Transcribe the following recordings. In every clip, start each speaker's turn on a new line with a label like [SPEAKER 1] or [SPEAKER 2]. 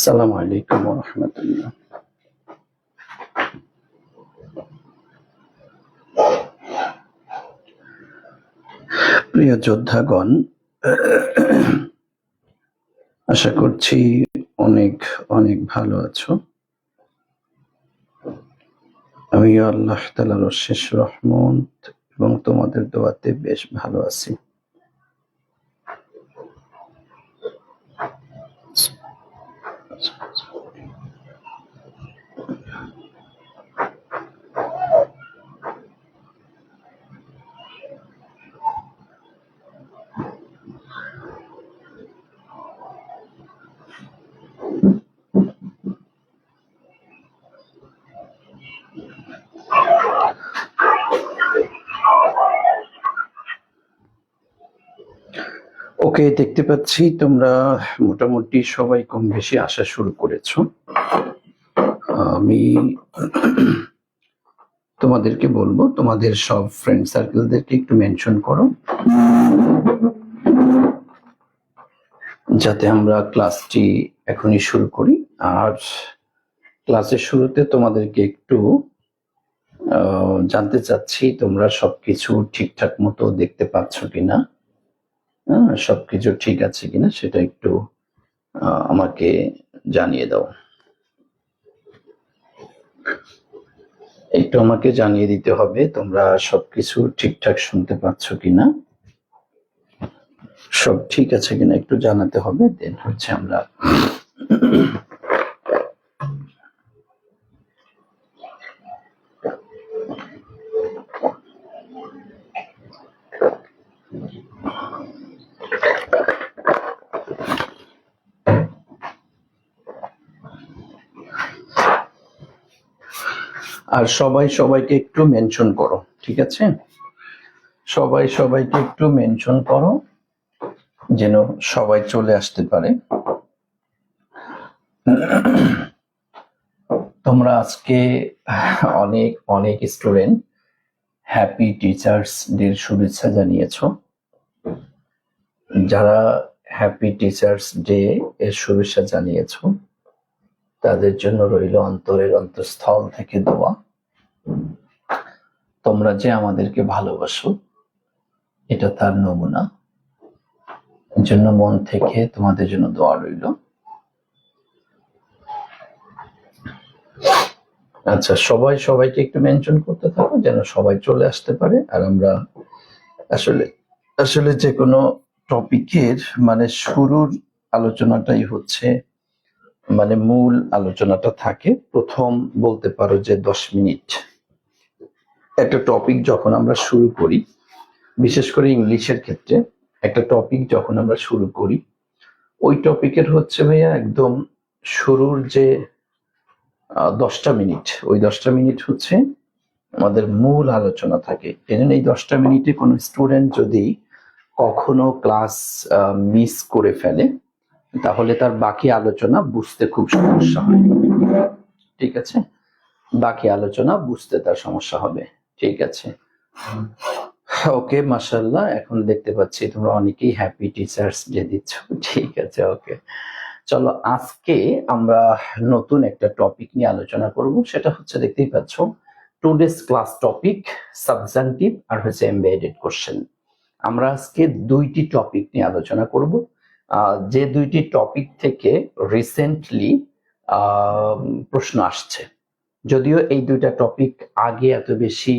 [SPEAKER 1] আসসালামু আলাইকুম ওয়া রাহমাতুল্লাহ। প্রিয় যোদ্ধাগণ, আশা করছি অনেক অনেক ভালো আছো। আমি আল্লাহ তাআলার অশেষ রহমত এবং তোমাদের দোয়াতে বেশ ভালো আছি। ওকে, দেখতে পাচ্ছি তোমরা মোটামুটি সবাই কম বেশি আসা শুরু করেছো। আমি তোমাদেরকে বলবো তোমাদের সব ফ্রেন্ড সার্কেলদেরকে একটু মেনশন করো, যাতে আমরা ক্লাসটি এখনই শুরু করি। আর ক্লাসের শুরুতে তোমাদেরকে একটু জানতে চাচ্ছি তোমরা সবকিছু ঠিকঠাক মতো দেখতে পাচ্ছ কিনা, সবকিছু ঠিক আছে কিনা সেটা একটু আমাকে জানিয়ে দাও। একটু আমাকে জানিয়ে দিতে হবে তোমরা সবকিছু ঠিকঠাক শুনতে পাচ্ছ কিনা, সব ঠিক আছে কিনা একটু জানাতে হবে। দেন হচ্ছে আমরা আর সবাই সবাইকে একটু মেনশন করো, ঠিক আছে? সবাই সবাইকে একটু মেনশন করো যেন সবাই চলে আসতে পারে। তোমরা আজকে অনেক অনেক স্টুডেন্ট হ্যাপি টিচার্স ডে শুভেচ্ছা জানিয়েছো। যারা হ্যাপি টিচার্স ডে এর শুভেচ্ছা জানিয়েছো তাদের জন্য রইল অন্তরের অন্তঃস্থল থেকে দোয়া। তোমরা যে আমাদেরকে ভালোবাসো এটা তার নমুনা, জন্য মন থেকে তোমাদের জন্য দোয়া রইল। আচ্ছা, সবাই সবাইকে একটু মেনশন করতে থাকো যেন সবাই চলে আসতে পারে। আর আমরা আসলে যে কোনো টপিকের মানে শুরুর আলোচনাটাই হচ্ছে মানে মূল আলোচনাটা থাকে প্রথম বলতে পারো যে 10 মিনিট। একটা টপিক যখন আমরা শুরু করি, বিশেষ করে ইংলিশের ক্ষেত্রে একটা টপিক যখন আমরা শুরু করি, ওই টপিকের হচ্ছে ভাইয়া একদম শুরুর যে 10টা মিনিট, ওই 10টা মিনিট হচ্ছে আমাদের মূল আলোচনা থাকে। এজন্য এই 10টা মিনিটে কোনো স্টুডেন্ট যদি কখনো ক্লাস মিস করে ফেলে তাহলে তার বাকি আলোচনা বুঝতে খুব সমস্যা হয়, ঠিক আছে? বাকি আলোচনা বুঝতে তার সমস্যা হবে, ঠিক আছে? ওকে, মাশাআল্লাহ, এখন দেখতে পাচ্ছি তোমরা অনেকেই হ্যাপি টিচার্স ডে দিচ্ছ, ঠিক আছে। ওকে, চলো আজকে আমরা নতুন একটা টপিক নিয়ে আলোচনা করব। সেটা হচ্ছে দেখতেই পাচ্ছ টুডেস ক্লাস টপিক সাবজেক্টিভ আর হচ্ছে এমবেডেড কোশ্চেন। আমরা আজকে দুইটি টপিক নিয়ে আলোচনা করব, যে দুইটি টপিক থেকে রিসেন্টলি প্রশ্ন আসছে। যদিও এই দুইটা টপিক আগে এত বেশি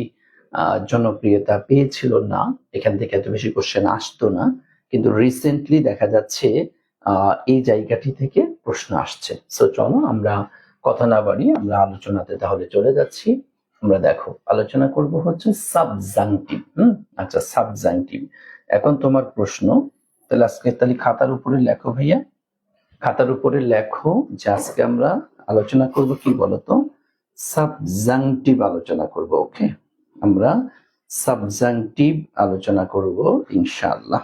[SPEAKER 1] জনপ্রিয়তা পেয়েছিল না, এখান থেকে এত বেশি কোশ্চেন আসতো না, কিন্তু রিসেন্টলি দেখা যাচ্ছে এই জায়গাটি থেকে প্রশ্ন আসছে। সো চলো আমরা কথা না বাড়িয়ে আমরা আলোচনাতে তাহলে চলে যাচ্ছি। আমরা দেখো আলোচনা করব হচ্ছে সাবজাংটিভ। আচ্ছা, সাবজাংটিভ। এখন তোমার প্রশ্ন, তাহলে আজকে তাহলে খাতার উপরে লেখো ভাইয়া, খাতার উপরে লেখো যে আজকে আমরা আলোচনা করব কি বলতো, সাবজাংটিভ আলোচনা করব। ওকে, আমরা সাবজাংটিভ আলোচনা করব ইনশাআল্লাহ।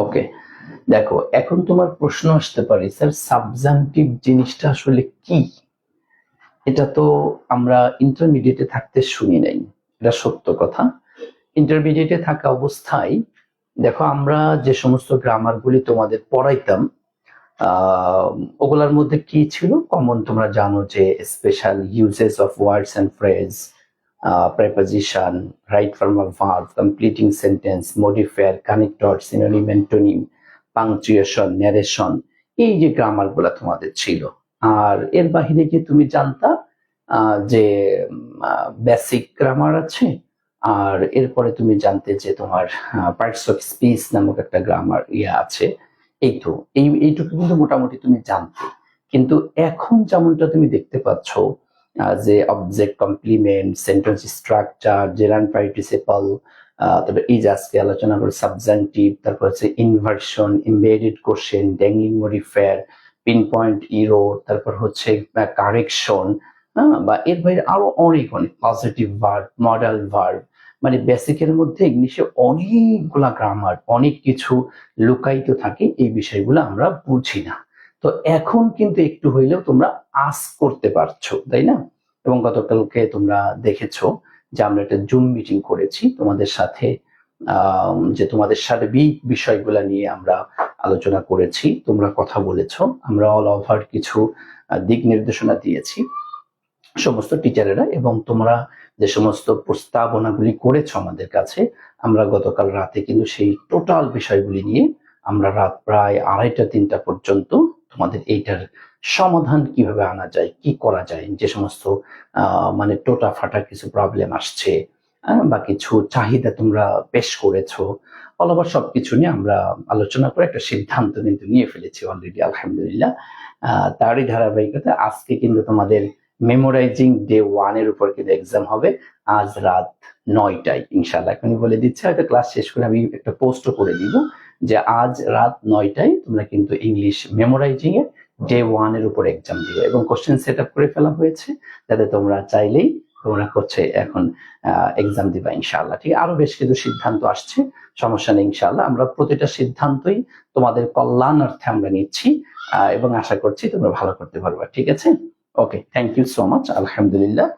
[SPEAKER 1] ওকে, দেখো এখন তোমার প্রশ্ন আসতে পারে, স্যার সাবজাংটিভ জিনিসটা আসলে কি? এটা তো আমরা ইন্টারমিডিয়েটে থাকতে শুনি নাই, এটা সত্য কথা। ইন্টারমিডিয়েটে থাকা অবস্থায় দেখো আমরা যে সমস্ত গ্রামারগুলি তোমাদের পড়াইতাম আহ, ওগুলার মধ্যে কি ছিল কমন তোমরা জানো যে special uses of words and phrase, preposition, right form of verb, completing sentence, modifier, connector, synonym, antonym, punctuation, narration, এই যে গ্রামার গুলা তোমাদের ছিল। আর এর বাহিরে কি তুমি জানতা যে বেসিক গ্রামার আছে, আর এরপরে তুমি জানতে যে তোমার পার্টস অফ স্পিচ নামক একটা গ্রামার আছে। এই তো এইটুকু কিন্তু মোটামুটি তুমি জানতে। কিন্তু এখন যেমনটা তুমি দেখতে পাচ্ছ যে object, complement, sentence structure, gerund participle, তারপর এই যে আজকে আলোচনা করে সাবজাংটিভ, তারপর হচ্ছে inversion, embedded question, dangling modifier, pin point error, তারপর হচ্ছে কারেকশন, বা এর বাইরে আরো অনেক অনেক পজিটিভ ভার্ব, মডাল ভার্ব, মানে বেসিকের মধ্যে ইংলিশে অনেকগুলা গ্রামার, অনেক কিছু লুকায়িত থাকে, এই বিষয়গুলো আমরা বুঝি না। তো এখন কিন্তু একটু হইলেও তোমরা আস করতে পারছো, তাই না? এবং গতকালকে তোমরা দেখেছো যে আমরা একটা জুম মিটিং করেছি তোমাদের সাথে, যে তোমাদের সার্বিক বিষয়গুলো নিয়ে আমরা আলোচনা করেছি, তোমরা কথা বলেছো, আমরা অল ওভার কিছু দিক নির্দেশনা দিয়েছি সমস্ত টিচারেরা, এবং তোমরা যে সমস্ত প্রস্তাবনাগুলি করেছো আমাদের কাছে, আমরা গতকাল রাতে কিন্তু সেই টোটাল বিষয়গুলি নিয়ে আমরা রাত প্রায় 2:30-3টা পর্যন্ত তোমাদের এইটার সমাধান কিভাবে আনা যায়, কি করা যায়, যে সমস্ত মানে টোটা ফাটা কিছু প্রবলেম আসছে বা কিছু চাহিদা তোমরা পেশ করেছো, অল ওভার সবকিছু নিয়ে আমরা আলোচনা করে একটা সিদ্ধান্ত কিন্তু নিয়ে ফেলেছি অলরেডি, আলহামদুলিল্লাহ। তারই ধারাবাহিকতা আজকে কিন্তু তোমাদের মেমোরাইজিং ডে 1 এর উপর কিন্তু এক্সাম হবে আজ রাত 9টায় ইনশাআল্লাহ। এখনই বলে দিচ্ছি, হয়তো ক্লাস শেষ করে আমি একটা পোস্টও করে দিব যে আজ রাত 9টায় তোমরা কিন্তু ইংলিশ মেমোরাইজিং এর ডে 1 এর উপর এক্সাম দিবে, এবং কোশ্চেন সেট আপ করে ফেলা হয়েছে যাতে তোমরা চাইলেই তোমরা হচ্ছে এখন এক্সাম দিবা ইনশাআল্লাহ। ঠিক, আরো বেশ কিছু সিদ্ধান্ত আসছে, সমস্যা নেই ইনশাআল্লাহ। আমরা প্রতিটা সিদ্ধান্তই তোমাদের কল্যাণার্থে আমরা নিচ্ছি, এবং আশা করছি তোমরা ভালো করতে পারবে। ঠিক আছে, ওকে, থ্যাংক ইউ সো মাচ, আলহামদুলিল্লাহ।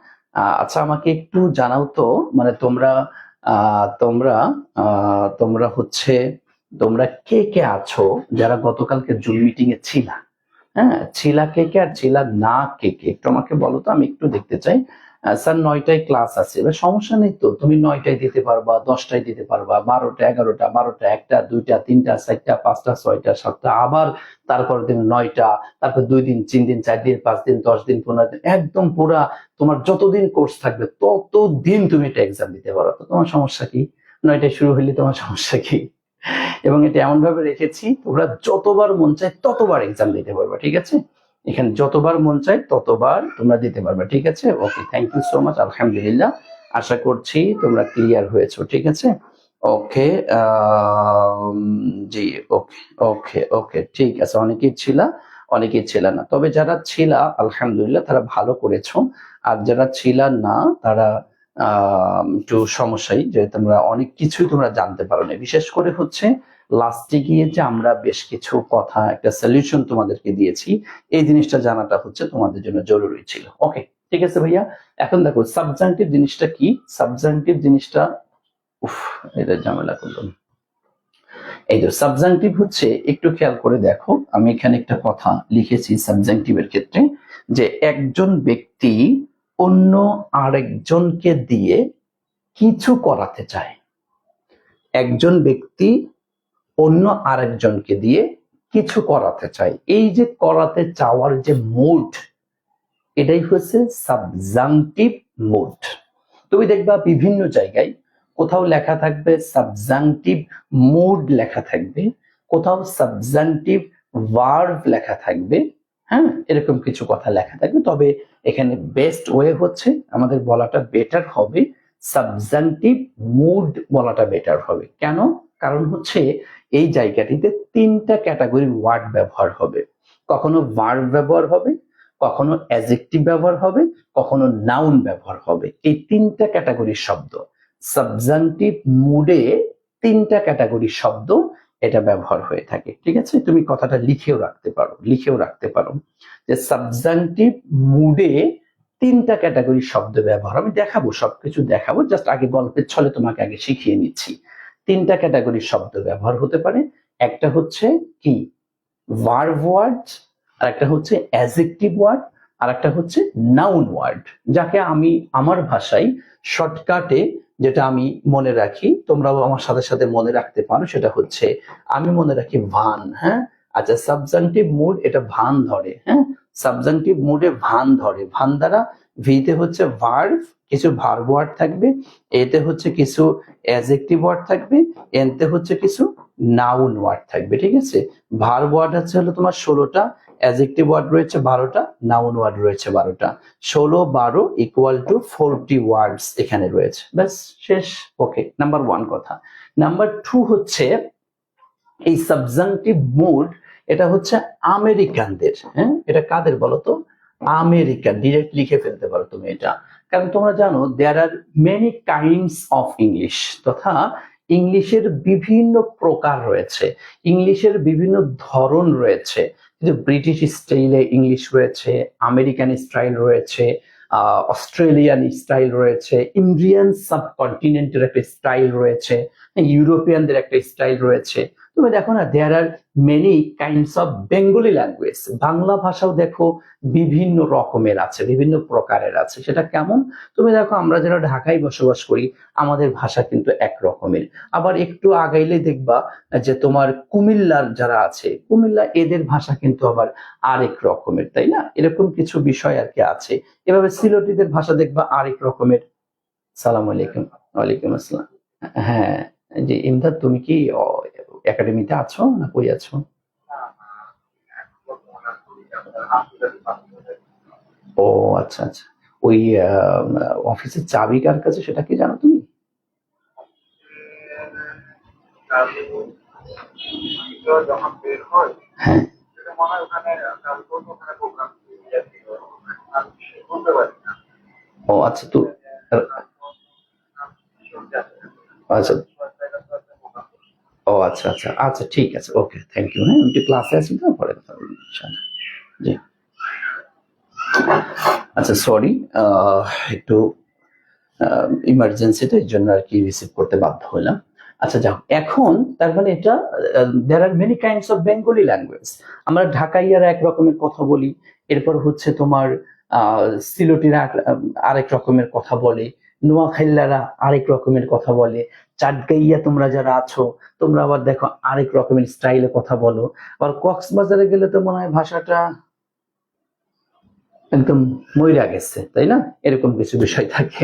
[SPEAKER 1] আচ্ছা, আমাকে একটু জানাও তো, মানে তোমরা তোমরা তোমরা হচ্ছে তোমরা কে কে আছো যারা গতকালকে জুম মিটিং এ ছিলা? হ্যাঁ, ছিলা কে কে, আর ছিলা না কে কে, একটু আমাকে বলো তো, আমি একটু দেখতে চাই। স্যার 9টায় ক্লাস আছে, এবার সমস্যা নেই তো, তুমি 9টায় দিতে পারবা, 10টায় দিতে পারবা, 12টা, 11টা, 12টা, 1টা, 2টা, 3টা, 4টা, 5টা, 6টা, 7টা, আবার তারপর দিন 9টা, তারপর 2 দিন, 3 দিন, 4 দিন, 5 দিন, 10 দিন, 15 দিন, একদম পুরা তোমার যতদিন কোর্স থাকবে ততদিন তুমি এটা এক্সাম দিতে পারো। তো তোমার সমস্যা কি? 9টায় শুরু হইলে তোমার সমস্যা কি? এবং এটা এমন ভাবে রেখেছি তোমরা যতবার মন চায় ততবার এক্সাম দিতে পারবে। ঠিক আছে, এখানে যতবার মন চায় ততবার তোমরা দিতে পারবে। ঠিক আছে, ওকে, থ্যাংক ইউ সো মাচ, আলহামদুলিল্লাহ। আশা করছি তোমরা ক্লিয়ার হয়েছো। ঠিক আছে, ওকে, জি, ওকে ওকে ওকে, ঠিক আছে। অনেকেই ছিল, অনেকেই ছিল না, তবে যারা ছিল আলহামদুলিল্লাহ তারা ভালো করেছো, আর যারা ছিল না তারা একটু সমস্যাই, যে তোমরা অনেক কিছুই তোমরা জানতে পারো না, বিশেষ করে হচ্ছে লাস্টে গিয়ে যে আমরা বেশ কিছু কথা, একটা সলিউশন তোমাদেরকে দিয়েছি, এই জিনিসটা জানাটা হচ্ছে তোমাদের জন্য জরুরি ছিল। ওকে, ঠিক আছে ভাইয়া। এখন দেখো সাবজাংটিভ জিনিসটা কি, সাবজাংটিভ জিনিসটা, উফ, এটা ঝামেলা করলাম। এই তো সাবজাংটিভ হচ্ছে, একটু খেয়াল করে দেখো, আমি এখানে একটা কথা লিখেছি সাবজাংটিভের ক্ষেত্রে, যে একজন ব্যক্তি অন্য আরেকজনকে দিয়ে কিছু করাতে চায়। একজন ব্যক্তি অন্য আরেকজনকে দিয়ে কিছু করাতে চায়, এই যে করাতে চাওয়ার যে মুড, এটাই হচ্ছে সাবজাংটিভ মুড। তুমি দেখবা বিভিন্ন জায়গায় কোথাও লেখা থাকবে সাবজাংটিভ মুড লেখা থাকবে, কোথাও সাবজাংটিভ ভার্ব লেখা থাকবে, হ্যাঁ, এরকম কিছু কথা লেখা থাকবে। তবে এখানে বেস্ট ওয়ে হচ্ছে আমাদের বলাটা বেটার হবে সাবজাংটিভ মুড বলাটা বেটার হবে। কেন? কারণ হচ্ছে এই জায়গাটিতে 3টা ক্যাটাগরির ওয়ার্ড ব্যবহার হবে, কখনো ভার্ব ব্যবহার হবে, কখনো অ্যাডজেক্টিভ ব্যবহার হবে, কখনো নাউন ব্যবহার হবে। এই 3টা ক্যাটাগরির শব্দ সাবজাংটিভ মুডে, 3টা ক্যাটাগরির শব্দ এটা ব্যবহার হয়ে থাকে। ঠিক আছে, তুমি কথাটা লিখেও রাখতে পারো যে সাবজাংটিভ মুডে 3টা ক্যাটাগরির শব্দ ব্যবহার। আমি দেখাবো, সবকিছু দেখাবো, জাস্ট আগে গল্পের ছলে তোমাকে আগে শিখিয়ে নিচ্ছি। 3টা ক্যাটাগরির শব্দ ব্যবহার হতে পারে। একটা হচ্ছে কি, ভার্ব ওয়ার্ড, আর একটা হচ্ছে অ্যাডজেক্টিভ ওয়ার্ড, আর একটা হচ্ছে নাউন ওয়ার্ড, যাকে আমি আমার ভাষায় শর্টকাটে যেটা আমি মনে রাখি, তোমরাও আমার সাথে সাথে মনে রাখতে পারো, সেটা হচ্ছে আমি মনে রাখি ভান। হ্যাঁ, আচ্ছা, সাবজাংটিভ মুড এটা ভান ধরে। হ্যাঁ, সাবজাংটিভ মুডে ভান ধরে। ভান দ্বারা ভিতে হচ্ছে ভার্ব, কিছু ভার্ব ওয়ার্ড থাকবে, এতে হচ্ছে কিছু অ্যাডজেক্টিভ ওয়ার্ড থাকবে, এনতে হচ্ছে কিছু নাউন ওয়ার্ড থাকবে। ঠিক আছে, ভার্ব ওয়ার্ড হলো তোমার 16টা, অ্যাডজেক্টিভ ওয়ার্ড রয়েছে 12টা, নাউন ওয়ার্ড রয়েছে 12টা। 16 12 ইকুয়াল টু 40 ওয়ার্ডস এখানে রয়েছে। ব্যাস, শেষ। ওকে, নাম্বার 1 কথা। নাম্বার 2 হচ্ছে এই সাবজাংটিভ মুড, এটা হচ্ছে আমেরিকানদের। হ্যাঁ, এটা কাদের বলো তো? আমেরিকান। ডিরেক্ট লিখে ফেলতে পারো তুমি এটা, কারণ তোমরা জানো there are many kinds of English, তথা ইংলিশের বিভিন্ন প্রকার রয়েছে, ইংলিশের বিভিন্ন ধরন রয়েছে। কিন্তু ব্রিটিশ স্টাইলে ইংলিশ রয়েছে, আমেরিকান স্টাইল রয়েছে, অস্ট্রেলিয়ান স্টাইল রয়েছে, ইন্ডিয়ান সাবকন্টিনেন্টের একটা স্টাইল রয়েছে, ইউরোপিয়ানদের একটা স্টাইল রয়েছে। তুমি দেখো না, there are many kinds of Bengali language. Bangla ভাষাও দেখো বিভিন্ন রকমের আছে, বিভিন্ন প্রকারের আছে। সেটা কেমন? তুমি দেখো, আমরা যারা ঢাকায় বসবাস করি, আমাদের ভাষা কিন্তু এক রকমের। আবার একটু আগাইলে দেখবা যে তোমার কুমিল্লার যারা আছে, কুমিল্লা এদের ভাষা কিন্তু আবার আরেক রকমের, তাই না? এরকম কিছু বিষয় আর কি আছে। এভাবে সিলেটিদের ভাষা দেখবা আরেক রকমের। সালাম আলাইকুম। ওয়ালাইকুম আসসালাম। হ্যাঁ, যে ইমদাদ, তুমি কি একাডেমিতে আছো না কই আছো? ও আচ্ছা আচ্ছা। ওই অফিসের চাবি কার কাছে সেটা কি জানো তুমি? হ্যাঁ। ও আচ্ছা, তো আচ্ছা। ও আচ্ছা আচ্ছা আচ্ছা, ঠিক আছে, ওকে, থ্যাংক ইউ। হ্যাঁ, আমি একটু ক্লাসে আছি, তো পরে কথা বলবো ইনশাআল্লাহ। জি, আচ্ছা, সরি, একটু ইমার্জেন্সিতে, এর জন্য আর কি রিসিভ করতে বাধ্য হলাম। আচ্ছা, যাও এখন। তার মানে এটা, there are many kinds of Bengali language. আমরা ঢাকাইয়ারা এক রকমের কথা বলি, এরপর হচ্ছে তোমার সিলেটিরা আরেক রকমের কথা বলে, নোয়াখাইলারা আরেক রকমের কথা বলে, চাটগাইয়া তোমরা যারা আছো, তোমরা আবার দেখো আরেক রকমের স্টাইলে কথা বলো। আবার কক্সবাজারে গেলে তো মনে হয় ভাষাটা একদম মইরা গেছে, তাই না? এরকম কিছু বিষয় থাকে।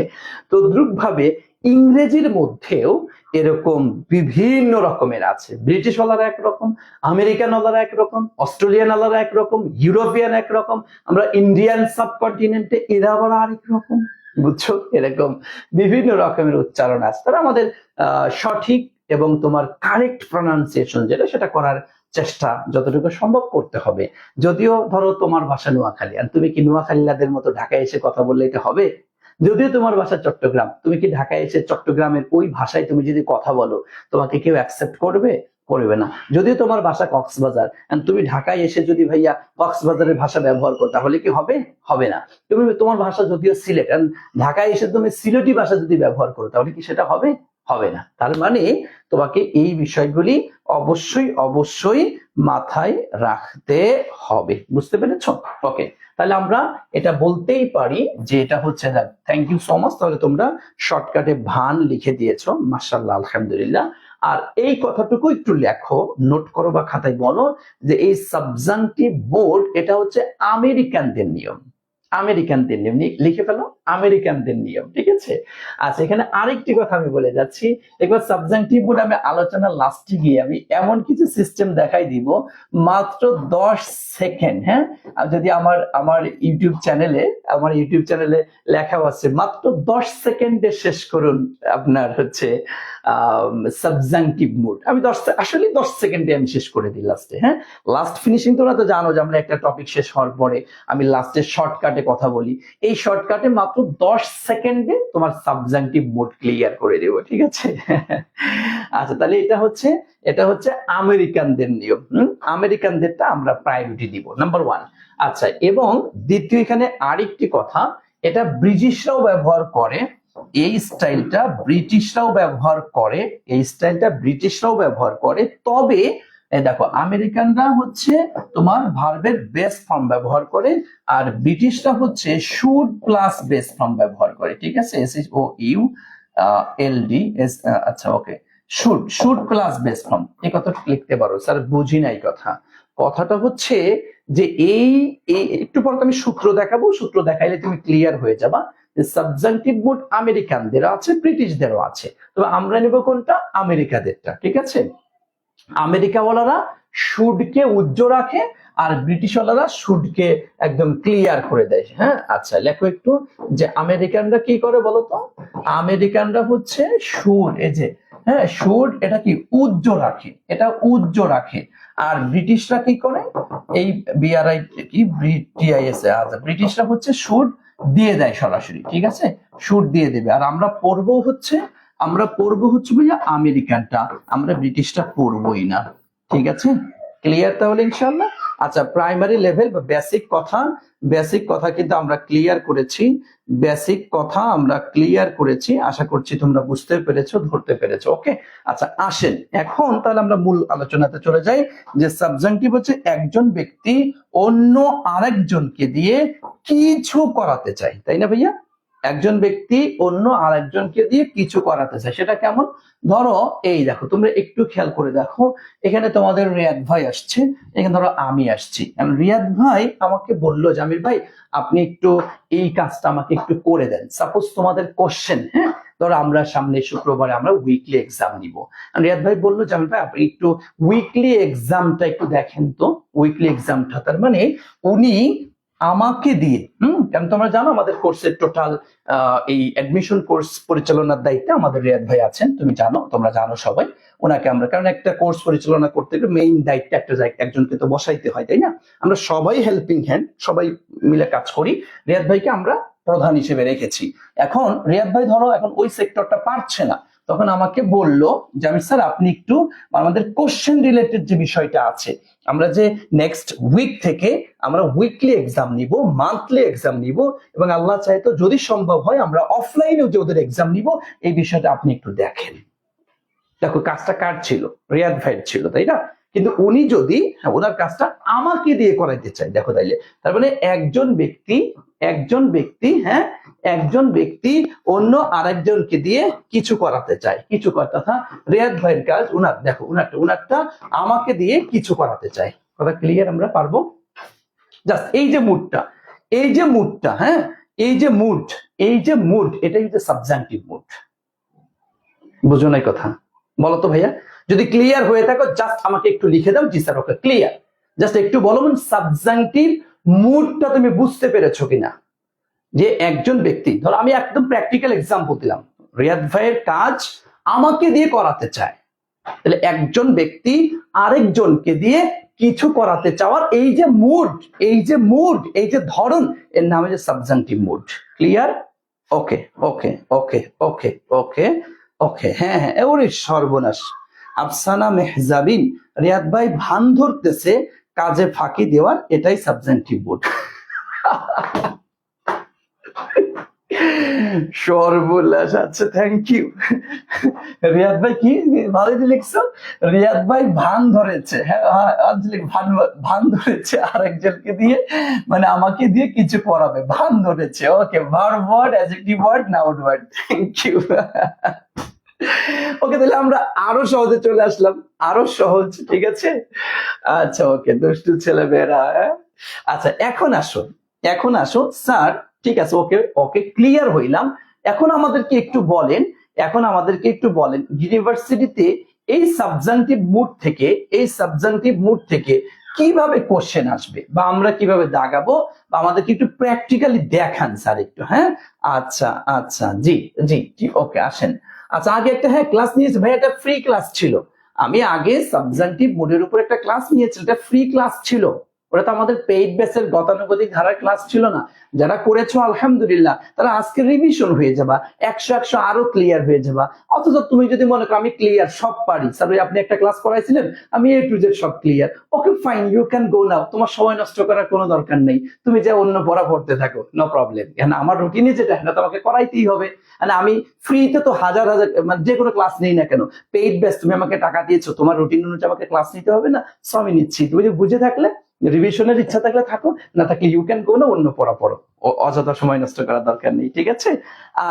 [SPEAKER 1] তদ্রুপ ভাবে ইংরেজির মধ্যেও এরকম বিভিন্ন রকমের আছে। ব্রিটিশ ওয়ালারা একরকম, আমেরিকান ওয়ালারা একরকম, অস্ট্রেলিয়ান ওয়ালারা একরকম, ইউরোপিয়ান একরকম, আমরা ইন্ডিয়ান সাবকন্টিনেন্টে এরা আবার আরেক রকম। বুঝছো? এরকম বিভিন্ন রকমের উচ্চারণ আছে। তারা আমাদের সঠিক এবং তোমার কারেক্ট প্রনাউন্সিয়েশন যেটা, সেটা করার চেষ্টা যতটুকু সম্ভব করতে হবে। যদিও ধরো তোমার ভাষা নোয়াখালী, আর তুমি কি নোয়াখালীদের মতো ঢাকায় এসে কথা বললে এটা হবে? যদিও তোমার ভাষা চট্টগ্রাম, তুমি কি ঢাকায় এসে চট্টগ্রামের ওই ভাষায় তুমি যদি কথা বলো, তোমাকে কেউ অ্যাকসেপ্ট করবে? করবে না। যদিও তোমার ভাষা কক্সবাজার, তুমি ঢাকায় এসে যদি ভাইয়া কক্সবাজারের ভাষা ব্যবহার করো, তাহলে কি হবে? হবে না। তুমি তোমার ভাষা যদিও সিলেট, ঢাকায় এসে তুমি সিলেটি ভাষা যদি ব্যবহার করো, তাহলে কি সেটা হবে? হবে না। তার মানে তোমাকে এই বিষয়গুলি অবশ্যই অবশ্যই মাথায় রাখতে হবে। বুঝতে পেরেছো? ওকে, তাহলে আমরা এটা বলতেই পারি যে এটা হচ্ছে, থ্যাংক ইউ সো মাচ। তাহলে তোমরা শর্টকাটে ভান লিখে দিয়েছো, মাশাআল্লাহ, আলহামদুলিল্লাহ। আর এই কথাটুকু একটু লেখো, নোট করো বা খাতায় বলো যে এই সাবজাংটিভ বোর্ড এটা হচ্ছে আমেরিকানদের নিয়ম। আমেরিকানদের নিয়ম লিখে ফেলো, আমেরিকানদের নিয়ম। ঠিক আছে? আচ্ছা, এখানে আরেকটি কথা আমি বলে যাচ্ছি। একবার সাবজাংটিভ বোর্ড আমি আলোচনার লাস্টে গিয়ে আমি এমন কিছু সিস্টেম দেখাই দিব, মাত্র 10 সেকেন্ড। হ্যাঁ, যদি আমার আমার ইউটিউব চ্যানেলে লেখা আছে মাত্র 10 সেকেন্ডে শেষ করুন আপনার হচ্ছে সাবজাংটিভ মুড। আমি আসলে 10 সেকেন্ডে আমি শেষ করে দিই লাস্টে। হ্যাঁ, লাস্ট ফিনিশিং তোমরা তো জানো যে আমরা একটা টপিক শেষ হওয়ার পরে আমি লাস্টে শর্টকাটে কথা বলি। এই শর্টকাটে মাত্র 10 সেকেন্ডে তোমার সাবজাংটিভ মুড ক্লিয়ার করে দেবো। ঠিক আছে? আচ্ছা, তাহলে এটা হচ্ছে আমেরিকানদের নিয়ম। আমেরিকানদেরটা আমরা প্রায়োরিটি দিব, নাম্বার 1। আচ্ছা, এবং দ্বিতীয়, এখানে আরেকটি কথা, এটা ব্রিটিশরাও ব্যবহার করে, এই স্টাইলটা ব্রিটিশরাও ব্যবহার করে, তবে এই দেখো আমেরিকানরা হচ্ছে তোমার ভার্বের বেস ফর্ম ব্যবহার করে, আর ব্রিটিশরা হচ্ছে শুড প্লাস বেস ফর্ম ব্যবহার করে। ঠিক আছে, SHOULD আচ্ছা ওকে, শুড প্লাস বেস ফর্ম, এই কথাটা লিখতে পারো। স্যার বুঝি নাই কথাটা হচ্ছে যে এই একটু পর আমি সূত্র দেখাবো, সূত্র দেখাইলে তুমি ক্লিয়ার হয়ে যাবা যে সাবজাংটিভ মুড আমেরিকানদেরও আছে, ব্রিটিশদেরও আছে, তবে আমরা নেব কোনটা? আমেরিকাদেরটা। ঠিক আছে, আমেরিকাওয়ালারা শুডকে উজ্জ্ব রাখে আর ব্রিটিশওয়ালারা শুডকে একদম ক্লিয়ার করে দেয়। হ্যাঁ আচ্ছা লেখো একটু যে আমেরিকানরা কি করে বলো তো। আমেরিকানরা হচ্ছে শুড, এই যে হ্যাঁ শুড, এটা কি উজ্জ্ব রাখে, এটা উজ্জ্ব রাখে। আর ব্রিটিশরা কি করে? এই বিআরআই কি BTIS, ব্রিটিশরা হচ্ছে শুড দিয়ে দেয় সরাসরি। ঠিক আছে, শুড দিয়ে দেবে। আর আমরা পড়বো হচ্ছে ভাইয়া আমেরিকানটা, আমরা ব্রিটিশটা পড়বোই না। ঠিক আছে, ক্লিয়ার তাহলে ইনশাআল্লাহ। আচ্ছা প্রাইমারি লেভেল বা বেসিক কথা কিন্তু আমরা ক্লিয়ার করেছি, আশা করছি তোমরা বুঝতে পেরেছো, ধরতে পেরেছো। ওকে আচ্ছা আসেন এখন তাহলে আমরা মূল আলোচনাতে চলে যাই, যে সাবজাংটিভ হচ্ছে একজন ব্যক্তি অন্য আরেকজনকে দিয়ে কিছু করাতে চায়, তাই না ভাইয়া? একজন ব্যক্তি অন্য আরেকজনকে দিয়ে কিছু করাতে চায়, সেটা কেমন? ধরো এই দেখো, তোমরা একটু খেয়াল করে দেখো, এখানে তোমাদের রিয়াদ ভাই আসছে, এখানে ধরো আমি আসছি। রিয়াদ ভাই আমাকে বললো জামির ভাই আপনি একটু এই কাজটা আমাকে একটু করে দেন। সাপোজ তোমাদের কোশ্চেন, হ্যাঁ ধরো আমরা সামনে শুক্রবারে আমরা উইকলি এক্সাম নিব, রিয়াদ ভাই বললো জামির ভাই আপনি একটু উইকলি এক্সামটা একটু দেখেন তো। উইকলি এক্সামটা তার মানে উনি আমাকে দিয়ে, কারণ তোমরা জানো আমাদের কোর্সের টোটাল এই অ্যাডমিশন কোর্স পরিচালনার দায়িত্বে আমাদের রিয়াদ ভাই আছেন, তোমরা জানো সবাই ওনাকে আমরা, কারণ একটা কোর্স পরিচালনা করতে গেলে মেইন দায়িত্ব একজনকে তো বসাইতে হয়, তাই না? আমরা সবাই হেল্পিং হ্যান্ড, সবাই মিলে কাজ করি। রিয়াদ ভাইকে আমরা প্রধান হিসেবে রেখেছি। এখন রিয়াদ ভাই ধরো এখন ওই সেক্টরটা পারছে না, তখন আমাকে বললো যে আমি স্যার আপনি একটু আমাদের কোশ্চেন রিলেটেড যে বিষয়টা আছে, আমরা যে নেক্সট উইক থেকে আমরা উইকলি এক্সাম নিব, মান্থলি এক্সাম নিব, এবং আল্লাহ চাইতো যদি সম্ভব হয় আমরা অফলাইনেও যে ওদের এক্সাম নিব, এই বিষয়টা আপনি একটু দেখেন। দেখো কাজটা কার ছিল? রিয়াদ ভাইয়ের ছিল, তাই না? কিন্তু উনি যদি ওনার কাজটা আমাকে দিয়ে করাইতে চায়, দেখো তাইলে তার মানে একজন ব্যক্তি অন্য আরেকজনকে দিয়ে কিছু করাতে চায়, কিছু কথা রিয়াদ ভাইয়ের কাজ, দেখো উনারটা আমাকে দিয়ে কিছু করাতে চায়। কথা ক্লিয়ার? আমরা পারবো? জাস্ট এই যে মুডটা হ্যাঁ এই যে মুড এটাই হচ্ছে সাবজাংটিভ মুড। বুঝো নাই কথা? বলো তো ভাইয়া, যদি ক্লিয়ার হয়ে থাকো জাস্ট আমাকে একটু লিখে দাও, জি স্যার ওকে ক্লিয়ার। জাস্ট একটু বলো সাবজাংটিভ মুডটা তুমি বুঝতে পেরেছো কিনা। যে একজন ব্যক্তি, ধরো আমি একদম প্র্যাকটিক্যাল এক্সাম্পল দিলাম, রিয়াদ ভাইয়ের কাজ আমাকে দিয়ে করাতে চায়, তাহলে একজন ব্যক্তি আরেকজনকে দিয়ে কিছু করাতে চাওয়ার এই যে মুড, এই যে ধরন, এর নাম হচ্ছে সাবজাংটিভ মুড। ক্লিয়ার? ওকে ওকে ওকে ওকে ওকে ওকে হ্যাঁ ওরে সর্বনাশ, আফসানা মেহজাবিন, রিয়াদ ভাই ভান ধরতেছে কাজে ফাঁকি দেওয়ার, এটাই সাবজাংটিভ মুড। সর্বনাশ, আচ্ছা থ্যাংক ইউ রিয়াদ ভাই, কি ভালোই লিখছো। রিয়াদ ভাই ভান ধরেছে, হ্যাঁ ভান ধরেছে আরেকজনকে দিয়ে, মানে আমাকে দিয়ে কিছু পড়াবে, ভান ধরেছে। Okay, verb word, adjective word, noun word, thank you. Okay তাহলে আমরা আরো সহজে চলে আসলাম, আরো সহজ। ঠিক আছে, আচ্ছা ওকে দুষ্টু ছেলে মেয়েরা। আচ্ছা এখন আসো স্যার, ঠিক আছে ওকে ওকে ক্লিয়ার হইলাম। এখন আমাদেরকে একটু বলেন ইউনিভার্সিটিতে এই সাবজাংটিভ মুড থেকে কিভাবে কোশ্চেন আসবে, বা আমরা কিভাবে দাগাবো, বা আমাদেরকে একটু প্র্যাকটিক্যালি দেখান স্যার একটু। হ্যাঁ আচ্ছা জি ওকে আসেন। আচ্ছা আগে একটা ক্লাস নিয়েছি ভাই, একটা ফ্রি ক্লাস ছিল, আমি আগে সাবজাংটিভ মুডের উপর একটা ক্লাস নিয়েছি, এটা ফ্রি ক্লাস ছিল। ওটা তো আমাদের পেইড বেসের গতানুগতিক ধারার ক্লাস ছিল না। যারা করেছো আলহামদুলিল্লাহ, তারা আজকে রিভিশন হয়ে যাবা, 100 আরো ক্লিয়ার হয়ে যাবা। অথচ তুমি যদি মনে করো আমি ক্লিয়ার, সব পারি, স্যার আপনি একটা ক্লাস করাইছিলেন আমি A to Z সব clear, okay fine, you can go now, তোমার সময় নষ্ট করার কোনো দরকার নেই, তুমি যে অন্য পড়া পড়তে থাকো, নো প্রবলেম। কেন আমার রুটিনে যেটা সেটা তোমাকে করাইতেই হবে। আমি ফ্রিতে তো হাজার হাজার মানে যে কোনো ক্লাস নেই না কেন, পেইড বেস, তুমি আমাকে টাকা দিয়েছো, তোমার রুটিন অনুযায়ী আমাকে ক্লাস নিতে হবে না, সো আমি নিচ্ছি। তুমি যে বুঝে থাকলে, রিভিশনের ইচ্ছা থাকলে থাকো, না থাকলে ইউ ক্যান গো না, অন্য পড়া পড়ো, অযথা সময় নষ্ট করার দরকার নেই, ঠিক আছে?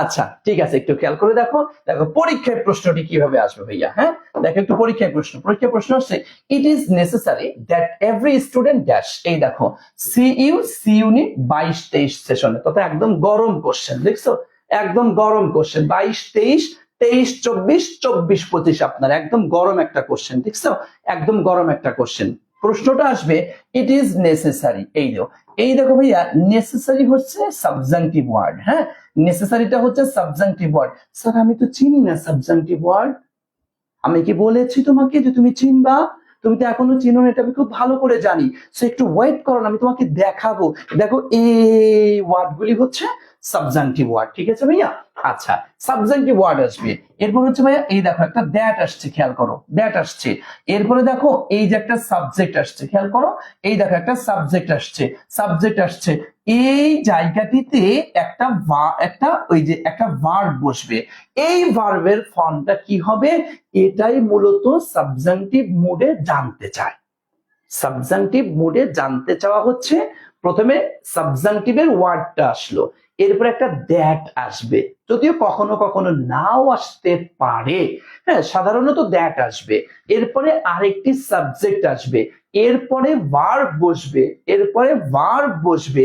[SPEAKER 1] আচ্ছা ঠিক আছে, একটু খেয়াল করে দেখো। দেখো পরীক্ষায় প্রশ্নটি কিভাবে আসবে ভাইয়া। হ্যাঁ দেখো একটু পরীক্ষায় প্রশ্ন হচ্ছে, it is necessary that every student dash, এই দেখো সি ইউনিট 22-23 সেশনে, তথা একদম গরম কোশ্চেন, দেখছো? একদম গরম কোশ্চেন, 22-23, 23-24, 24-25, আপনার একদম গরম একটা কোশ্চেন, দেখছো? একদম গরম একটা কোশ্চেন। প্রশ্নটা আসবে ইট ইজ নেসেসারি, এই দেখো ভাইয়া, নেসেসারি হচ্ছে সাবজাংটিভ ওয়ার্ড। হ্যাঁ নেসেসারিটা হচ্ছে সাবজাংটিভ ওয়ার্ড। স্যার আমি তো চিনি না সাবজাংটিভ ওয়ার্ড, আমি কি বলেছি তোমাকে যে তুমি চিনবা? তুমি তো এখনো চিনো না, এটা আমি খুব ভালো করে জানি। সো একটু ওয়েট করো, আমি তোমাকে দেখাবো। দেখো এই ওয়ার্ডগুলি হচ্ছে সাবজাংটিভ ওয়ার্ড, ঠিক আছে ভাইয়া? আচ্ছা সাবজাংটিভ ওয়ার্ড আসবে, এরপর হচ্ছে ভাইয়া এই দেখো একটা দ্যাট আসছে, খেয়াল করো, দ্যাট আসছে। এরপরে দেখো এই যে একটা সাবজেক্ট আসছে, খেয়াল করো, এই দেখো একটা সাবজেক্ট আসছে। এই জায়গাটিতে একটা ওই যে একটা ভার্ব বসবে। এই ভার্বের ফর্মটা কি হবে, এটাই মূলত সাবজাংটিভ মুডে জানতে চায়। সাবজাংটিভ মুডে জানতে চাওয়া হচ্ছে, প্রথমে সাবজাংটিভের ওয়ার্ডটা আসলো, এরপর একটা দ্যাট আসবে, যদিও কখনো কখনো নাও আসতে পারে। হ্যাঁ সাধারণত দ্যাট আসবে, এরপরে আরেকটি সাবজেক্ট আসবে, এরপরে ভার্ব বসবে।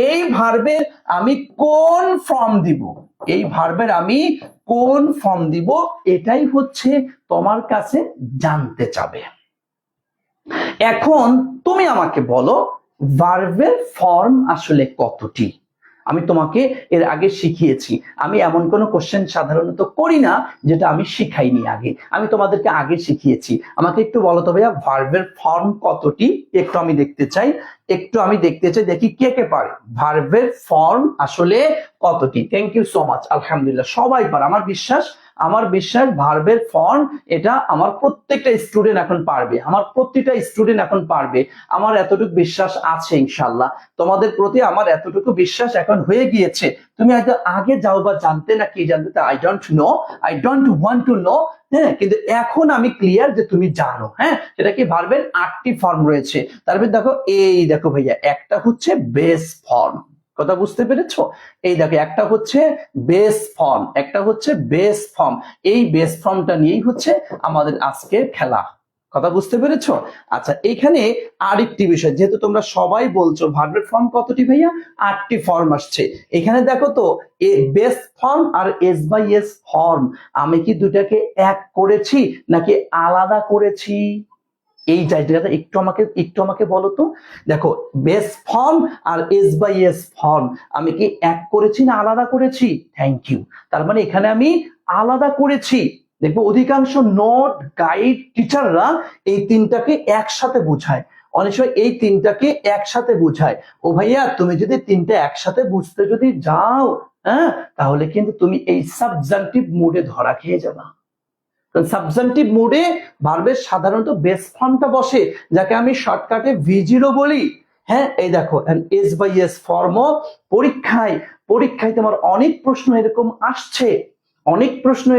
[SPEAKER 1] এই ভার্বের আমি কোন ফর্ম দিব, এটাই হচ্ছে তোমার কাছে জানতে চাবে। এখন তুমি আমাকে বলো ভার্বের ফর্ম আসলে কতটি? আমি তোমাকে এর আগে শিখিয়েছি, আমি এমন কোনো কোশ্চেন সাধারণত করি না যেটা আমি শিখাইনি আগে, আমি তোমাদেরকে আগে শিখিয়েছি। আমাকে একটু বলো তো ভাইয়া ভার্বের ফর্ম কতটি, একটু আমি দেখতে চাই, দেখি কে কে পারে ভার্বের ফর্ম আসলে কতটি। থ্যাংক ইউ সো মাচ, আলহামদুলিল্লাহ সবাই পারে, আমার বিশ্বাস ভার্বের ফর্ম এটা আমার প্রত্যেকটা স্টুডেন্ট এখন পারবে, আমার প্রতিটা স্টুডেন্ট এখন পারবে, আমার এতটুকু বিশ্বাস আছে ইনশাআল্লাহ। তোমাদের প্রতি আমার এতটুকু বিশ্বাস এখন হয়ে গিয়েছে। তুমি হয়তো আগে যাও বা জানতে না কি জানতে, I don't want to know. হ্যাঁ কিন্তু এখন আমি ক্লিয়ার যে তুমি জানো। হ্যাঁ সেটা কি, ভার্বের 8টি ফর্ম রয়েছে। তারপরে দেখো এই দেখো ভাইয়া, একটা হচ্ছে বেস ফর্ম, কথা বুঝতে পেরেছো? এই দেখো একটা হচ্ছে বেস ফর্ম, এই বেস ফর্মটা নিয়েই হচ্ছে আমাদের আজকের খেলা, কথা বুঝতে পেরেছো? আচ্ছা এখানে আরেকটি বিষয়, যেহেতু তোমরা সবাই বলছো ভার্বের ফর্ম কতটি ভাইয়া, 8টি ফর্ম আসছে। এখানে দেখো তো বেস ফর্ম আর S/S ফর্ম, আমি কি দুটাকে এক করেছি নাকি আলাদা করেছি? এই জায়গাটা একটু আমাকে বলো তো। দেখো বেস ফর্ম আর S/S ফর্ম আমি কি এক করেছি না আলাদা করেছি? থ্যাংক ইউ, তার মানে এখানে আমি আলাদা করেছি। দেখবো অধিকাংশ নোট গাইড টিচাররা এই তিনটাকে একসাথে বোঝায়, অনেক সময় এই তিনটাকে একসাথে বোঝায়। ও ভাইয়া তুমি যদি তিনটা একসাথে বুঝতে যদি যাও, হ্যাঁ তাহলে কিন্তু তুমি এই সাবজাংটিভ মুডে ধরা খেয়ে যাবা। সাবজাংটিভ মুডে ভার্বের সাধারণত বেস ফর্মটা বসে, যাকে আমি শর্টকাটে V0 বলি। হ্যাঁ এই দেখো S/S ফর্মও পরীক্ষায় তোমার অনেক প্রশ্ন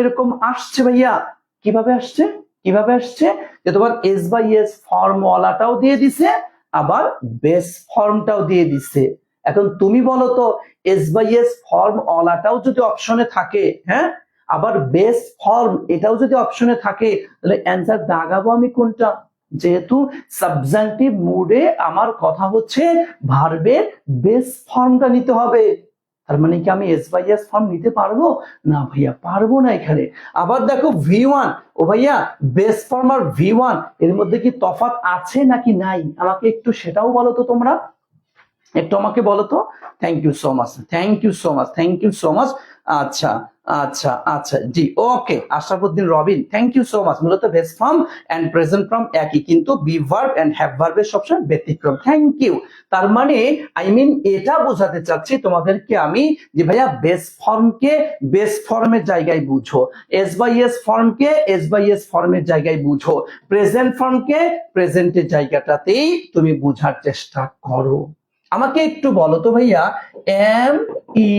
[SPEAKER 1] এরকম আসছে ভাইয়া। কিভাবে আসছে যে তোমার S/S ফর্ম ওয়ালাটাও দিয়ে দিছে, আবার বেস ফর্মটাও দিয়ে দিছে। এখন তুমি বলো তো S/S ফর্ম ওয়ালাটাও যদি অপশনে থাকে, হ্যাঁ আবার বেস ফর্ম এটাও যদি অপশনে থাকে, তাহলে অ্যান্সার দাগাবো আমি কোনটা? যেহেতু সাবজাংটিভ মুডে আমার কথা হচ্ছে ভার্বের বেস ফর্মটা নিতে হবে, তার মানে কি আমি S/S ফর্ম নিতে পারবো না ভাইয়া? পারবো না এখানে। আবার দেখো V1, ও ভাইয়া বেস ফর্ম আর V1 এর মধ্যে কি তফাৎ আছে নাকি নাই, আমাকে একটু সেটাও বলো তো তোমরা, একটু আমাকে বলো তো। Thank you so much. আচ্ছা আচ্ছা আচ্ছা, জি, okay, Ashrafuddin Robin, thank you so much. মূলত best form and present form একই, কিন্তু বি ভার্ব এন্ড হ্যাভ ভার্বের সবসময় ব্যতিক্রম। Thank you. তার মানে এটা বোঝাতে চাচ্ছি তোমাদেরকে আমি যে ভাইয়া বেস ফর্মকে বেস ফর্মের জায়গায় বুঝো, এস বাই এস ফর্মকে এস বাই এস ফর্মের জায়গায় বুঝো, প্রেজেন্ট ফর্মকে প্রেজেন্টের জায়গাটাতেই তুমি বুঝার চেষ্টা করো। আমাকে একটু বলো তো ভাইয়া, এম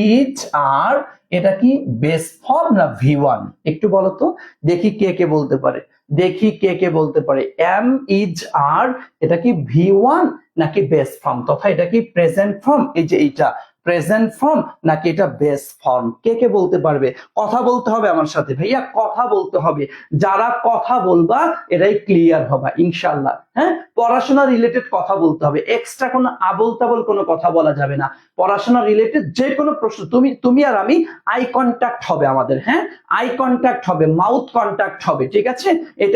[SPEAKER 1] ইজ আর এটা কি বেস ফর্ম না ভি1? একটু বলো তো, দেখি কে কে বলতে পারে, দেখি কে কে বলতে পারে। এম ইজ আর এটা কি ভি1 নাকি বেস ফর্ম, তথা এটা কি প্রেজেন্ট ফর্ম, এই যে এইটা প্রেজেন্ট ফর্ম নাকি এটা বেস ফর্ম? কে কে বলতে পারবে? কথা বলতে হবে আমার সাথে ভাইয়া, কথা বলতে হবে। যারা কথা বলবা এরাই ক্লিয়ার হবা ইনশাআল্লাহ। হ্যাঁ, পড়াশোনা রিলেটেড কথা বলতে হবে, এক্সট্রা কোনো আবল তাবল কোনো কথা বলা যাবে না। পড়াশোনা রিলেটেড যে কোনো প্রশ্ন, তুমি আর আমি আই কন্ট্যাক্ট হবে আমাদের, হ্যাঁ, আই কন্ট্যাক্ট হবে, মাউথ কন্ট্যাক্ট হবে, ঠিক আছে?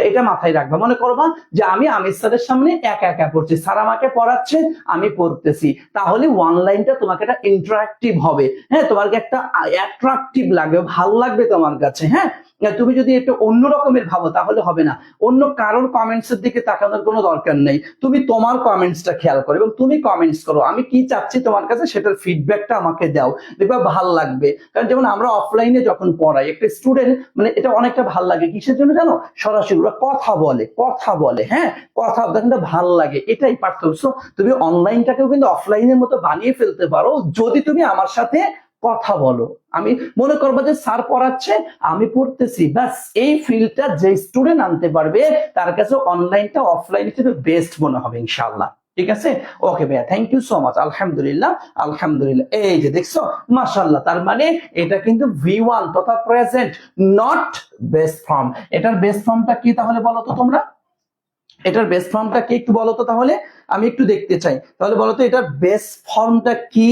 [SPEAKER 1] এটা মাথায় রাখবা। মনে করবা যে আমি আমির স্যারের সামনে একা একা পড়ছি, স্যার আমাকে পড়াচ্ছে, আমি পড়তেছি, তাহলে অনলাইনটা তোমাকে একটা ইন্টারাক্টিভ হবে, হ্যাঁ, তোমাকে একটা অ্যাট্রাকটিভ লাগবে, ভালো লাগবে তোমার কাছে। হ্যাঁ, তুমি যদি একটু অন্য রকমের ভাবো তাহলে হবে না। অন্য কারোর কমেন্টস এর দিকে তাকানোর কোনো দরকার নেই, তুমি তোমার কমেন্টসটা খেয়াল করো এবং তুমি কমেন্টস করো, আমি কি চাচ্ছি তোমার কাছে সেটার ফিডব্যাকটা আমাকে দাও, দেখবা ভাল লাগবে। কারণ যেমন আমরা অফলাইনে যখন পড়াই একটা স্টুডেন্ট, মানে এটা অনেকটা ভাল লাগে, কিসের জন্য জানো? সরাসরি ওরা কথা বলে, কথা বলে, হ্যাঁ, কথা দেখেন ভাল লাগে, এটাই পার্থক্য। তুমি অনলাইনটাকেও কিন্তু অফলাইনের মতো বানিয়ে ফেলতে পারো যদি তুমি আমার সাথে কথা বলো। আমি মনে করবো যে স্যার পড়াচ্ছে, আমি পড়তেছি, ব্যাস, এই ফিল্ডটা যে স্টুডেন্ট আনতে পারবে তার কাছে অনলাইনটা অফলাইন থেকে বেস্ট মনে হবে ইনশাআল্লাহ। ঠিক আছে, ওকে ভাইয়া, থ্যাংক ইউ সো মাচ। আলহামদুলিল্লাহ, আলহামদুলিল্লাহ, এই যে দেখছো, মাশাআল্লাহ। তার মানে এটা কিন্তু ভি1 তথা প্রেজেন্ট, নট বেস্ট ফর্ম। এটার বেস্ট ফর্মটা কি তাহলে বলো তো তোমরা? এটার বেস ফর্মটা কি একটু বলো তো, তাহলে আমি একটু দেখতে চাই। তাহলে বলো তো এটার বেস ফর্মটা কি,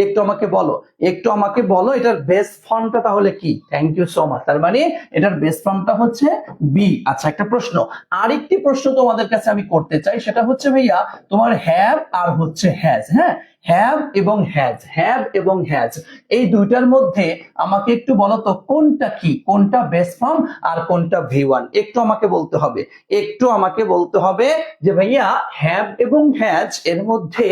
[SPEAKER 1] একটু আমাকে বলো, একটু আমাকে বলো এটার বেস ফর্মটা তাহলে কি। Thank you so much. তার মানে এটার বেস ফর্মটা হচ্ছে বি। আচ্ছা, একটা প্রশ্ন, আরেকটি প্রশ্ন তোমাদের কাছে আমি করতে চাই, সেটা হচ্ছে ভাইয়া তোমার হ্যাভ আর হচ্ছে হ্যাজ, হ্যাঁ, হ্যাভ এবং হ্যাজ, হ্যাভ এবং হ্যাজ, এই দুইটার মধ্যে আমাকে একটু বলো তো কোনটা কি, কোনটা বেস ফর্ম আর কোনটা ভি1? একটু আমাকে বলতে হবে, একটু আমাকে বলতে হবে যে ভাইয়া হ্যাভ এবং হ্যাজ এর মধ্যে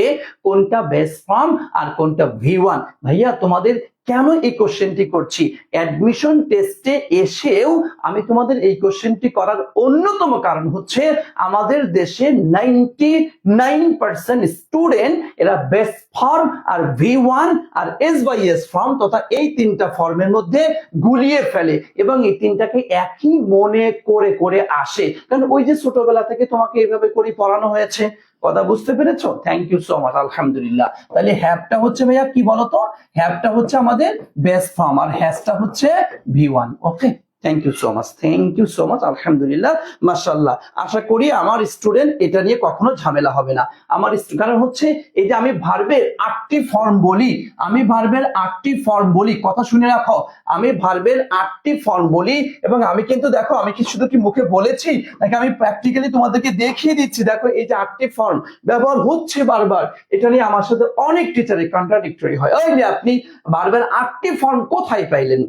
[SPEAKER 1] কোনটা বেস ফর্ম আর কোনটা ভি1। ভাইয়া তোমাদের কেন এই কোশ্চেনটি করছি, অ্যাডমিশন টেস্টে এসেও আমি তোমাদের এই কোশ্চেনটি করার অন্যতম কারণ হচ্ছে আমাদের দেশে 99% স্টুডেন্ট এরা বেস ফর্ম আর ভি1 আর এস বাই এস ফর্ম তথা এই তিনটা ফর্মের মধ্যে গুলিয়ে ফেলে এবং এই তিনটাকে একই মনে করে করে আসে, কারণ ওই যে ছোটবেলা থেকে তোমাকে এইভাবে করে পড়ানো হয়েছে। কথা বুঝতে পেরেছো? থ্যাংক ইউ সো মাচ, আলহামদুলিল্লাহ। তাহলে হ্যাভটা হচ্ছে ভাইয়া কি বলতো, হ্যাভটা হচ্ছে আমাদের বেস ফর্ম আর হ্যাজটা হচ্ছে ভি1। Okay, thank you so much, thank you so much, আলহামদুলিল্লাহ, মাশাআল্লাহ। আশা করি আমার স্টুডেন্ট এটা নিয়ে কখনো ঝামেলা হবে না। আমার কারণ হচ্ছে এই যে আমি ভার্বের 8টি ফর্ম বলি, আমি ভার্বের 8টি ফর্ম বলি, কথা শুনে রাখো, আমি ভার্বের 8টি ফর্ম বলি এবং আমি কিন্তু দেখো আমি কি শুধু কি মুখে বলেছি নাকি আমি প্র্যাকটিক্যালি তোমাদেরকে দেখিয়ে দিচ্ছি। দেখো এই যে 8টি ফর্ম ব্যবহার হচ্ছে বারবার, এটা নিয়ে আমার সাথে অনেক টিচারের কন্ট্রাডিক্টরি হয়, ওই যে আপনি ভার্বের 8টি ফর্ম কোথায় পাইলেন?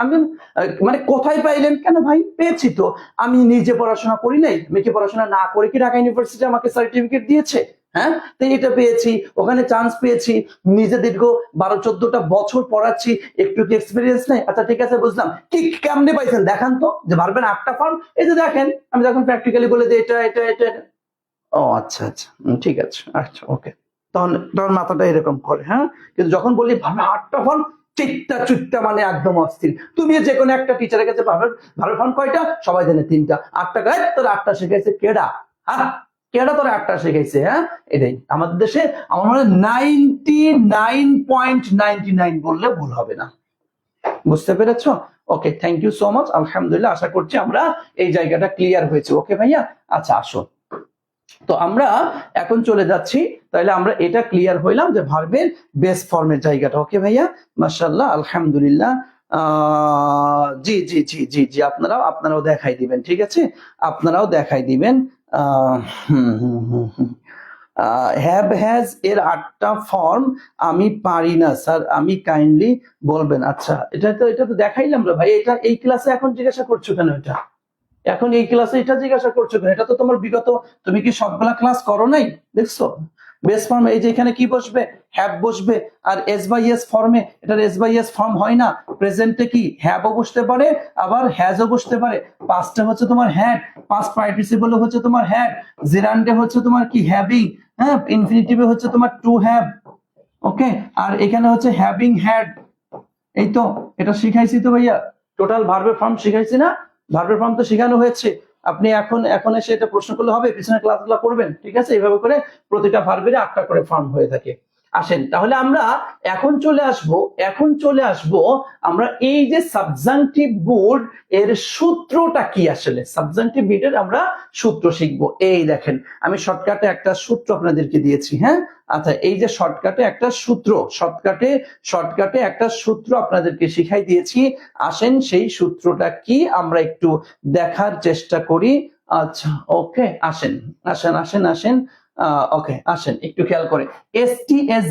[SPEAKER 1] আমি মানে কোথায় পাইলেন কেন ভাই? পেয়েছি তো, আমি নিজে পড়াশোনা করি নাই, আমি কি পড়াশোনা না করে কি ঢাকা ইউনিভার্সিটি আমাকে সার্টিফিকেট দিয়েছে? হ্যাঁ, তো এটা পেয়েছি, ওখানে চান্স পেয়েছি, নিজে দীর্ঘ 12-14টা বছর পড়াচ্ছি, একটু কি এক্সপিরিয়েন্স নাই? আচ্ছা ঠিক আছে, বুঝলাম, কি কেমনে পাইছেন দেখান তো, যে ভার্বের 8টা ফর্ম, এই যে দেখেন আমি যখন প্র্যাকটিক্যালি বলে দিই এটা এটা এটা। ও আচ্ছা আচ্ছা, ঠিক আছে, আচ্ছা, ওকে, তখন তখন মাথাটা এরকম করে। হ্যাঁ, কিন্তু যখন বলি ভাবে 8টা ফর্ম, চিত্তা চুত্তা মানে একদম অস্থির। তুমি যে কোনো একটা টিচারের কাছে ভালো ফর্ম কয়টা, সবাই জানে 3টা, 8টা গায়ে তোর 8টা শিখাইছে কেডা? হ্যাঁ, কেডা তোর 8টা শিখাইছে? হ্যাঁ, এটাই আমাদের দেশে আমার মনে হয় 99.99 বললে ভুল হবে না। বুঝতে পেরেছো? ওকে, থ্যাংক ইউ সো মাচ, আলহামদুলিল্লাহ। আশা করছি আমরা এই জায়গাটা ক্লিয়ার হয়েছে। ওকে ভাইয়া, আচ্ছা আসো, তো আমরা এখন চলে যাচ্ছি, তাহলে আমরা এটা ক্লিয়ার হইলাম যে ভার্বের বেস ফর্মের জায়গাটা। ওকে ভাইয়া, মাশাআল্লাহ, আলহামদুলিল্লাহ। জি জি জি জি জি, আপনারাও দেখাই দিবেন, ঠিক আছে, আপনারাও দেখাই দিবেন। হ্যাভ হ্যাজ এর 8টা ফর্ম আমি পারি না স্যার, আমি কাইন্ডলি বলবেন। আচ্ছা, এটা তো দেখাইলাম রে ভাই, এটা এই ক্লাসে এখন জিজ্ঞাসা করছো কেন? এটা এখন এই ক্লাসে এটা জিজ্ঞাসা করছো কেন? এটা তো তোমার বিগত, তুমি কি সবগুলা ক্লাস করো নাই? দেখছো বেস ফর্ম, এই যে এখানে কি বসবে? হ্যাভ বসবে। আর এস বাই এস ফর্মে, এটার এস বাই এস ফর্ম হয় না। প্রেজেন্টে কি হ্যাভও বসতে পারে, আবার হ্যাজও বসতে পারে। পাস্টে হচ্ছে তোমার হ্যাড, পাস্ট পার্টিসিপল হচ্ছে তোমার হ্যাড, জেরান্ডে হচ্ছে তোমার কি হ্যাভিং, হ্যাঁ, ইনফিনিটিভে হচ্ছে তোমার টু হ্যাভ। ওকে, আর এখানে হচ্ছে হ্যাভিং হ্যাড। এই তো এটা শিখাইছি তো ভাইয়া, টোটাল ভার্বের ফর্ম শিখাইছি না? ভার্বের ফর্ম তো শেখানো হয়েছে। আপনি এখন এখন এসে এটা প্রশ্ন করলে হবে? পিছনের ক্লাসগুলো করবেন, ঠিক আছে? এইভাবে করে প্রতিটা ভার্বের 8টা করে ফর্ম হয়ে থাকে। আসেন তাহলে আমরা এখন চলে আসবো আমরা এই যে সাবজাংটিভ বোর্ড এর সূত্রটা কি, আসলে সাবজাংটিভ বোর্ডের আমরা সূত্র শিখবো। এই দেখেন আমি শর্টকাটে একটা সূত্র আপনাদেরকে দিয়েছি, হ্যাঁ। আচ্ছা, এই যে শর্টকাটে একটা সূত্র আপনাদেরকে শিখাই দিয়েছি। আসেন সেই সূত্রটা কি আমরা একটু দেখার চেষ্টা করি। আচ্ছা, ওকে, আসেন আসেন আসেন আসেন ওকে, আসেন একটু খেয়াল করে। এসটিএস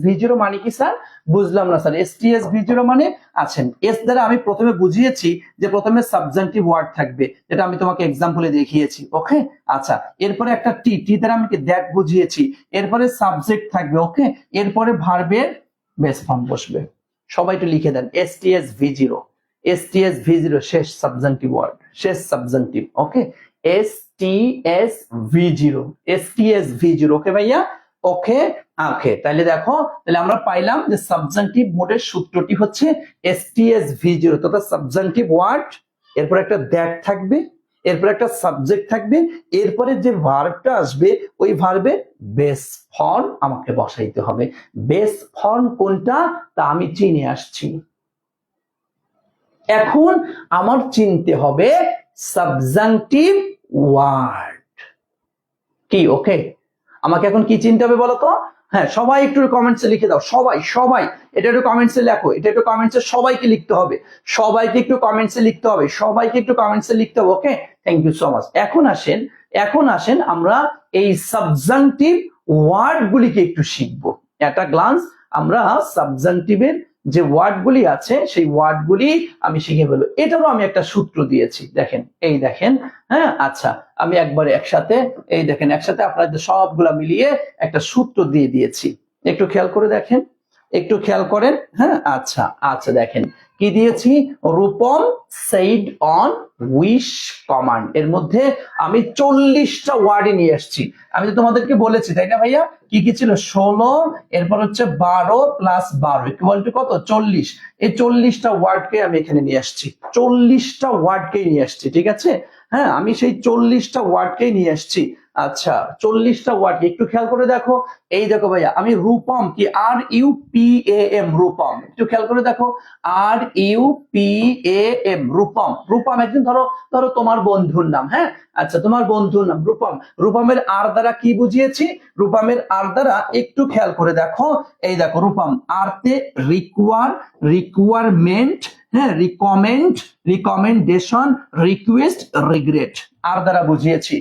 [SPEAKER 1] ভি জিরো মানে কি স্যার? বুঝলাম না স্যার। এসটিএস ভি জিরো মানে, আছেন এস দ্বারা আমি প্রথমে বুঝিয়েছি যে প্রথমে সাবজেক্টিভ ওয়ার্ড থাকবে, যেটা আমি তোমাকে এক্সাম্পলে দেখিয়েছি। ওকে, আচ্ছা, এরপরে একটা টি দ্বারা আমি দ্যাট বুঝিয়েছি। এরপরে সাবজেক্ট থাকবে। ওকে, এরপরে ভার্বের বেস ফর্ম বসবে। সবাই একটু লিখে দেন এসটিএস ভি জিরো, শেষ সাবজেক্টিভ ওয়ার্ড, শেষ সাবজেক্টিভ। ওকে, এসটিএস ভি জিরো। ওকে ভাইয়া, ওকে ওকে। তাহলে দেখো, তাহলে আমরা পাইলাম যে সাবজেক্টিভ মোডের সূত্রটি হচ্ছে এসটিএস ভি জিরো। তো সাবজেক্টিভ ওয়ার্ড, এরপর একটা দ্যাট থাকবে, এরপর একটা সাবজেক্ট থাকবে, এরপরে যে ভার্বটা আসবে ওই ভার্বে বেস ফর্ম আমাকে বসাইতে হবে। বেস ফর্ম কোনটা তা আমি চিনে আসছি। এখন আমার চিনতে হবে সাবজাংটিভ ওয়ার্ড কি। ওকে, আমাকে এখন কি চিনতে হবে বলো তো? হ্যাঁ, সবাই একটু কমেন্টসে লিখে দাও। সবাই এটা একটু কমেন্টসে লেখো, এটা একটু কমেন্টসে সবাইকে লিখতে হবে, সবাইকে একটু কমেন্টসে লিখতে হবে, সবাইকে একটু কমেন্টসে লিখতে হবে। ওকে, থ্যাংক ইউ সো মাচ। এখন আসেন আমরা এই সাবজাংটিভ ওয়ার্ড গুলিকে একটু শিখবো। একটা গ্লান্স আমরা সাবজাংটিভের যে ওয়ার্ড গুলি আছে সেই ওয়ার্ড গুলি আমি শিখে ফেলবো। এটারও আমি একটা সূত্র দিয়েছি, দেখেন, এই দেখেন। হ্যাঁ, আচ্ছা, আমি একবারে একসাথে, এই দেখেন, একসাথে আপনাদের সবগুলা মিলিয়ে একটা সূত্র দিয়ে দিয়েছি। একটু খেয়াল করে দেখেন, একটু খেয়াল করেন। হ্যাঁ, আচ্ছা আচ্ছা, দেখেন কি দিয়েছি। Rupam said on wish command, এর মধ্যে আমি 40টা ওয়ার্ড নিয়ে আসছি। আমি তো তোমাদেরকে বলেছি, তাই না ভাইয়া? কি কি ছিল? 16, এরপর হচ্ছে 12 প্লাস 12 ইকুয়াল টু কত? 40। এই 40টা ওয়ার্ডকে আমি এখানে নিয়ে আসছি, 40টা ওয়ার্ডকে নিয়ে আসছি, ঠিক আছে? হ্যাঁ, আমি সেই 40টা ওয়ার্ডকেই নিয়ে আসছি। আচ্ছা, 40টা ওয়ার্ড একটু খেয়াল করে দেখো। এই দেখো ভাইয়া, আমি রূপম, কি RUPAM, রূপম, একটু খেয়াল করে দেখো। RUPAM, রূপম একদিন ধরো তোমার বন্ধুর নাম। হ্যাঁ, আচ্ছা, তোমার বন্ধুর নাম রূপম। রূপমের আর দ্বারা কি বুঝিয়েছি? রূপমের আর দ্বারা একটু খেয়াল করে দেখো। এই দেখো, রূপম আর তে রিকোয়ারমেন্ট, হ্যাঁ, রিকমেন্ডেশন, রিকোয়েস্ট, রিগ্রেট, আর দ্বারা বুঝিয়েছি।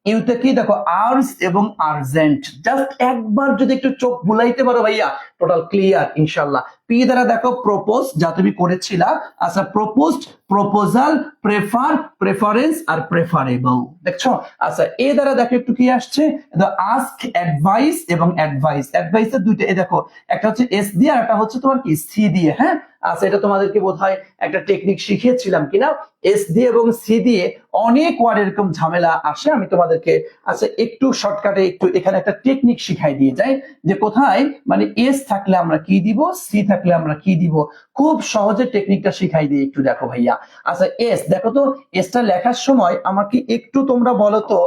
[SPEAKER 1] ইউতে কি দেখো? আর্স এবং আর্জেন্ট। জাস্ট একবার যদি একটু চোখ বুলাইতে পারো ভাইয়া, টোটাল ক্লিয়ার ইনশাল্লাহ। পি দ্বারা দেখো প্রপোজ, যা তুমি করেছিলা। আচ্ছা, প্রপোজড, প্রপোজাল, প্রেফার, প্রেফারেন্স আর প্রেফারেবল, দেখছো? আচ্ছা, এ দ্বারা দেখো একটু কি আসছে? আস্ক, অ্যাডভাইস এবং অ্যাডভাইস। অ্যাডভাইসের দুইটা, এই দেখো, একটা হচ্ছে এস দিয়ে আর একটা হচ্ছে তোমার কি সি দিয়ে। হ্যাঁ, আচ্ছা, এটা তোমাদেরকে বোধহয় একটা টেকনিক শিখিয়েছিলাম কিনা, এস দিয়ে এবং সি দিয়ে অনেক ওয়ার্ড এরকম ঝামেলা আসে। আমি তোমাদেরকে আচ্ছা একটু শর্টকাটে একটু এখানে একটা টেকনিক শিখাই দিয়ে যাই, যে কোথায় মানে এস থাকলে আমরা কি দিব, সি থাকলে আমরা কি দিব। খুব সহজে টেকনিকটা শিখাই দিয়ে একটু দেখো ভাইয়া। আচ্ছা, এস দেখো তো, এসটা লেখার সময় আমাকে একটু তোমরা বলো তো,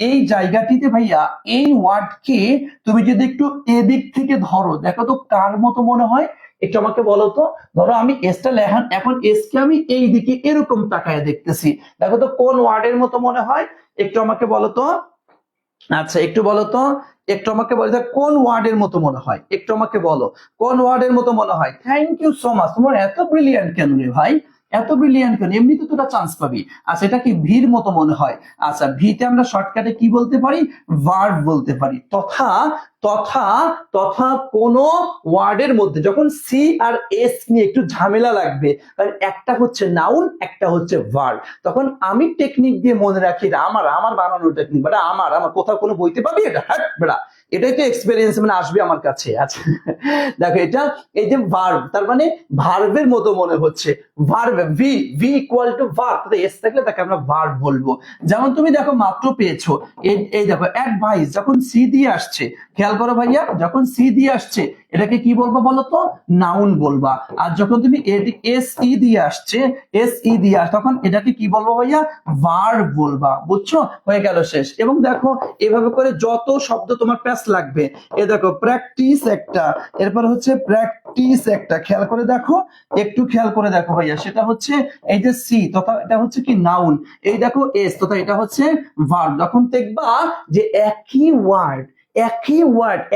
[SPEAKER 1] এই জায়গাটিতে ভাইয়া এই ওয়ার্ডকে তুমি যদি একটু এদিক থেকে ধরো, দেখো তো কার মতো মনে হয়? একটু আমাকে বলো তো। ধরো আমি এসটা লেখান, এখন এসকে আমি এই দিকে এরকম তাকায় দেখতেছি, দেখো তো কোন ওয়ার্ডের মতো মনে হয়? একটু আমাকে বলো তো। আচ্ছা, একটু বলো তো, একটু আমাকে বলো কোন ওয়ার্ডের মতো মনে হয়? একটু আমাকে বলো কোন ওয়ার্ডের মতো মনে হয়। Thank you so much. তোমার এত ব্রিলিয়ান্ট কেন রে ভাই? এত ব্রিলিয়ান্ট কেন? এমনিতে তোরা চান্স পাবি। আচ্ছা এটা কি ভির মতো মনে হয়? আচ্ছা ভিতে আমরা শর্টকাটে কি বলতে পারি? ভার্ব বলতে পারি। তথা তথা তথা কোন ওয়ার্ডের মধ্যে যখন সি আর এস নিয়ে একটু ঝামেলা লাগবে, কারণ একটা হচ্ছে নাউন একটা হচ্ছে ভার্ব, তখন আমি টেকনিক দিয়ে মনে রাখি, আমার আমার বানানোর টেকনিক, বেটা আমার আমার কোথাও কোনো বইতে পাবি এটা? হ্যাঁ বেটা, এটাই তো এক্সপেরিয়েন্স, মানে আসবে আমার কাছে। আচ্ছা দেখো এটা, এই যে ভার্ব, তার মানে ভার্বের মতো মনে হচ্ছে, verb V V equal to verb, S থাকলে তাকে আমরা ভার্ব বলবো। যেমন তুমি দেখো মাত্র পেয়েছো, এই দেখো অ্যাডভাইস যখন সি দিয়ে আসছে, খেয়াল করো ভাইয়া, যখন সি দিয়ে আসছে এটাকে কি বলবো বলো তো? নাউন বলবা। আর যখন তুমি এস ই দিয়ে আসছে, এস ই দিয়ে আস, তখন এটাকে কি বলবো ভাইয়া? ভার্ব বলবা। বুঝছো? হয়ে গেল, শেষ। এবং দেখো এভাবে করে যত শব্দ তোমার প্যাস লাগবে, এ দেখো প্র্যাকটিস একটা, এরপর হচ্ছে প্র্যাকটিস একটা, খেয়াল করে দেখো, একটু খেয়াল করে দেখো ভাইয়া, সেটা হচ্ছে এই যে সি তথা এটা হচ্ছে কি নাউন, এই দেখো এস তথা এটা হচ্ছে ভার্ব। যখন দেখবা যে একই ওয়ার্ড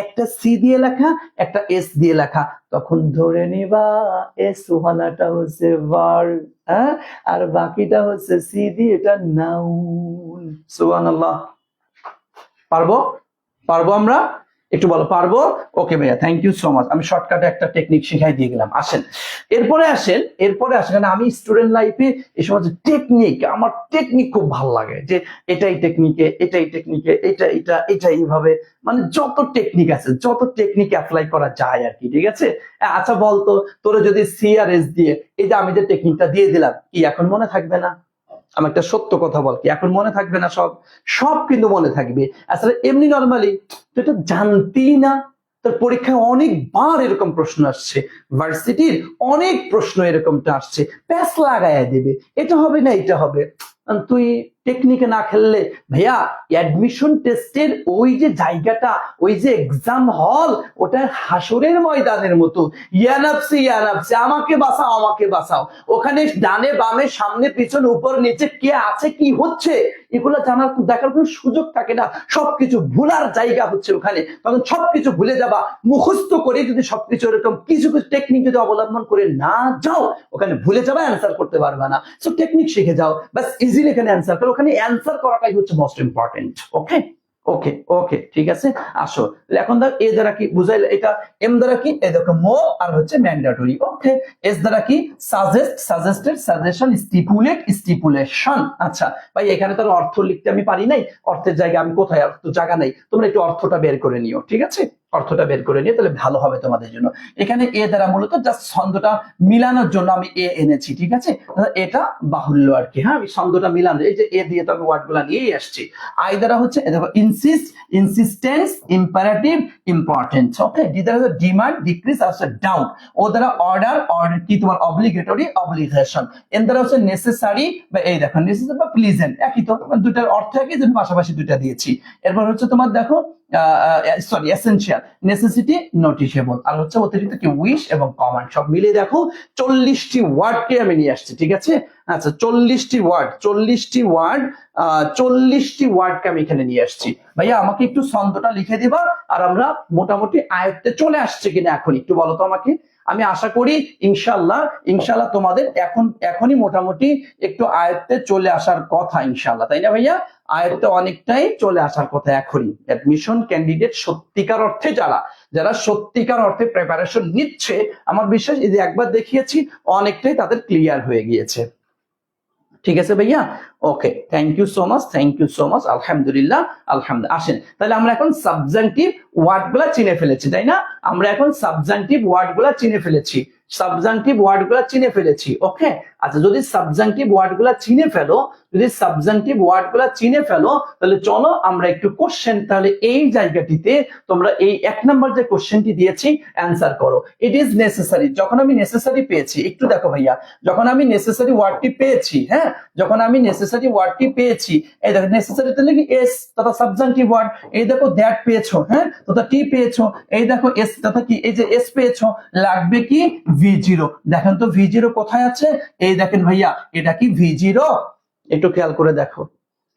[SPEAKER 1] একটা সি দিয়ে লেখা একটা এস দিয়ে লেখা, তখন ধরে নিবা এস ওয়ালাটা হচ্ছে ভার্ব, হ্যাঁ, আর বাকিটা হচ্ছে সি দিয়ে এটা নাউন। সুবহানাল্লাহ। পারবো? পারবো আমরা? একটু বলো পারবো? ওকে ভাইয়া, থ্যাংক ইউ সো মাচ। আমি শর্টকাটে একটা টেকনিক শিখাই দিয়ে গেলাম। আসেন এরপরে আসেন, কারণ আমি স্টুডেন্ট লাইফে এই সময় টেকনিক, আমার টেকনিক খুব ভালো লাগে, যে এটাই টেকনিকে এটা এইভাবে, মানে যত টেকনিক আছে যত টেকনিক অ্যাপ্লাই করা যায় আর কি, ঠিক আছে? আচ্ছা বলতো, তোরা যদি সি আর এস দিয়ে এই যে আমি যে টেকনিকটা দিয়ে দিলাম, কি এখন মনে থাকবে না? আমি একটা সত্য কথা বল, কি এখন মনে থাকবে না? সব সব কিন্তু মনে থাকবে। আসলে এমনি নর্মালি তুই এটা জানতেই না, তোর পরীক্ষায় অনেকবার এরকম প্রশ্ন আসছে, ভার্সিটির অনেক প্রশ্ন এরকমটা আসছে, প্যাস লাগাইয়া দেবে, এটা হবে না এটা হবে। তুই টেকনিকে না খেললে ভাইয়া, অ্যাডমিশন টেস্টের ওই যে জায়গাটা, ওই যে এক্সাম হল, ওটা হাসরের ময়দানের মতো, ইয়ানাফসি ইয়ানাফসি, আমাকে বাঁচাও আমাকে বাঁচাও। ওখানে ডানে বামে সামনে পিছনে উপর নিচে কে আছে কি হচ্ছে এগুলো জানার দেখার কোনো সুযোগ থাকে না, সবকিছু ভুলার জায়গা হচ্ছে ওখানে। তখন সবকিছু ভুলে যাবা, মুখস্থ করে যদি সবকিছু এরকম কিছু কিছু টেকনিক যদি অবলম্বন করে না যাও, ওখানে ভুলে যাবা, অ্যান্সার করতে পারবে না। সো টেকনিক শিখে যাও, বাস ইজিলি এখানে অ্যান্সার করো, ওখানে অ্যান্সার করাটাই হচ্ছে মোস্ট ইম্পর্টেন্ট। ওকে ওকে ওকে, ঠিক আছে। আসো এখন দেখ, এ দ্বারা কি বুঝাইলে, এটা এম দ্বারা কি, এই দেখো মো আর হচ্ছে ম্যান্ডেটরি। ওকে, এস দ্বারা কি, সাজেস্ট সাজেস্টেড, সাজেশন, স্টিপুলেট স্টিপুলেশন। আচ্ছা ভাই, এখানে তো অর্থ লিখতে আমি পারি নাই, অর্থের জায়গা আমি কোথায়, অর্থ জায়গা নাই, তোমরা একটু অর্থটা বের করে নিও, ঠিক আছে? অর্থটা বের করে নিয়ে তাহলে ভালো হবে তোমাদের জন্য। এখানে এ দ্বারা মূলত জাস্ট ছন্দটা মিলানোর জন্য আমি এ এনেছি, ঠিক আছে? এটা বাহুল্য আর কি, হ্যাঁ, আমি ছন্দটা মিলানো, এই যে এ দিয়ে তো আমি ওয়ার্ড গুলা নিয়েই আসছি। আই দ্বারা হচ্ছে দেখো ইনসিস্ট, ইনসিস্টেন্স, ইম্পারেটিভ, ইম্পর্টেন্স। ওকে, ডি দ্বারা হচ্ছে ডিমান্ড, ডিক্রিজ আর হচ্ছে ডাউন। ও দ্বারা অর্ডার, অর্ডার কি তোমার অব্লিগেটরি, অব্লিগেশন। এন দ্বারা হচ্ছে নেসেসারি, বা এই দেখো নেসেসারি বা প্লিজেন্ট, একই তো, দুটার অর্থ একই, জন্য পাশাপাশি দুটা দিয়েছি। এরপর হচ্ছে তোমার দেখো সরি এসেনশিয়াল, নেসেসিটি, নোটিসেবল, আর হচ্ছে অতিরিক্ত কি উইশ এবং কমান্ড। সব মিলিয়ে দেখো 40টি ওয়ার্ডকে আমি নিয়ে আসছি, ঠিক আছে? আচ্ছা 40টি ওয়ার্ডকে আমি এখানে নিয়ে আসছি। ভাইয়া আমাকে একটু ছন্দটা লিখে দিবা, আর আমরা মোটামুটি আয়ত্তে চলে আসছে কিনা এখন একটু বলো তো আমাকে। আমি আশা করি ইনশাল্লাহ তোমাদের এখনই মোটামুটি একটু আয়ত্তে চলে আসার কথা ইনশাল্লাহ, তাই না ভাইয়া? আয়ত্তে অনেকটাই চলে আসার কথা এখনই। অ্যাডমিশন ক্যান্ডিডেট সত্যিকার অর্থে যারা সত্যিকার অর্থে প্রিপারেশন নিচ্ছে, আমার বিশ্বাস এই যে একবার দেখিয়েছি অনেকটাই তাদের ক্লিয়ার হয়ে গিয়েছে। ঠিক আছে ভাইয়া? ওকে, থ্যাংক ইউ সো মাচ। আলহামদুলিল্লাহ। আসেন তাহলে আমরা এখন সাবজেক্টিভ ওয়ার্ড গুলা চিনে ফেলেছি, তাই না? আমরা এখন সাবজেক্টিভ ওয়ার্ড গুলা চিনে ফেলেছি। ওকে, আচ্ছা যদি সাবজেক্টিভ ওয়ার্ড গুলা চিনে ফেলো, তাহলে চলো আমরা একটু কোশ্চেন, তাহলে এই জায়গাটিতে তোমরা এই 1 নাম্বার যে কোশ্চেনটি দিয়েছি অ্যান্সার করো। ইট ইজ নেসেসারি, যখন আমি নেসেসারি পেয়েছি, একটু দেখো ভাইয়া, যখন আমি নেসেসারি ওয়ার্ডটি পেয়েছি, হ্যাঁ, যখন আমি নেসেসারি ওয়ার্ডটি পেয়েছি, এই দেখো নেসেসারি তাহলে কি এস তথা সাবজেক্টিভ ওয়ার্ড, এই দেখো দ্যাট পেয়েছো, হ্যাঁ, তথা টি পেয়েছো, এই দেখো এস তথা কি, এই যে এস পেয়েছো, লাগবে কি V0। দেখেন তো V0 কোথায় আছে, এই দেখেন ভাইয়া, এটা কি V0? একটু খেয়াল করে দেখো,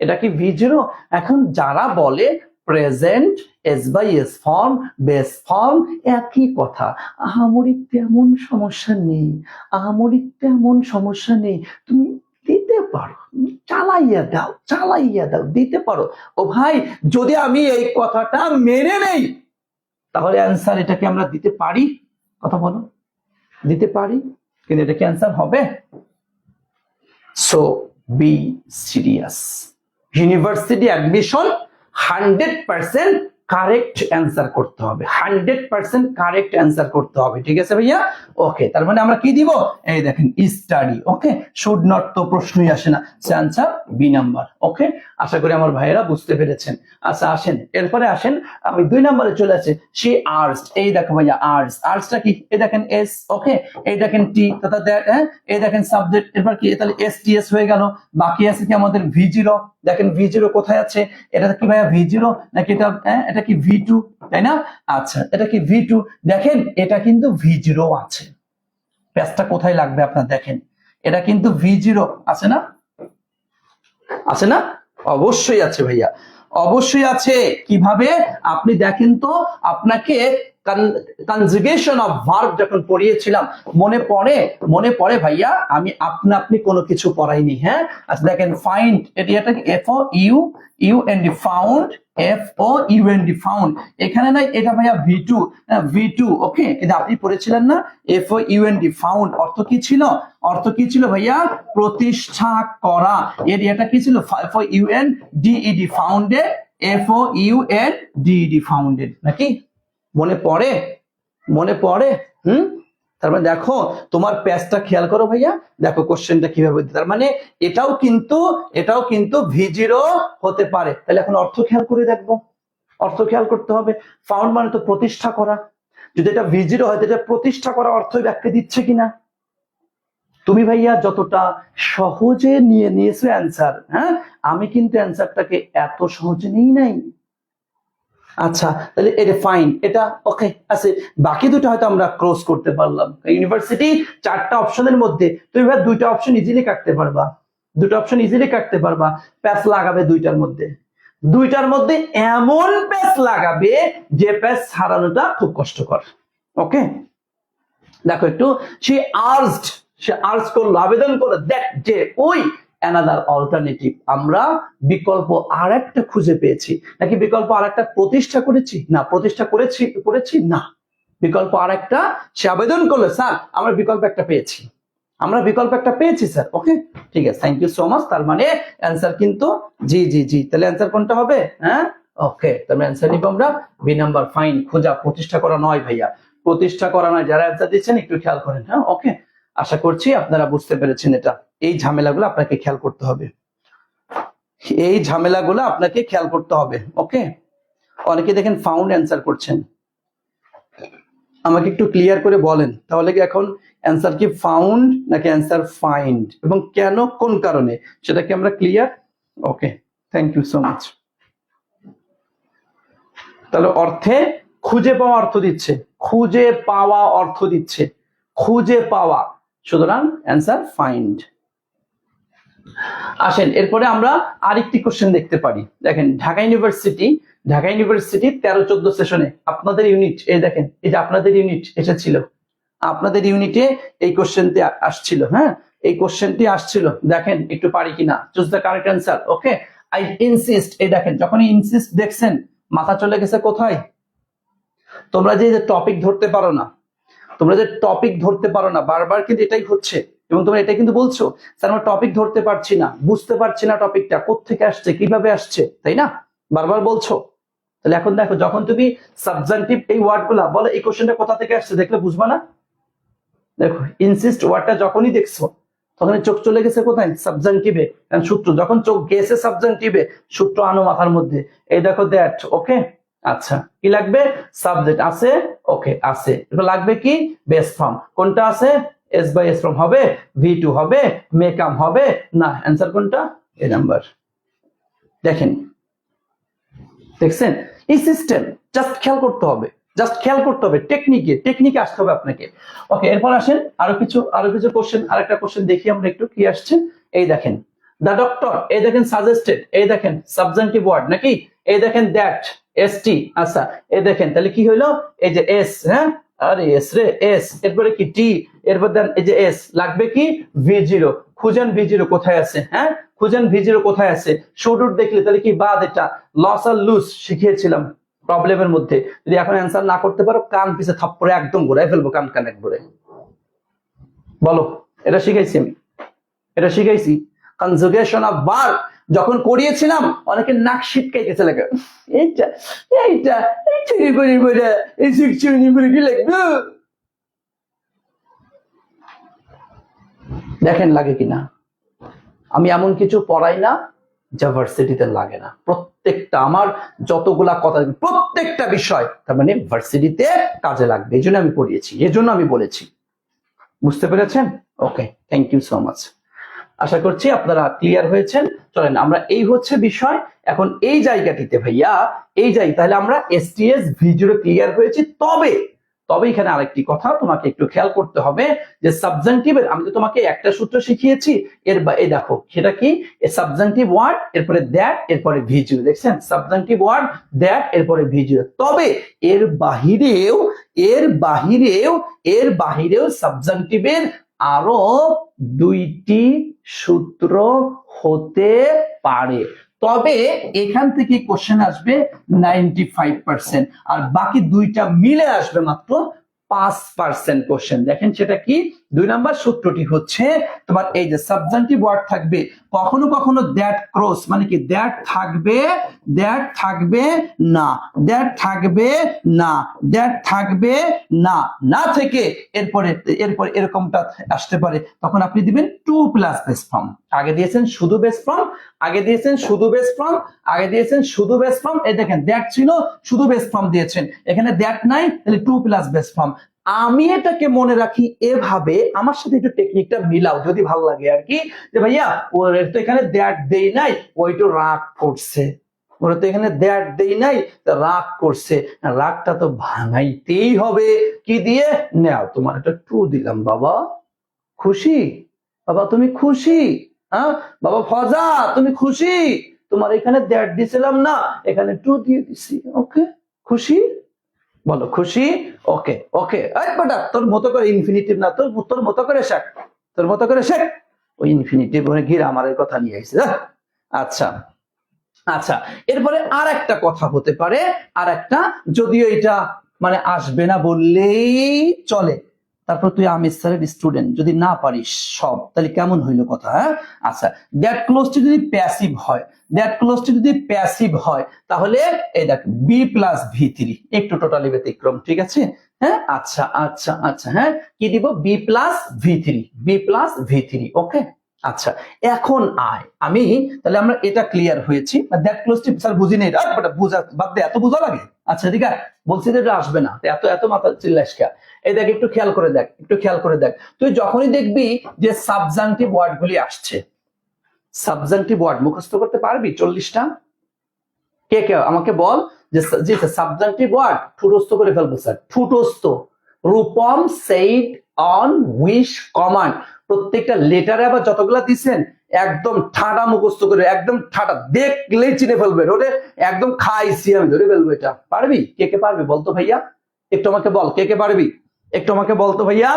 [SPEAKER 1] এটা কি V0? এখন যারা বলে present S by S form, base form, একই কথা। আহামরি তেমন সমস্যা নেই, আহামরি তেমন সমস্যা নেই, তুমি দিতে পারো, চালাইয়া দাও, দিতে পারো। ও ভাই, যদি আমি এই কথাটা মেনে নেই তাহলে অ্যান্সার এটাকে আমরা দিতে পারি? কথা বলো, দিতে পারি, কিন্তু এটা কি অ্যান্সার হবে? So be serious. University admission 100% correct answer করতে হবে, 100% কারেক্ট অ্যান্সার করতে হবে, ঠিক আছে ভাইয়া? ওকে, তার মানে আমরা কি দিব? এই দেখেন স্টাডি। ওকে, শুড নট তো প্রশ্নই আসে না, অ্যান্সার বি নাম্বার। ওকে, আশা করি আমার ভাইয়েরা বুঝতে পেরেছেন। আচ্ছা আসেন, এরপরে আসেন, আমি 2 নম্বরে চলে আসি। সে আর্টস, এই দেখো ভাইয়া আর্টস, আর্টসটা কি? এই দেখেন এস, ওকে, এই দেখেন টি, তথা দ্যাট, হ্যাঁ, এই দেখেন সাবজেক্ট, এরপর কি? তাহলে এস টি এস হয়ে গেল। বাকি আছে কি আমাদের ভি জিরো। দেখেন ভি জিরো কোথায় আছে? এটা কি ভাইয়া ভি জিরো নাকি এটা, হ্যাঁ, এটা কি ভি টু, তাই না? আচ্ছা, এটা কি ভি টু? দেখেন এটা কিন্তু ভি জিরো আছে। পেজটা কোথায় লাগবে আপনার? দেখেন এটা কিন্তু ভি জিরো আছে না? আছে না? অবশ্যই আছে ভাইয়া, অবশ্যই আছে। কিভাবে? আপনি দেখেন তো, আপনাকে কনজুগেশন অফ ভার্ব যখন পড়িয়েছিলাম মনে পড়ে ভাইয়া? আমি আপনি কোনো কিছু পড়াইনি, হ্যাঁ? আচ্ছা দেখেন ফাইন্ড, এটা F O U U N D, found, F O U N D, found. এখানে নাই, এটা ভাইয়া V two, V two. Okay, কিন্তু আপনি পড়েছিলেন না F O U N D, found. অর্থ কি ছিল? অর্থ কি ছিল ভাইয়া? প্রতিষ্ঠা করা। এর এটা কি ছিল? F O U N D E D, founded, F O U N D E D, founded. নাকি মনে পড়ে? মনে পড়ে? তার মানে দেখো, তোমার পেজটা খেয়াল করো ভাইয়া, দেখো কোশ্চেনটা কিভাবে। তার মানে এটাও কিন্তু ভি জিরো হতে পারে। তাহলে এখন অর্থ খেয়াল করে দেখবো, অর্থ খেয়াল করতে হবে। ফাউন্ড মানে তো প্রতিষ্ঠা করা, যদি এটা ভি জিরো হয় এটা প্রতিষ্ঠা করা অর্থ ব্যাখ্যা দিচ্ছে কিনা? তুমি ভাইয়া যতটা সহজে নিয়েছো অ্যান্সার, হ্যাঁ, আমি কিন্তু অ্যান্সারটাকে এত সহজে নেই নাই। আচ্ছা, তাহলে এটা ফাইন, এটা ওকে আছে। বাকি দুটো হয়তো আমরা ক্রস করতে পারলাম। ইউনিভার্সিটি 4টা অপশনের মধ্যে তুমি ভাই 2টা অপশন ইজিলি কাটতে পারবা, 2টা অপশন ইজিলি কাটতে পারবা। প্যাচ লাগাবে 2টার মধ্যে, 2টার মধ্যে এমন প্যাচ লাগাবে যে প্যাচ ছাড়ানোটা খুব কষ্টকর। ওকে, দেখো একটু, সে আর্জ করলো, আবেদন করলো, দেখ যে ওই অ্যানাদার অল্টারনেটিভ, আমরা বিকল্প আরেকটা খুঁজে পেয়েছি। নাকি বিকল্প আরেকটা প্রতিষ্ঠা করেছি? না, প্রতিষ্ঠা করেছি না, বিকল্প আরেকটা সে আবেদন করলো, স্যার আমরা বিকল্প একটা পেয়েছি, স্যার। ওকে, ঠিক আছে, থ্যাংক ইউ সো মাচ। তার মানে অ্যান্সার কিন্তু জি জি জি। তাহলে অ্যান্সার কোনটা হবে? হ্যাঁ, ওকে, তাহলে অ্যান্সার নিব আমরা বি নাম্বার, ফাইন। খোঁজা, প্রতিষ্ঠা করা নয় ভাইয়া, প্রতিষ্ঠা করা নয়। যারা অ্যান্সার দিচ্ছেন একটু খেয়াল করেন, হ্যাঁ? ওকে, আশা করছি আপনারা বুঝতে পেরেছেন। এটা, এই ঝামেলাগুলো আপনাকে খেয়াল করতে হবে, এই ঝামেলাগুলো আপনাকে খেয়াল করতে হবে। ওকে, অনেকে দেখেন ফাউন্ড অ্যান্সার করছেন, আমাকে একটু ক্লিয়ার করে বলেন তাহলে কি এখন অ্যান্সার কি ফাউন্ড নাকি অ্যান্সার ফাইন্ড, এবং কেন, কোন কারণে, সেটা কি আমরা clear? Okay, thank you so much. তাহলে অর্থে খুঁজে পাওয়া অর্থ দিচ্ছে, খুঁজে পাওয়া অর্থ দিচ্ছে, খুঁজে পাওয়া, সুতরাং অ্যান্সার ফাইন্ড। আসেন এরপরে আমরা আরেকটি কোশ্চেন দেখতে পারি। দেখেন ঢাকা ইউনিভার্সিটি 13-14 সেশনে আপনাদের ইউনিট, এই দেখেন, এই যে আপনাদের ইউনিট এসেছিল, আপনাদের ইউনিটে এই কোশ্চেনটি আসছিল, হ্যাঁ, এই কোশ্চেনটি আসছিল। দেখেন একটু পারি কিনা, choose the correct answer. Okay, I insist, এই দেখেন যখনই ইনসিস্ট দেখছেন মাথা চলে গেছে কোথায়? তোমরা যে টপিক ধরতে পারো না, বারবার কিন্তু এটাই হচ্ছে, এবং তোমরা এটা কিন্তু বলছো, স্যার আমরা টপিক ধরতে পারছি না, বুঝতে পারছি না টপিকটা কোত্থেকে আসছে, কিভাবে আসছে, তাই না? বারবার বলছো। তাহলে এখন দেখো, যখন তুমি সাবজেক্টিভ এই ওয়ার্ডগুলা বলো, এই কোশ্চেনটা কোথা থেকে আসছে দেখলে বুঝবা না? দেখো ইনসিস্ট ওয়ার্ডটা যখনই দেখছো তখনই চোখ চলে গেছে কোথায়? সাবজেক্টিভে। কারণ সূত্র, যখন চোখ গেছে সাবজেক্টিভে, সূত্র আনো মাথার মধ্যে। এই দেখো দ্যাট। ওকে, আচ্ছা, কি লাগবে? সাবজেক্ট আছে, ওকে আছে, এবার লাগবে কি? Base form. কোনটা আছে? এস বাই এস ফর্ম হবে, ভি টু হবে, মেকাম হবে না, অ্যান্সার কোনটা? এ নাম্বার। দেখেন, দেখছেন এই সিস্টেম, জাস্ট খেয়াল করতে হবে, টেকনিকে আসতে হবে আপনাকে। ওকে, এরপর আসেন আরো কিছু কোশ্চেন, আরেকটা কোশ্চেন দেখি আমরা একটু কি আসছে। এই দেখেন, দ্য ডক্টর, এই দেখেন সাজেস্টেড, এই দেখেন সাবজেক্টিভ ওয়ার্ড নাকি, এই দেখেন দ্যাট, এস টি, আচ্ছা এই দেখেন তাহলে কি হইলো, এই যে এস, হ্যাঁ আরে এস রে এস, এরপরে কি টি, এরপর দেন এই যে এস, লাগবে কি ভি জিরো। খুঁজেন ভি জিরো কোথায় আছে, হ্যাঁ খুঁজেন ভি জিরো কোথায় আছে। শুরুর দেখলে তাহলে কি বাদ, এটা লস আর লুজ শিখিয়েছিলাম প্রবলেমের মধ্যে। যদি এখন অ্যান্সার না করতে পারো কান পিছে থাপ্পড়ে একদম ঘুরাই ফেলবো, কান কান একবারে। বলো, এটা শিখাইছি আমি, এটা শিখাইছি। কনজুগেশন অফ ভার্ব যখন করিয়েছিলাম অনেকে নাক শিটকাইতেছে লাগে, এইটা এইটা এইটা করে করে এই শিখছি করে কি লাগবে, দেখেন লাগে কিনা। আমি এমন কিছু পড়াই না যা ভার্সিটিতে লাগে না। প্রত্যেকটা আমার যতগুলা কথা, প্রত্যেকটা বিষয় তার মানে ভার্সিটিতে কাজে লাগবে, এই জন্য আমি পড়িয়েছি, এই জন্য আমি বলেছি। বুঝতে পেরেছেন? ওকে, থ্যাংক ইউ সো মাচ। আশা করছি আপনারা ক্লিয়ার হয়েছেন। চলেন আমরা, এই হচ্ছে বিষয়। এখন এই জায়গাটিতে ভাইয়া, এই জায়গা তাহলে আমরা এসটিএস ভিডিও ক্লিয়ার হয়েছি। তবে তবে এখানে আরেকটি কথা তোমাকে একটু খেয়াল করতে হবে যে সাবজেক্টিভের, আমি তো তোমাকে একটা সূত্র শিখিয়েছি, এই দেখো সেটা কি, সাবজেক্টিভ ওয়ার্ড এরপরে দ্যাট এরপরে ভিজুয়াল, দেখছেন সাবজেক্টিভ ওয়ার্ড দ্যাট এরপরে ভিজুয়াল। তবে এর বাহিরেও এর বাহিরেও এর বাহিরেও সাবজেক্টিভের আরো দুইটি সূত্র হতে পারে। তবে এখান থেকে কোশ্চেন আসবে 95%, আর বাকি দুইটা মিলে আসবে মাত্র 5% কোশ্চেন। দেখেন সেটা কি, 2 নাম্বার সূত্রটি হচ্ছে তোমার এই যে সাবজেক্টিভ ওয়ার্ড থাকবে, কখনো কখনো দ্যাট ক্রস, মানে কি দ্যাট থাকবে না, দ্যাট থাকবে না, দ্যাট থাকবে না, না থেকে এরপরে এরপর এরকমটা আসতে পারে, তখন আপনি দিবেন টু প্লাস বেস ফর্ম। আগে দিয়েছেন শুধু বেস ফর্ম, আগে দিয়েছেন শুধু বেস ফর্ম, আগে দিয়েছেন শুধু বেস ফর্ম, এই দেখেন দ্যাট ছিল শুধু বেস ফর্ম দিয়েছেন, এখানে দ্যাট নাই তাহলে টু প্লাস বেস ফর্ম। আমি এটাকে মনে রাখি এভাবে, আমার সাথে একটু টেকনিকটা মিলাও যদি ভালো লাগে আর কি, যে ভাইয়া ওর তো এখানে দ্যাট দেই নাই, ওই তো রাগ করছে, ওরা তো এখানে দ্যাট দেই নাই রাগ করছে, রাগটা তো ভাঙাইতেই হবে, কি দিয়ে, নাও তোমার একটা টু দিলাম বাবা, খুশি বাবা, তুমি খুশি, হ্যাঁ বাবা ফজা তুমি খুশি, তোমার এখানে দ্যাট দিছিলাম না, এখানে টু দিয়ে দিছি, ওকে খুশি, বলো খুশি, ওকে ওকে। বেটা তোর মতো করে ইনফিনিটিভ না, তোর মতো করে শেখ, তোর মতো করে শেখ, ওই ইনফিনিটিভ ঘিরে আমার কথা নিয়ে আসছে। আচ্ছা আচ্ছা, এরপরে আর একটা কথা হতে পারে, আর একটা, যদিও এটা মানে আসবে না বললেই চলে, তারপর তুই আমির স্যারের স্টুডেন্ট, যদি না পারিস সব তাহলে কেমন হইলো কথা, হ্যাঁ আচ্ছা, দ্যাট ক্লোজটি যদি প্যাসিভ হয়, দ্যাট ক্লোজটি যদি প্যাসিভ হয় তাহলে এই দেখ বি প্লাস ভি থ্রি, একটু টোটালি ব্যতিক্রম, ঠিক আছে, হ্যাঁ আচ্ছা আচ্ছা আচ্ছা, হ্যাঁ কি দিব, B plus V three, B plus V three, okay. আচ্ছা এখন আয়, আমি তাহলে আমরা এটা ক্লিয়ার হয়েছি, দ্যাট ক্লোজটি স্যার বুঝি নেই, বুঝা বাদ দে, এত বোঝা লাগে, আচ্ছা ঠিক আছে বলছি যে এটা আসবে না, এত এত মাথা চিল্লাস কে, এই দেখ একটু খেয়াল করে দেখ, একটু খেয়াল করে দেখ, তুই যখনই দেখবি যে সাবজাংটিভ ওয়ার্ড গুলি আসছে, সাবজাংটিভ ওয়ার্ড মুখস্থ করতে পারবি 40টা? কে কে আমাকে বল যে সাবজাংটিভ ওয়ার্ড ঠুটস্থ করে ফেলবো স্যার, ঠুটস্থ। Rupam said on wish command, প্রত্যেকটা লেটারে আবার যতগুলা দিছেন একদম ঠাডা মুখস্থ করে, একদম ঠাডা, দেখলেই চিনে ফেলবে, ওরে একদম খাইছি আমি, ধরে ফেলবো। এটা পারবি? কে কে পারবি বলতো ভাইয়া, একটু আমাকে বল কে কে পারবি, একটু আমাকে বলতো ভাইয়া,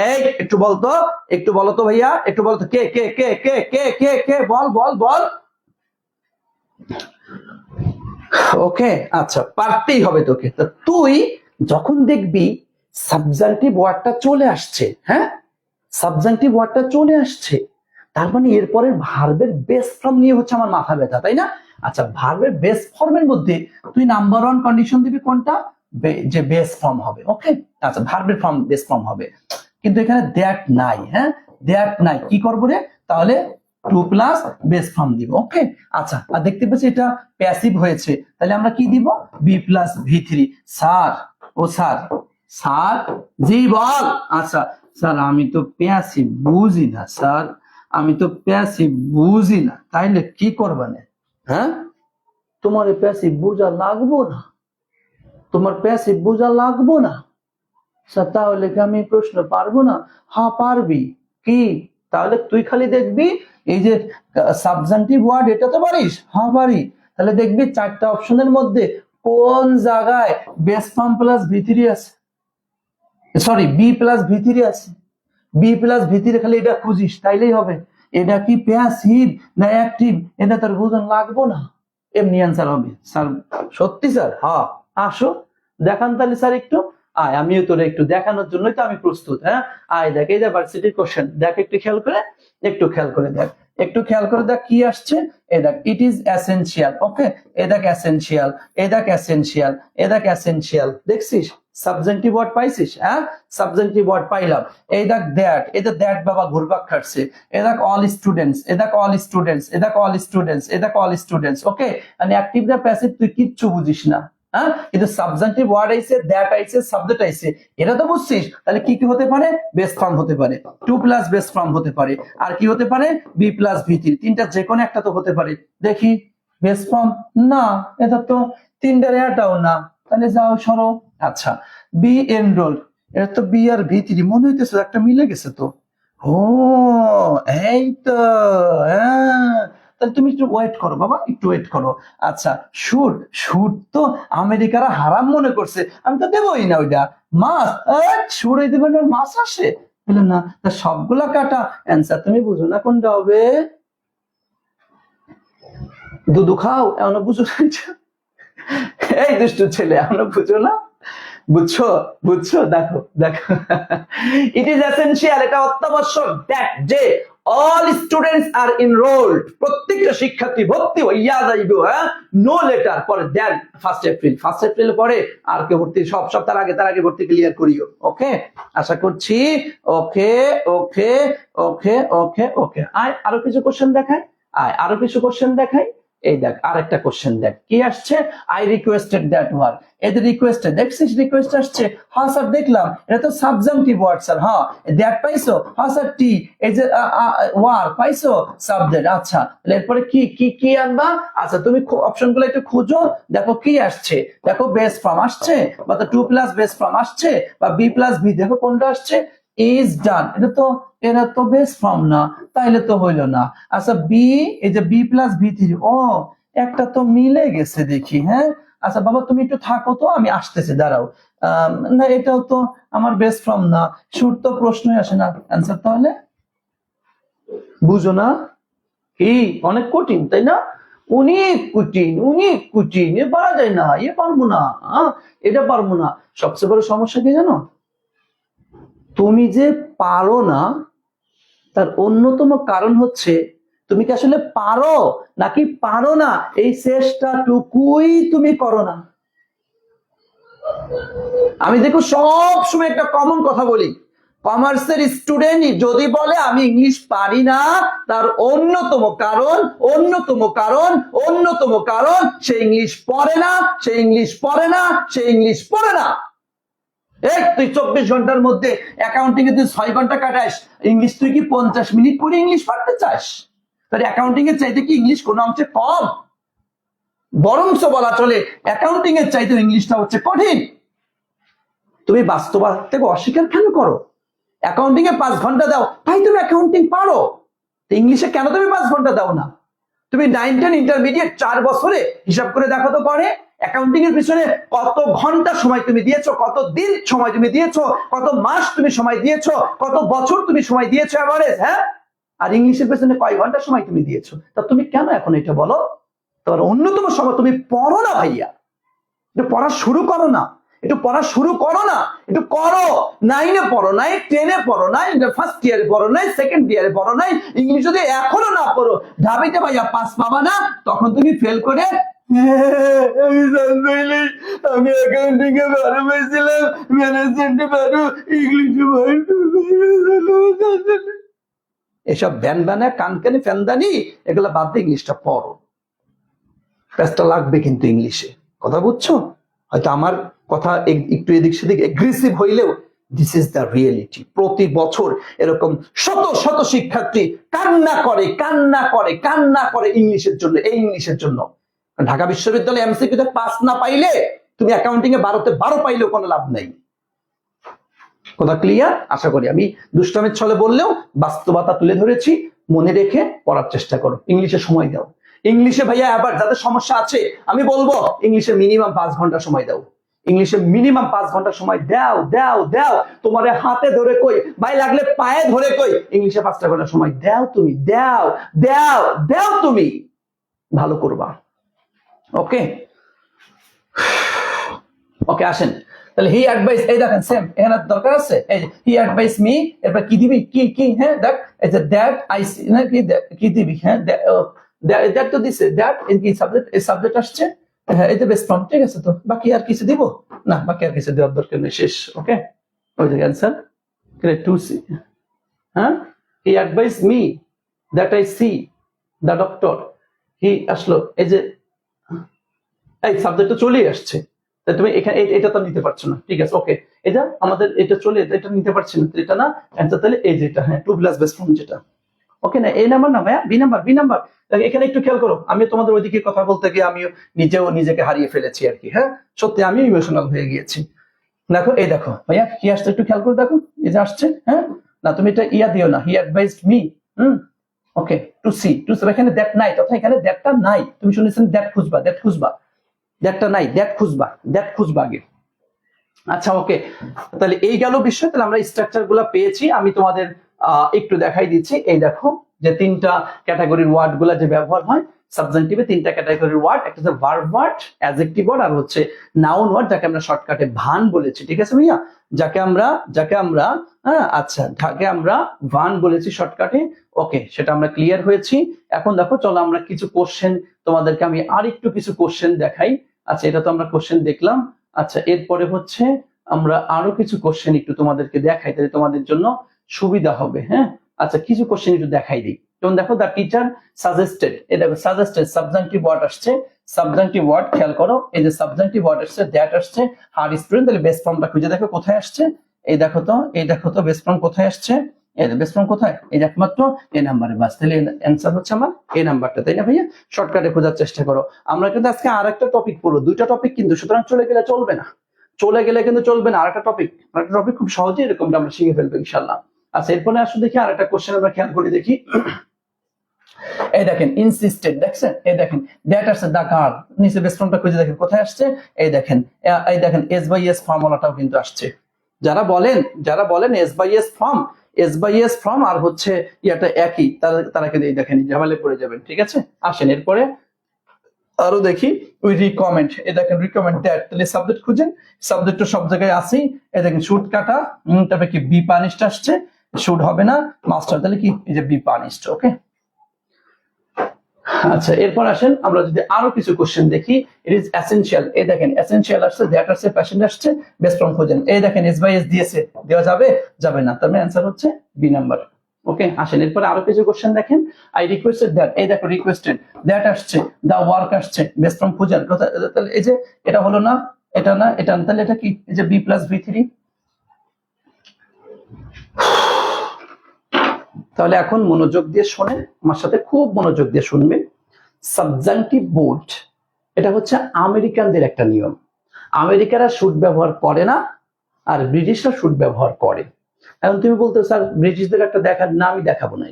[SPEAKER 1] এই একটু বলতো, একটু বলতো ভাইয়া, একটু বলতো, কে কে কে কে কে কে কে বল বল বল। ওকে আচ্ছা, পারতেই হবে তোকে। তো তুই যখন দেখবি সাবজাংটিভ ওয়ার্ডটা চলে আসছে, হ্যাঁ সাবজাংটিভ ওয়ার্ডটা চলে আসছে, তার মানে এরপরের ভার্বের বেস ফর্ম নিয়ে হচ্ছে আমার মাথা ব্যথা, তাই না? আচ্ছা ভার্বের বেস ফর্মের মধ্যে তুই নাম্বার 1 কন্ডিশন দিবি কোনটা, যে বেস ফর্ম হবে, ওকে আচ্ছা ভার্বের ফর্ম বেস ফর্ম হবে, কিন্তু এখানে দ্যাট নাই, হ্যাঁ দ্যাট নাই, কি করবো রে, তাহলে টু প্লাস বেস ফর্ম দিব, ওকে আচ্ছা। আর দেখতে পাচ্ছি এটা প্যাসিভ হয়েছে, তাহলে আমরা কি দিব, B plus V three. Sir ও স্যার, স্যার জি বল, আচ্ছা স্যার আমি তো প্যাসিভ বুঝি না স্যার, আমি তো প্যাসিভ বুঝি না, তাইলে কি করবানে, হ্যাঁ তোমার প্যাসিভ বুঝা লাগবো না, তোমার প্যাসিভ বুঝা লাগবো না স্যার, তাহলে কি আমি প্রশ্ন পারবো না? হ্যাঁ পারবি, কি তাহলে তুই খালি দেখবি এই যে সাবজেক্টিভ ওয়ার্ড, এটা তো পারিস, হ্যাঁ পারি, তাহলে দেখবি চারটা অপশনের মধ্যে কোন জায়গায় বেস ফর্ম প্লাস ভি3 আছে, সরি বি প্লাস ভি3 আছে। বি প্লাস ভি3 খালি এটা খুঁজিস তাইলেই হবে। এটা কি প্যাসিভ না অ্যাক্টিভ এটা তোর বুঝন লাগবো না, এমনি অ্যান্সার হবে। স্যার সত্যি স্যার? হ্যাঁ আসো দেখান তাহলে স্যার একটু। আয় আমিও তোরে একটু দেখানোর জন্যই তো আমি প্রস্তুত। হ্যাঁ আয় দেখ, এই যে ভার্সিটির কোশ্চেন দেখ, একটু খেয়াল করে, একটু খেয়াল করে দেখ, একটু খেয়াল করে দেখ কি আসছে। এই দেখ ইট ইজ এসেনশিয়াল, ওকে এ দেখ এসেনশিয়াল, এ দেখ এসেনশিয়াল, এ দেখ এসেনশিয়াল, দেখছিস সাবজেক্টিভ ওয়ার্ড পাইছিস? হ্যাঁ সাবজেক্টিভ ওয়ার্ড পাইলাম। এই দেখ দ্যাট, এই যে দ্যাট বাবা ঘুরপাক খাটছে। এ দেখ অল স্টুডেন্টস, এ দেখ অল স্টুডেন্টস, এ দেখ অল স্টুডেন্টস, এ দেখ অল স্টুডেন্টস, ওকে মানে অ্যাক্টিভ না প্যাসিভ তুই কিচ্ছু বুঝিস না। হ্যাঁ কিন্তু সাবজেক্টিভ ওয়ার্ড আইছে, দ্যাট আইছে, সাবজেক্ট আইছে, এটা তো বুঝছিস। তাহলে কি কি হতে পারে? বেস ফর্ম হতে পারে, টু প্লাস বেস ফর্ম হতে পারে, আর কি হতে পারে? বি প্লাস ভি3, তিনটা যে কোনো একটা তো হতে পারে। দেখি বেস ফর্ম না, এটা তো তিনটার এটাও না, তাহলে যাও সরো। আচ্ছা বি এনরোল, এটা তো বি আর ভি3 মনে হইতেছে একটা মিলে গেছে তো। ও এই তো, হ্যাঁ তাহলে তুমি একটু ওয়েট করো বাবা, একটু ওয়েট করো। আচ্ছা সুর, সুর তো আমেরিকারা হারাম মনে করছে, আমি তো দেবই না ওইটা। মাছ, সুর এই দেবেন আর মাছ আসে বলে না, তা সবগুলা কাটা অ্যান্সার তুমি বুঝো না কোনটা হবে। দুধু খাও এমন বুঝো না? এই দুষ্টু ছেলে এমন বুঝো না? বুঝছো? বুঝছো? দেখো দেখো, ইট ইজ এসেনশিয়াল, এটা অত্যাবশ্যক দ্যাট যে অল স্টুডেন্টস আর এনরোলড, প্রত্যেকটা শিক্ষার্থী ভর্তি হইয়া যাইবে। হ্যাঁ নো লেটার পরে দেন 1 এপ্রিল, 1 এপ্রিল পরে আর কে ভর্তি সব সব তার আগে ভর্তি ক্লিয়ার করিও। ওকে আশা করছি। ওকে ওকে ওকে ওকে ওকে আয় আরো কিছু কোশ্চেন দেখাই, আয় আরো কিছু কোশ্চেন দেখাই। এই দেখ আরেকটা কোশ্চেন দেখ কি আসছে। আই রিকোয়েস্টেড দ্যাট ওয়ার্ড, এদের রিকোয়েস্টেড দেখছিস রিকোয়েস্ট আসছে? হ্যাঁ স্যার দেখলাম, এটা তো সাবজেক্টিভ ওয়ার্ড স্যার। হ্যাঁ দ্যাট পাইছো? হ্যাঁ স্যার টি, এই যে ওয়ার পাইছো সাবজেক্ট। আচ্ছা এরপরে কি কি কি আনবা? আচ্ছা তুমি অপশন গুলো একটু খুঁজো, দেখো কি আসছে। দেখো বেস ফর্ম আসছে, বা তো টু প্লাস বেস ফর্ম আসছে, বা বি প্লাস ভি, দেখো কোনটা আসছে? ইজ ডান, এটা তো বেস ফর্ম না, তাইলে তো হইলো না। আচ্ছা বি, এই যে বি প্লাস ভি3, ও একটা তো মিলে গেছে দেখি। হ্যাঁ আচ্ছা বাবা তুমি একটু থাকো তো, আমি আসতেছি দাঁড়াও। না এটাও তো আমার বেস ফর্ম না, সুর তো প্রশ্নই আসে না। অ্যান্সার তাহলে বুঝো না? কি অনেক কঠিন তাই না? অনেক কঠিন, অনেক কঠিন, এ পারা যায় না, এ পারবো না, এটা পারবো না। সবচেয়ে বড় সমস্যা কি জানো? তুমি যে পারো না তার অন্যতম কারণ হচ্ছে তুমি কি আসলে পারো নাকি পারো না, এই চেষ্টাটুকুই তুমি করো না। আমি দেখো সব সময় একটা কমন কথা বলি, কমার্সের স্টুডেন্ট যদি বলে আমি ইংলিশ পারি না, তার অন্যতম কারণ সে ইংলিশ পড়ে না, সে ইংলিশ পড়ে না, সে ইংলিশ পড়ে না। এই তুই 24 ঘন্টার মধ্যে অ্যাকাউন্টিং এ তুই 6 ঘন্টা কাটাস, ইংলিশ তুই কি 50 মিনিট করে ইংলিশ পড়তে চাস? তাহলে অ্যাকাউন্টিং এর চাইতে কি ইংলিশ কোনো অংশে কম? বরঞ্চ বলা চলে অ্যাকাউন্টিং এর চাইতে ইংলিশটা হচ্ছে কঠিন। তুমি বাস্তবতা থেকে অস্বীকার কেন করো? অ্যাকাউন্টিং এ 5 ঘন্টা দাও, তাই তুমি অ্যাকাউন্টিং পারো, ইংলিশে কেন তুমি 5 ঘন্টা দাও না? তুমি 9, 10 ইন্টারমিডিয়েট 4 বছরে হিসাব করে দেখো তো করে অ্যাকাউন্টিং এর পিছনে কত ঘন্টা সময় তুমি দিয়েছো, কত দিন সময় তুমি দিয়েছো, কত মাস তুমি সময় দিয়েছো, কত বছর তুমি সময় দিয়েছো এভারেজ। হ্যাঁ আর ইংলিশের পেছনে কয় ঘন্টা সময় তুমি দিয়েছো? তা তুমি কেন এখন এটা বলো? তোমার অন্যতম সময় তুমি পড়ো না ভাইয়া, একটু পড়া শুরু করো না, একটু পড়া শুরু করো না, একটু করো। 9-এ পড়ো নাই, 10-এ পড়ো নাই, ফার্স্ট ইয়ারে পড়ো নাই, সেকেন্ড ইয়ারে পড়ো নাই, ইংলিশ যদি এখনো না পড়ো, ঢাবিতে ভাইয়া পাস পাবা না, তখন তুমি ফেল করে আমি অ্যাকাউন্টিং এ ভালো পেয়েছিলাম, ম্যানেজমেন্টে ভালো, ইংলিশে এসব ভ্যান ভ্যানে কানকানি ফ্যানদানি এগুলো বাদ দিয়ে ইংলিশটা পড়ো। প্যাসটা লাগবে কিন্তু ইংলিশে, কথা বুঝছো? হয়তো আমার কথা একটু এদিক সেদিক এগ্রেসিভ হইলেও দিস ইজ দ্য রিয়েলিটি। প্রতি বছর এরকম শত শত শিক্ষার্থী কান্না করে ইংলিশের জন্য, এই ইংলিশের জন্য। ঢাকা বিশ্ববিদ্যালয়ে এমসিকিউতে পাস না পাইলে তুমি অ্যাকাউন্টিং এ 12-তে 12 পাইলেও কোনো লাভ নাই। কথা ক্লিয়ার? আশা করি আমি দুষ্টামের ছলে বললেও বাস্তবতা তুলে ধরেছি, মনে রেখে পড়ার চেষ্টা করো, ইংলিশে সময় দাও।
[SPEAKER 2] ইংলিশে ভাইয়া আবার যাদের সমস্যা আছে আমি বলবো ইংলিশে মিনিমাম 5 ঘন্টা সময় দাও, ইংলিশে মিনিমাম 5 ঘন্টা সময় দাও দাও দাও। তোমার হাতে ধরে কই, ভাই লাগলে পায়ে ধরে কই, ইংলিশে 5টা ঘন্টা সময় দাও, তুমি দাও দাও দাও, তুমি ভালো করবা। ওকে ওকে, আসেন তাহলে হি অ্যাডভাইস, এই দেখেন সেম এখানে দরকার আছে, এই হি অ্যাডভাইস মি, এরপর কি দিবি, কি কি, হ্যাঁ দেখ, এই যে দ্যাট আই সি না, কি দিবি, হ্যাঁ দ্যাট তো দিছে, দ্যাট কি সাবজেক্ট, এই সাবজেক্ট আসছে, হ্যাঁ এই তো বেস্ট ফর্ম, ঠিক আছে। তো বাকি আর কিছু দিব না, বাকি আর কিছু দেওয়ার দরকার নেই, শেষ। ওকে, ওই যে অ্যান্সার গ্রেড 2C। হ্যাঁ, he advise me that I see the doctor, he আসলো, এই যে এই সাবজেক্টটা চলেই আসছে, তুমি এখানে এটা তো নিতে পারছো না, ঠিক আছে। ওকে, এটা আমাদের এটা চলে, এটা নিতে পারছি না, এটা না অ্যান্সার, তাহলে এই যেটা, হ্যাঁ 2 প্লাস বেস্ট ফর্ম যেটা। ওকে না, এই নাম্বার না ভাইয়া, বি নাম্বার, বি নাম্বার। এখানে একটু খেয়াল করো, আমি তোমাদের ওইদিকে কথা বলতে গিয়ে আমিও নিজেও নিজেকে হারিয়ে ফেলেছি আর কি। হ্যাঁ সত্যি আমি ইমোশনাল হয়ে গিয়েছি। দেখো এই দেখো ভাইয়া কি আসছে, একটু খেয়াল করে দেখো, এই যে আসছে। হ্যাঁ না তুমি এটা ইয়া দিও না, he advised me. Okay, to see, এখানে দ্যাট নাই, তথা এখানে দ্যাটটা নাই, তুমি শুনেছেন দ্যাট খুঁজবা, দ্যাট খুঁজবা, দ্যাটটা নাই, দ্যাট খুঁজবা, দ্যাট খুঁজবা আগে। আচ্ছা ওকে, তাহলে এই গেল বিষয়। তাহলে আমরা স্ট্রাকচার গুলা পেয়েছি, আমি তোমাদের একটু দেখাই দিচ্ছি। এই দেখো যে 3টা ক্যাটাগরির ওয়ার্ড গুলা যে ব্যবহার হয় সাবজেক্টিভে, 3টা ক্যাটাগরির ওয়ার্ড, একটা হচ্ছে ভার্ব ওয়ার্ড, অ্যাডজেক্টিভ ওয়ার্ড, আর হচ্ছে নাউন ওয়ার্ড, যাকে আমরা শর্টকাটে ভান বলেছি, ঠিক আছে ভাইয়া, যাকে আমরা আচ্ছা যাকে আমরা ভান বলেছি শর্টকাটে। ওকে, সেটা আমরা ক্লিয়ার হয়েছি। এখন দেখো চলো আমরা কিছু কোশ্চেন, তোমাদেরকে আমি আর একটু কিছু কোশ্চেন দেখাই। আচ্ছা এটা তো আমরা কোশ্চেন দেখলাম। আচ্ছা এরপরে হচ্ছে আমরা আরো কিছু কোশ্চেন একটু তোমাদেরকে দেখাই, তাহলে তোমাদের জন্য সুবিধা হবে। হ্যাঁ আচ্ছা কিছু কোশ্চেন একটু দেখাই দিই। যেমন দেখো দ্য টিচার সাজেস্টেড, এই দেখো সাজেস্টেড সাবজেক্টিভ ওয়ার্ড আসছে, সাবজেক্টিভ ওয়ার্ড খেয়াল করো, এই যে সাবজেক্টিভ ওয়ার্ড আসছে, দ্যাট আসছে, হার স্টুডেন্ট, তাহলে বেস্ট ফর্মটা খুঁজে দেখো কোথায় আসছে। এই দেখো তো, এই দেখো তো বেস্ট ফর্ম কোথায় আসছে, এই বেস্ট ফর্ম কোথায়, এই একমাত্র এই নাম্বারে, বাস। তাহলে অ্যান্সার হচ্ছে আমার এই নাম্বারটা, তাই না ভাইয়া? শর্টকাটে খোঁজার চেষ্টা করো। আমরা কিন্তু আজকে আর একটা টপিক পড়বো, 2টা টপিক কিন্তু, সুতরাং চলে গেলে চলবে না, চলে গেলে কিন্তু চলবে না। আরেকটা টপিক খুব সহজেই এরকমটা আমরা শিখে ফেলবো ইনশাল্লাহ। আচ্ছা এরপরে আসলে দেখি আরেকটা কোশ্চেন আমরা খেয়াল করে দেখি। এই দেখেন ইনসিস্টেড, দেখছেন, এই দেখেন দ্যাট আসছে, দা কার, নিচে বেস্ট ফর্মটা খুঁজে দেখেন কোথায় আসছে, এই দেখেন এস বাই এস ফর্মুলাটাও কিন্তু আসছে। যারা বলেন এস বাই এস ফর্ম আর হচ্ছে ইয়াটা একই, তারা কিন্তু এই দেখেন ঝামেলায় পড়ে যাবেন, ঠিক আছে। আসেন এরপরে আরো দেখি, উই রিকমেন্ড, এই দেখেন রিকমেন্ড দ্যাট, তাহলে সাবজেক্ট খুঁজেন, সাবজেক্ট সব জায়গায় আছে। এই দেখেন শুড কাটা, তবে কি বি পানিশড আসছে, শুড হবে না, মাস্টার, তাহলে কি এই যে বি পানিশড। ওকে আচ্ছা এরপর আসেন আমরা যদি আরো কিছু কোশ্চেন দেখি। ইট ইজ এসেনশিয়াল, এই দেখেন এসেনশিয়াল আসছে, দ্যাট আসছে, প্যাশেন্ট আসছে, বেস্ট ফর্ম খুঁজেন, এই দেখেন এস বাই এস দিয়েছে, দেওয়া যাবে না, তার মানে অ্যান্সার হচ্ছে বি নাম্বার। ওকে আসেন এরপরে আরো কিছু কোশ্চেন দেখেন। আই রিকোয়েস্টেড দ্যাট, এই দেখো রিকোয়েস্টেড, দ্যাট আসছে, দা ওয়ার্ক আসছে, বেস্ট ফর্ম খুঁজেন, তাহলে এই যে এটা হলো না, এটা না, এটা, তাহলে এটা কি, এই যে বি প্লাস ভি থ্রি। তাহলে এখন মনোযোগ দিয়ে শোনেন, আমার সাথে খুব মনোযোগ দিয়ে শুনবেন। সাবজেক্টিভ বোর্ড এটা হচ্ছে আমেরিকানদের একটা নিয়ম, আমেরিকারা শুড ব্যবহার করে না, আর ব্রিটিশরা শুড ব্যবহার করে। এখন তুমি বলতে স্যার ব্রিটিশদের একটা দেখার না, আমি দেখাবো না,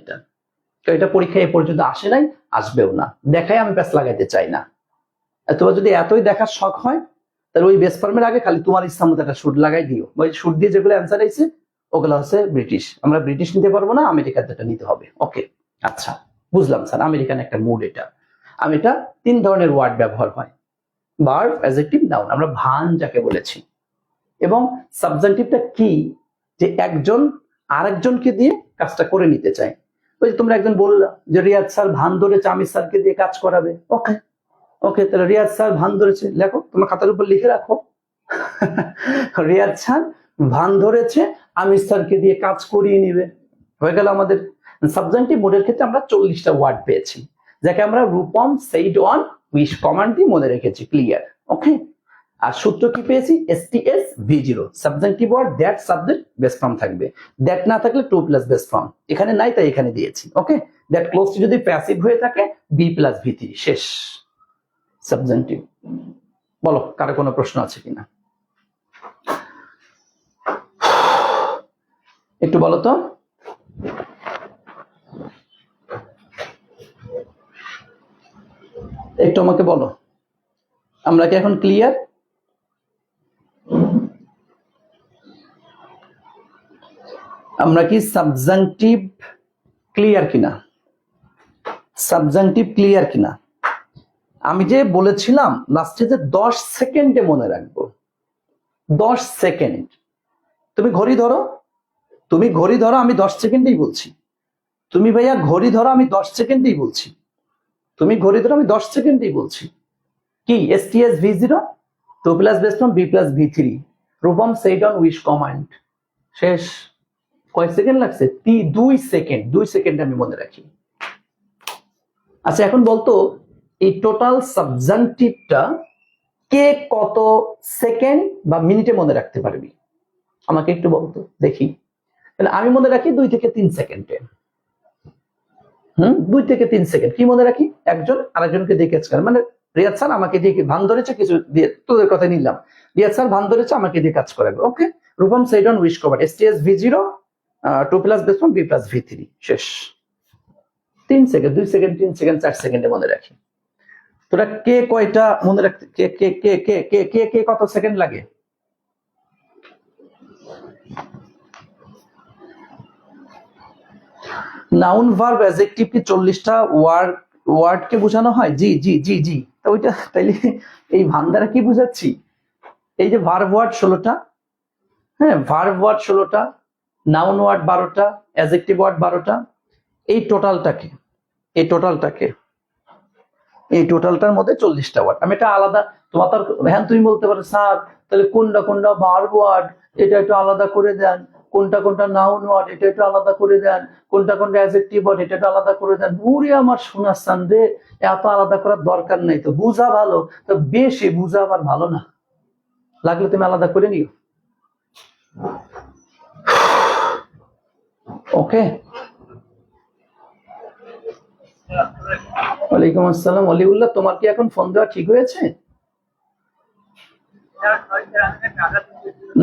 [SPEAKER 2] এটা পরীক্ষায় এ পর্যন্ত আসে নাই, আসবেও না, দেখাই আমি প্যাস লাগাইতে চাই না। তোমার যদি এতই দেখার শখ হয় তাহলে ওই বেস্ট ফর্মের আগে খালি তোমার ইচ্ছা মতো একটা শুড লাগাই দিও, ওই শুড দিয়ে যেগুলো অ্যান্সার আইছে ওগুলো হচ্ছে ব্রিটিশ, আমরা ব্রিটিশ নিতে পারবো না, আমেরিকার যেটা নিতে হবে। ওকে আচ্ছা বুঝলাম স্যার, আমেরিকান একটা মুড এটা। আমি এটা 3 ধরনের ওয়ার্ড ব্যবহার হয়, ভার্ব, অ্যাডজেক্টিভ, নাউন, আমরা ভান যাকে বলেছি। এবং সাবজেক্টিভটা কি, যে একজন আরেকজনকে দিয়ে কাজটা করে নিতে চায়। ওই তোমরা একজন বললা যে রিয়াজ স্যার ভান ধরেছে আমির স্যারকে দিয়ে কাজ করাবে, ওকে ওকে, তাহলে রিয়াজ স্যার ভান ধরেছে, লেখো তোমার খাতার উপর লিখে রাখো, রিয়াজ স্যার ভান ধরেছে আমির স্যারকে দিয়ে কাজ করিয়ে নিবে, হয়ে গেল আমাদের। সাবজেক্টিভ মোডের ক্ষেত্রে আমরা 40টা ওয়ার্ড পেয়েছি, যাকে আমরা Rupam said on wish command দিয়ে মনে রেখেছি, ক্লিয়ার। ওকে আর সূত্র কি পেয়েছি, STS V0, subjective word that subject best form থাকবে, দ্যাট না থাকলে 2 প্লাস বেস্ট ফর্ম, এখানে নাই তাই এখানে দিয়েছি। ওকে দ্যাট ক্লোজটি যদি প্যাসিভ হয়ে থাকে B প্লাস V3, শেষ সাবজেক্টিভ। বলো কারো কোনো প্রশ্ন আছে কিনা, একটু বলো তো। একটু আমাকে বলো, আমরা কি এখন ক্লিয়ার? আমরা কি সাবজাংটিভ ক্লিয়ার কিনা? সাবজাংটিভ ক্লিয়ার কিনা? আমি যে বলেছিলাম লাস্টে যে 10 সেকেন্ডে মনে রাখবো, 10 সেকেন্ড। তুমি ঘড়ি ধরো, তুমি ঘড়ি ধরো, আমি 10 সেকেন্ডেই বলছি। তুমি ভাইয়া ঘড়ি ধরো, আমি 10 সেকেন্ডেই বলছি। তুমি ঘড়ি ধরো, আমি 10 সেকেন্ডেই বলছি। কি STS V0 2 plus based on B plus V3 Rupam said on wish command। শেষ। কয় সেকেন্ড লাগছে? 2 সেকেন্ড। 2 সেকেন্ড আমি মনে রাখি। আচ্ছা এখন বলতো এই টোটাল সাবজাংটিভটা কে কত সেকেন্ড বা মিনিটে মনে রাখতে পারবি? আমাকে একটু বলতো দেখি। তাহলে আমি মনে রাখি 2 থেকে 3 সেকেন্ডে। 2 থেকে 3 সেকেন্ড কি মনে রাখি? একজন আরেকজনকে দিয়ে কাজ করে, মানে রিয়াদ স্যার আমাকে দিয়ে ভান ধরেছে, কিছু দিয়ে তোদের কথা নিলাম, রিয়াদ স্যার ভান ধরেছে আমাকে দিয়ে কাজ করাবে। ওকে, Rupam said on wish command STS V0 2 plus based on B plus V3 শেষ। 3 সেকেন্ড, 2 সেকেন্ড, 3 সেকেন্ড, 4 সেকেন্ডে মনে রাখি। তোরা কে কয়টা মনে রাখতে, কে কে কে কে কে কে কে কত সেকেন্ড লাগে? নাউন ভার্ব অ্যাডজেক্টিভ কি 40টা ওয়ার্ড কে বোঝানো হয়? জি জি জি জি। তো ওইটা তাইলে এই ভান্ডারা কি বুঝাচ্ছি? এই যে ভার্ব ওয়ার্ড 16টা, হ্যাঁ ভার্ব ওয়ার্ড 16টা, নাউন ওয়ার্ড 12টা, অ্যাডজেক্টিভ ওয়ার্ড 12টা, এই টোটালটার মধ্যে 40টা ওয়ার্ড। আমি এটা আলাদা তোমার তার হ্যাঁ তুমি বলতে পারো স্যার তাহলে কোনটা কোনটা ভার্ব ওয়ার্ড এটা একটু আলাদা করে দেন, কোনটা কোনটা নাউন ওয়ার্ড এটা একটু আলাদা করে দেন, কোনটা কোনটা অ্যাডজেক্টিভ ওয়ার্ড এটা একটু আলাদা করে দেন। বুড়ি আমার শোনার সান রে, এত আলাদা করার দরকার নেই। তো বুঝা ভালো, তো বেশি বুঝা আবার ভালো না, লাগলে তুমি আলাদা করে নিও। ওকে, ওয়ালাইকুম আসসালাম অলিউল্লাহ, তোমার কি এখন ফোন দেওয়া ঠিক হয়েছে?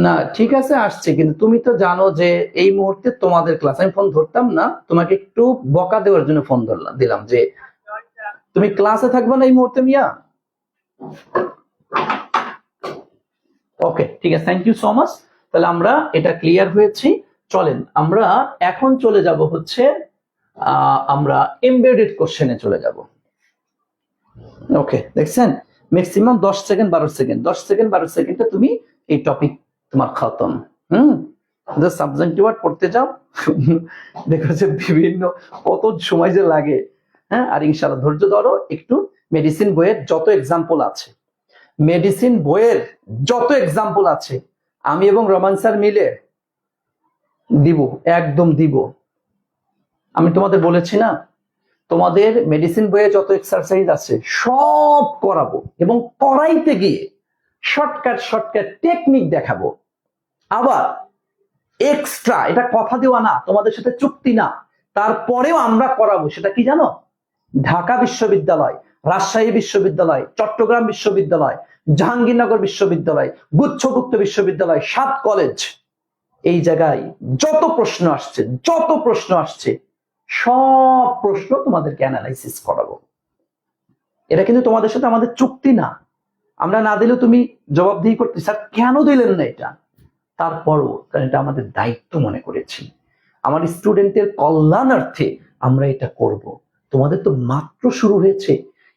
[SPEAKER 2] না ঠিক আছে আসছে, কিন্তু তুমি তো জানো যে এই মুহূর্তে তোমাদের ক্লাস, আমি ফোন ধরতাম না, তোমাকে একটু বকা দেওয়ার জন্য ফোন দিলাম যে তুমি ক্লাসে থাকবে না এই মুহূর্তে মিয়া। ওকে ঠিক আছে, থ্যাংক ইউ সো মাচ। তাহলে আমরা এটা ক্লিয়ার হয়েছি। চলেন আমরা এখন চলে যাব হচ্ছে আমরা এমবেডেড কোশ্চেনে চলে যাব। ওকে দেখছেন ম্যাক্সিমাম 10 সেকেন্ড 12 সেকেন্ড, 10 সেকেন্ড 12 সেকেন্ডে তুমি এই টপিক তোমার খতম। সাবজেক্টিভ ওয়ার্ড পড়তে যাও, দেখো যে বিভিন্ন কত সময় যে লাগে। হ্যাঁ, আর ইনশাআল্লাহ ধৈর্য ধরো একটু। মেডিসিন বইয়ের যত এক্সাম্পল আছে, মেডিসিন বইয়ের যত এক্সাম্পল আছে আমি এবং রমান স্যার মিলে দিব, একদম দিব। আমি তোমাদের বলেছি না, তোমাদের মেডিসিন বইয়ে যত এক্সারসাইজ আছে সব করাবো, এবং করাইতে গিয়ে শর্টকাট টেকনিক দেখাবো। আবার এক্সট্রা, এটা কথা দেওয়া না, তোমাদের সাথে চুক্তি না, তারপরেও আমরা করাবো। সেটা কি জানো? ঢাকা বিশ্ববিদ্যালয়, রাজশাহী বিশ্ববিদ্যালয়, চট্টগ্রাম বিশ্ববিদ্যালয়, জাহাঙ্গীরনগর বিশ্ববিদ্যালয়, গুচ্ছগুপ্ত বিশ্ববিদ্যালয়, 7 কলেজ, এই জায়গায় যত প্রশ্ন আসছে সব প্রশ্ন তোমাদেরকে অ্যানালাইসিস করাবো। এটা কিন্তু তোমাদের সাথে আমাদের চুক্তি না, আমরা না দিলেও তুমি জবাবদিহি করতে, স্যার কেন দিলেন না এটা, তারপরও কারণ এটা আমাদের দায়িত্ব মনে করেছি, আমার স্টুডেন্টের কল্যাণার্থে আমরা এটা করব। তোমাদের তো মাত্র শুরু হয়েছে,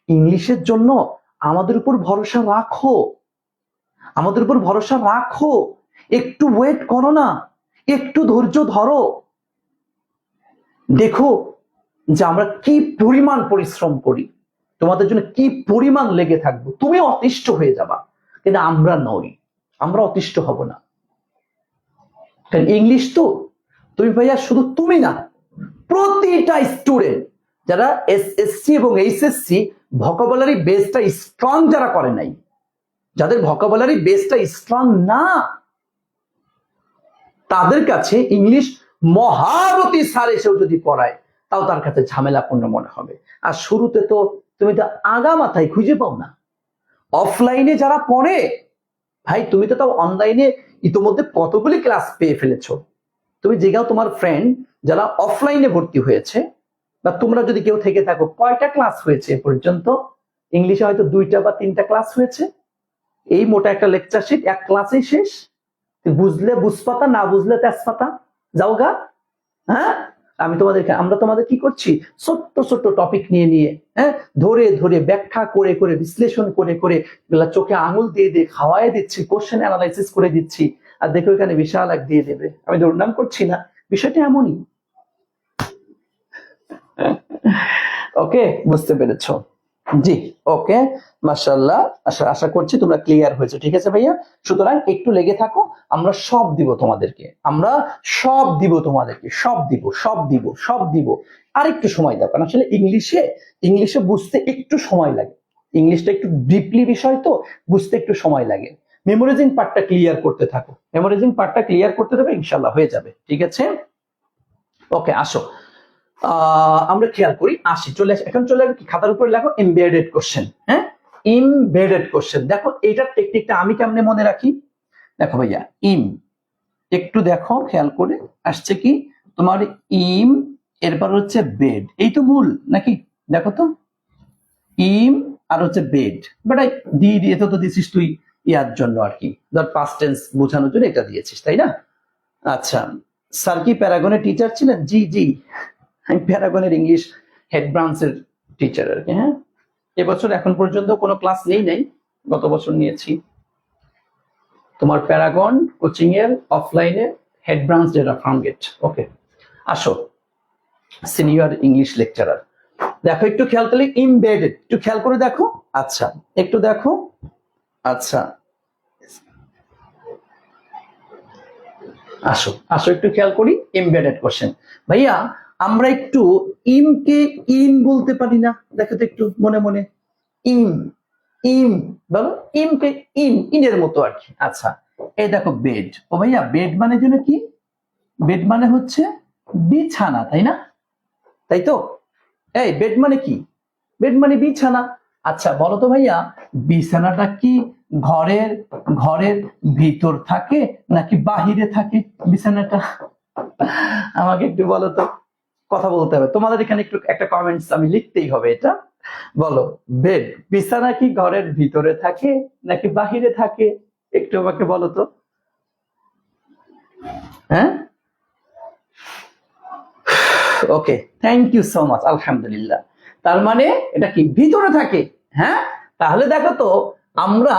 [SPEAKER 2] ইংলিশের জন্য আমাদের উপর ভরসা রাখো, একটু ওয়েট করো না, একটু ধৈর্য ধরো, দেখো যে আমরা কি পরিমাণ পরিশ্রম করি, তোমাদের জন্য কি পরিমাণ লেগে থাকবো। তুমি অতিষ্ঠ হয়ে যাবা, কিন্তু আমরা নই, আমরা অতিষ্ঠ হব না। কারণ ইংলিশ তো তুমি ভাইয়া শুধু তুমি না, প্রতিটা স্টুডেন্ট যারা এসএসসি এবং এইচএসসি ভোকাবুলারি বেসটা স্ট্রং যারা করে নাই, যাদের ভোকাবুলারি বেসটা স্ট্রং না, তাদের কাছে ইংলিশ মহারথী স্যার এসেও যদি পড়ায় তাও তার কাছে ঝামেলাপূর্ণ মনে হবে। আর শুরুতে তো তুমি তো আগা মাথায় খুঁজে পাও না। অফলাইনে যারা পড়ে ভাই, তুমি তো তাও অনলাইনে ইতোমধ্যে কতগুলি ক্লাস পেয়ে ফেলেছো। তুমি যেগাও তোমার ফ্রেন্ড যারা অফলাইনে ভর্তি হয়েছে, বা তোমরা যদি কেউ থেকে থাকো, কয়টা ক্লাস হয়েছে এ পর্যন্ত ইংলিশে হয়তো 2টা বা 3টা ক্লাস হয়েছে, এই মোটা একটা লেকচার শিট এক ক্লাসেই শেষ। বুঝলে বুঝপাতা, না বুঝলে তেজপাতা, যাও গা। হ্যাঁ, আমরা তোমাদের কি করছি, ছোট্ট ছোট্ট টপিক নিয়ে নিয়ে, হ্যাঁ, ধরে ধরে ব্যাখ্যা করে করে বিশ্লেষণ করে করে চোখে আঙুল দিয়ে দিয়ে খাওয়াই দিচ্ছি, কোশ্চেন অ্যানালাইসিস করে দিচ্ছি, আর দেখো এখানে বিশাল এক দিয়ে দেবে। আমি দুর্নাম করছি না, বিষয়টা এমনই। ওকে, বুঝতে পেরেছো? জি, ওকে, মাশাআল্লাহ। আশা করছি তোমরা ক্লিয়ার হয়েছে। ঠিক আছে ভাইয়া, সুতরাং একটু লেগে থাকো, আমরা সব দিব তোমাদেরকে, আমরা সব দিব তোমাদেরকে, সব দিব, সব দিব, সব দিব। আর একটু সময় দাও, কারণ আসলে ইংলিশে বুঝতে একটু সময় লাগে, ইংলিশটা একটু ডিপলি বিষয় তো, বুঝতে একটু সময় লাগে। মেমোরাইজিং পার্টটা ক্লিয়ার করতে থাকো, মেমোরাইজিং পার্টটা ক্লিয়ার করতে থাকো, ইনশাআল্লাহ হয়ে যাবে। ঠিক আছে, ওকে, আসো আমরা খেয়াল করি, আসি, চলে আসি, এখন চলে আসবে কি, খাতার উপরে লেখো এমবেডেড কোশ্চেন। হ্যাঁ, এমবেডেড কোশ্চেন। দেখো এটার টেকনিকটা আমি কেমনে মনে রাখি, দেখো ভাইয়া, একটু দেখো খেয়াল করে, আসছে কি তোমার ইম, এরপর হচ্ছে বেড, এই তো মূল নাকি, দেখো তো ইম আর হচ্ছে বেড, বাট দিয়ে তো দিছিস তুই ইয়ার জন্য আর কি, ধর পাস্ট টেন্স বোঝানোর জন্য এটা দিয়েছিস, তাই না? আচ্ছা, স্যার কি প্যারাগনের টিচার ছিলেন? জি জি, আমি প্যারাগনের ইংলিশ হেড ব্রাঞ্চের টিচার আর কি। হ্যাঁ, এবছর এখন পর্যন্ত কোনো ক্লাস নাই, গত বছর নিয়েছি। তোমার প্যারাগন কোচিং এর অফলাইনে হেড ব্রাঞ্চ ডেটা ফার্ম গেট। ওকে, আসো, সিনিয়র ইংলিশ লেকচারার। দেখো একটু খেয়াল করলে ইমবেডেড, একটু খেয়াল করে দেখো। আচ্ছা, একটু দেখো। আচ্ছা, আসো একটু খেয়াল করি, এমবেডেড কোশ্চেন। ভাইয়া আমরা একটু ইমকে ইন বলতে পারি না? দেখো তো একটু মনে মনে, ইম বলো, ইমকে ইনের মতো আর কি। আচ্ছা, এই দেখো বেড, ও ভাইয়া বেড মানে জন্য কি, বেড মানে হচ্ছে বিছানা, তাই না? তাই তো, এই বেড মানে কি, বেড মানে বিছানা। আচ্ছা বলো তো ভাইয়া, বিছানাটা কি ঘরের ঘরের ভিতর থাকে নাকি বাহিরে থাকে বিছানাটা? আমাকে একটু বলো তো, কথা বলতে হবে তোমাদের এখানে, একটু একটা কমেন্টস আমি লিখতেই হবে এটা। বলো, বেড বিছানা কি ঘরের ভিতরে থাকে নাকি বাহিরে থাকে? একটু আমাকে বলো তো। হ্যাঁ, ওকে, থ্যাংক ইউ সো মাচ, আলহামদুলিল্লাহ। তার মানে এটা কি ভিতরে থাকে? হ্যাঁ, তাহলে দেখো তো, আমরা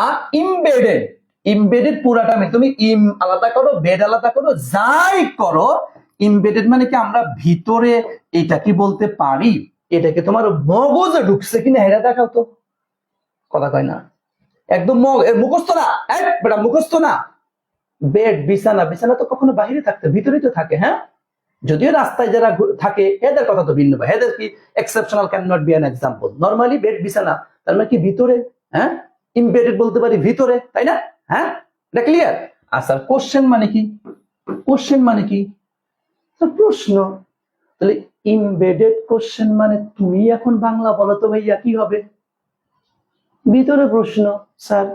[SPEAKER 2] ইমবেডেড পুরাটা তুমি ইম আলাদা করো, বেড আলাদা করো, যাই করো, ইমবেডেড মানে কি আমরা ভিতরে, এটা কি বলতে পারি, এটাকে তোমার মগজে ঢুকছে কিনা এটা দেখাও তো। কথা কয় না, একদম মুখস্থ না, বেটা মুখস্থ না। বেড বিছানা তো কখনো বাহিরে থাকতে, ভিতরেই তো থাকে। হ্যাঁ, যদিও রাস্তায় যারা থাকে এদের কথা তো ভিন্ন, ভাই এদের কি exceptional, can not be an example. Normally bed বিছানা, তার মানে কি ভিতরে। হ্যাঁ, ইমবেডেড বলতে পারি ভিতরে, তাই না? হ্যাঁ, এটা ক্লিয়ার। আচ্ছা, কোশ্চেন মানে কি, কোশ্চেন মানে কি, প্রশ্ন। তাহলে ইমবেডেড কোশ্চেন মানে তুমি এখন বাংলা বলো তো ভাইয়া কি হবে? ভিতরে প্রশ্ন। স্যার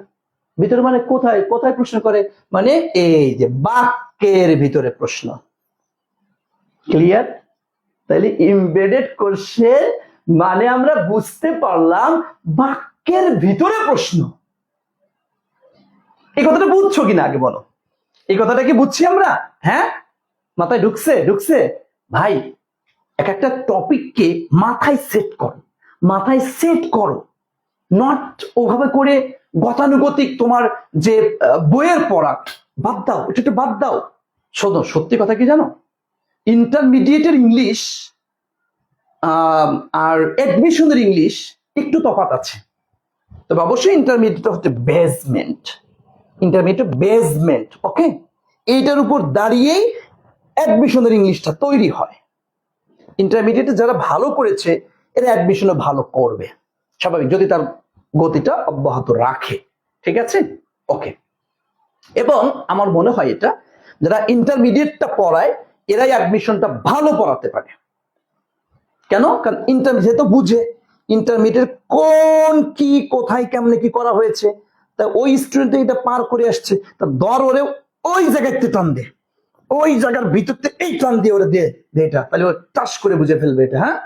[SPEAKER 2] ভিতরে মানে কোথায়, কোথায় প্রশ্ন করে, মানে এই যে বাক্যের ভিতরে প্রশ্ন। ক্লিয়ার? তাহলে ইমবেডেড কোশ্চেন মানে আমরা বুঝতে পারলাম বাক্যের ভিতরে প্রশ্ন। এই কথাটা বুঝছো কিনা আগে বলো, এই কথাটা কি বুঝছি আমরা? হ্যাঁ, মাথায় ঢুকছে ভাই? এক একটা টপিককে মাথায় সেট করো, নট ওভাবে করে গতানুগতিক তোমার যে বইয়ের পড়া, বাদ দাও, এটা একটু বাদ দাও। শোনো, সত্যি কথা কি জানো, ইন্টারমিডিয়েটের ইংলিশ আর অ্যাডমিশনের ইংলিশ একটু তফাৎ আছে, তবে অবশ্যই ইন্টারমিডিয়েট হচ্ছে বেসমেন্ট। ওকে, এইটার উপর দাঁড়িয়েই অ্যাডমিশনের ইংলিশটা তৈরি হয়। ইন্টারমিডিয়েটে যারা ভালো করেছে এরা অ্যাডমিশনও ভালো করবে, স্বাভাবিক, যদি তার গতিটা অব্যাহত রাখে। ঠিক আছে, ওকে। এবং আমার মনে হয় এটা যারা ইন্টারমিডিয়েটটা পড়ায় এরাই অ্যাডমিশনটা ভালো পড়াতে পারে। কেন? কারণ ইন্টারমিডিয়েট তো বুঝে ইন্টারমিডিয়েট কোন কি কোথায় কেমনে কি করা হয়েছে, তা ওই স্টুডেন্ট এটা পার করে আসছে, তা দর ওরে ওই জায়গাতে টান দে, ওই জায়গার ভিতরতে এই টান দিয়ে ওরে দে এটা, তাহলে ও টাস করে বুঝে ফেলবে এটা। হ্যাঁ,